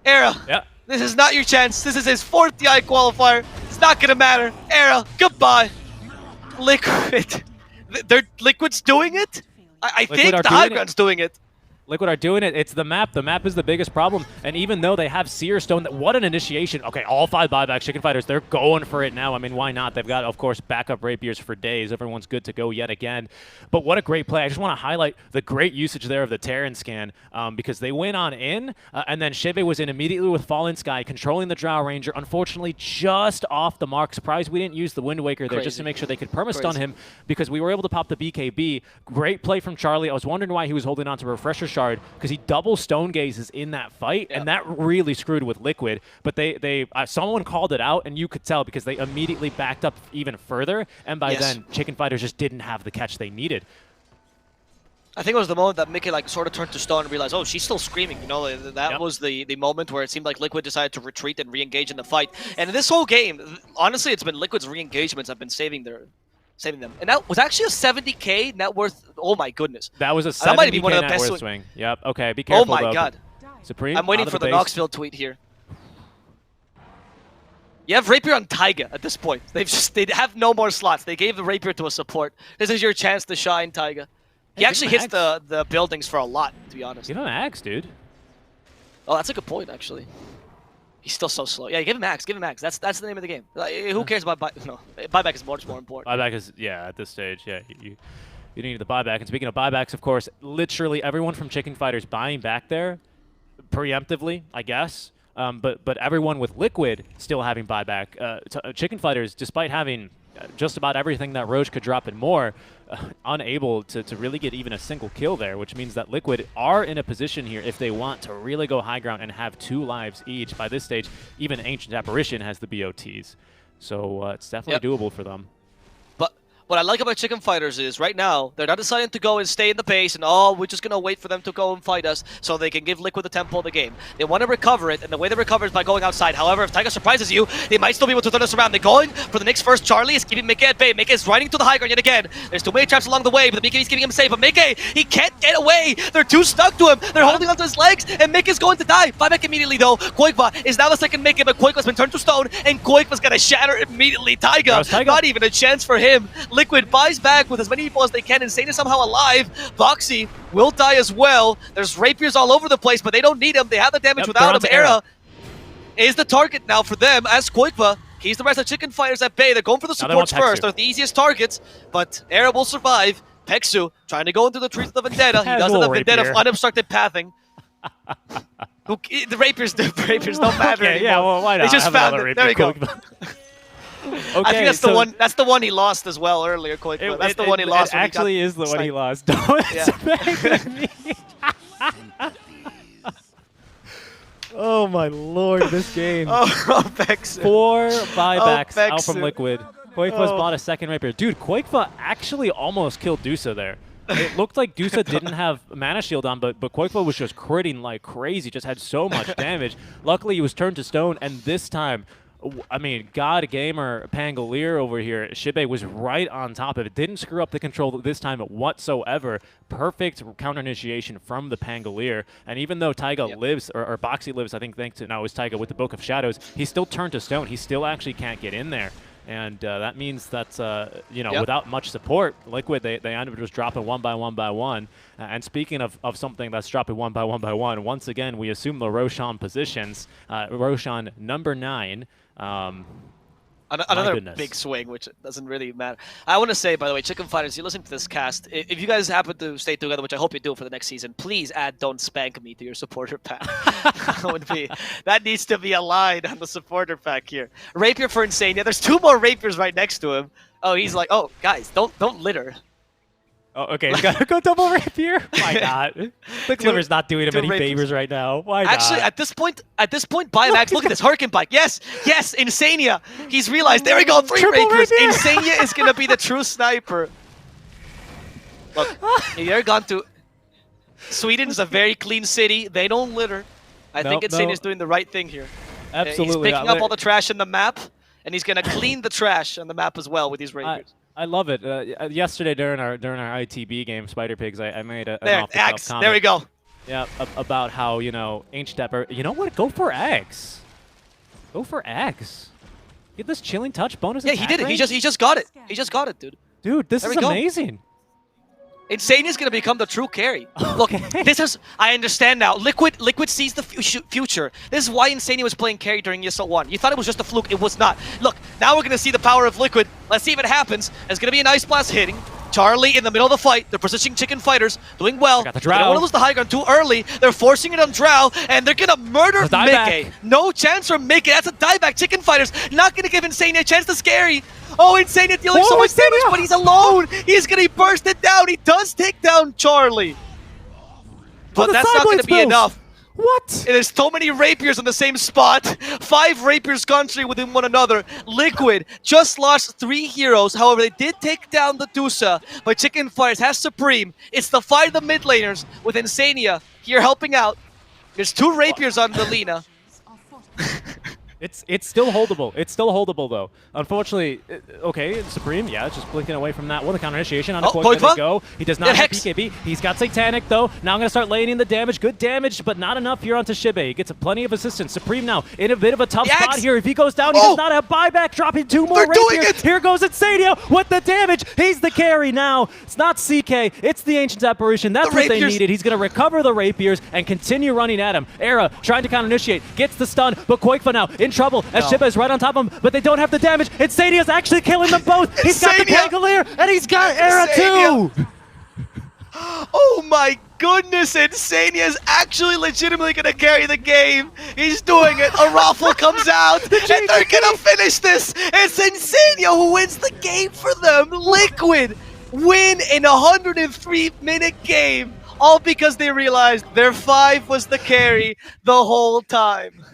Yeah. This is not your chance. This is his 4th TI qualifier. It's not gonna matter. Era, goodbye. Liquid. Liquid's doing it? I think the high ground's doing it. Liquid are doing it. It's the map. The map is the biggest problem. And even though they have Seer Stone, what an initiation. Okay, all 5 buybacks. ChFighters, they're going for it now. I mean, why not? They've got, of course, backup rapiers for days. Everyone's good to go yet again. But what a great play. I just want to highlight the great usage there of the Terran scan because they went on in, and then Shibe was in immediately with Fallen Sky, controlling the Drow Ranger. Unfortunately, just off the mark. Surprised we didn't use the Wind Waker there just to make sure they could perma-stun him because we were able to pop the BKB. Great play from Charlie. I was wondering why he was holding on to Refresher Shard because he double Stone Gazes in that fight, and that really screwed with Liquid. But someone called it out, and you could tell because they immediately backed up even further, and by then, ChFighters just didn't have the catch they needed. I think it was the moment that Mickey sort of turned to stone and realized, oh, she's still screaming. That was the moment where it seemed like Liquid decided to retreat and re-engage in the fight. And this whole game, honestly, it's been Liquid's re-engagements have been saving them. And that was actually a 70k net worth. Oh my goodness. That was a 70k that might be one of the best swing. Yep. Okay. Be careful. Oh my god. Supreme. I'm waiting for the Knoxville tweet here. You have Rapier on Taiga at this point. They have no more slots. They gave the Rapier to a support. This is your chance to shine, Taiga. He actually hits the buildings for a lot, to be honest. Give him Axe, dude. Oh, that's a good point, actually. He's still so slow. Yeah, give him Axe. Give him Axe. That's the name of the game. Who cares about buyback? No, buyback is much more important. Buyback is, at this stage, you need the buyback. And speaking of buybacks, of course, literally everyone from ChFighters buying back there preemptively, I guess. But everyone with Liquid still having buyback. ChFighters, despite having just about everything that Roche could drop and more, unable to really get even a single kill there, which means that Liquid are in a position here if they want to really go high ground and have 2 lives each. By this stage, even Ancient Apparition has the BOTs. So it's definitely doable for them. What I like about ChFighters is right now they're not deciding to go and stay in the base and we're just gonna wait for them to go and fight us so they can give Liquid the tempo of the game. They want to recover it, and the way they recover is by going outside. However, if Taiga surprises you, they might still be able to turn us around. They're going for the Nyx first. Charlie is keeping Mickey at bay. Mickey is riding to the high ground yet again. There's too many traps along the way, but Mickey is keeping him safe. But Mickey, he can't get away. They're too stuck to him. They're holding onto his legs, and Mickey's going to die. Buyback immediately though. Qualifier is now the second Mickey, but Qualifier has been turned to stone, and Qualifier gonna shatter immediately. Taiga, not even a chance for him. Liquid buys back with as many people as they can. Insane is somehow alive. Boxy will die as well. There's rapiers all over the place, but they don't need him. They have the damage without him. Era is the target now for them as Qualifier keeps the rest of ChFighters at bay. They're going for the supports first. They're the easiest targets, but Era will survive. Pexu trying to go into the trees of the Vendetta. He doesn't have Vendetta of unobstructed pathing. The rapiers don't matter anymore. Yeah, well, why not? They just found it. There we go. Okay, I think that's the one. That's the one he lost as well earlier. That's the one he lost. It actually is the one he lost. Don't expect me. Oh my lord, this game. Pexu. 4 buybacks out from Liquid. Quakefa's bought a second rapier. Dude, Quakefa actually almost killed Dusa there. It looked like Dusa didn't have mana shield on, but Quakefa was just critting like crazy, just had so much damage. Luckily, he was turned to stone, and this time, I mean, God Gamer Pangolier over here, Shibe was right on top of it. Didn't screw up the control this time whatsoever. Perfect counter initiation from the Pangolier. And even though Taiga lives, or Boxy lives, I think thanks to now is Taiga with the Book of Shadows, he's still turned to stone. He still actually can't get in there. And that means that, you know, without much support, Liquid, they end up just dropping one by one. And speaking of something that's dropping one by one, once again, we assume the Roshan positions. Roshan number 9. Another big swing, which doesn't really matter. I want to say, by the way, ChFighters, you listen to this cast. If you guys happen to stay together, which I hope you do for the next season, please add "Don't Spank Me" to your supporter pack. That needs to be a line on the supporter pack here. Rapier for Insane. Yeah, there's 2 more rapiers right next to him. Oh, he's like, oh, guys, don't litter. Oh, okay, he's got to go double rapier. Why not? The Cleaver's not doing him any favors right now. Why not? Actually, at this point, Biomax, look at this Hurricane Bike. Yes, Insania. He's realized. There we go, 3 rapiers. Insania is gonna be the true sniper. Look, they're gone to. Sweden's a very clean city. They don't litter. I think Insania is doing the right thing here. Absolutely. He's picking up all the trash in the map, and he's gonna clean the trash on the map as well with these rapiers. I love it. Yesterday during our ITB game, Spider Pigs, I made an X. comment. There we go. Yeah, about how, you know, Ancient Stepper. You know what? Go for X. Go for X. Get this chilling touch bonus. Yeah, he did it. He just got it. He just got it, dude. Dude, this is amazing. Insane is going to become the true carry. Look, this is... I understand now. Liquid sees the future. This is why Insane was playing carry during ESL 1. You thought it was just a fluke. It was not. Look, now we're going to see the power of Liquid. Let's see if it happens. There's going to be an Ice Blast hitting. Charlie in the middle of the fight. They're positioning ChFighters, doing well. Got the They don't want to lose the high ground too early. They're forcing it on Drow, and they're going to murder Mickey. No chance for Mickey. That's a dieback. ChFighters not going to give Insane a chance to scary. Oh, Insane dealing so much damage, but he's alone. He's going to burst it down. He does take down Charlie. But that's not going to be enough. What? There's so many rapiers on the same spot. 5 rapiers concentrated within one another. Liquid just lost 3 heroes. However, they did take down the Dusa. But ChFighters has Supreme. It's the fight of the mid laners with Insania here helping out. There's 2 rapiers on the Lina. It's still holdable. It's still holdable, though. Unfortunately, okay, Supreme, yeah, just blinking away from that. What a counter initiation on Qualifier. Go. He does not have PKB. He's got Satanic, though. Now I'm going to start laying in the damage. Good damage, but not enough here onto Shibe. He gets plenty of assistance. Supreme now in a bit of a tough spot here. If he goes down, he does not have buyback, dropping 2 more rapiers. Here goes Insania with the damage. He's the carry now. It's not CK. It's the Ancient Apparition. That's what they needed. He's going to recover the rapiers and continue running at him. Era trying to counter initiate. Gets the stun, but Quakefa now in trouble as Shiba is right on top of him, but they don't have the damage. Insania's actually killing them both. He's got the Pangolier, and he's got Era too. Oh my goodness, Insania is actually legitimately going to carry the game. He's doing it. A raffle comes out, and they're going to finish this. It's Insania who wins the game for them. Liquid win in a 103-minute game, all because they realized their 5 was the carry the whole time.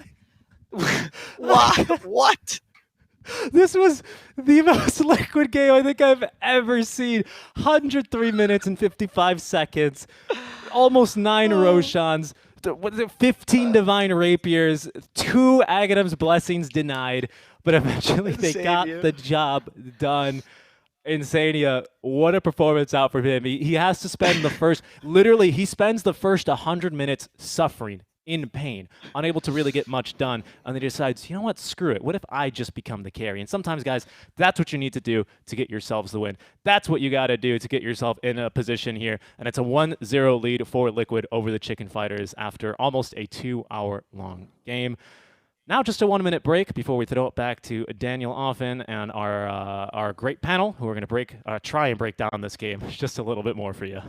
Why? What? This was the most liquid game I think I've ever seen. 103 minutes and 55 seconds. Almost 9 Roshans. 15 Divine Rapiers. 2 Aghanim's Blessings denied. But eventually they got the job done. Insania, what a performance out for him. He has to spend the first, literally, he spends the first 100 minutes suffering, in pain, unable to really get much done, and then he decides, you know what, screw it. What if I just become the carry? And sometimes, guys, that's what you need to do to get yourselves the win. That's what you got to do to get yourself in a position here, and it's a 1-0 lead for Liquid over the ChFighters after almost a 2-hour-long game. Now just a 1-minute break before we throw it back to Daniel Offen and our great panel, who are going to try and break down this game just a little bit more for you.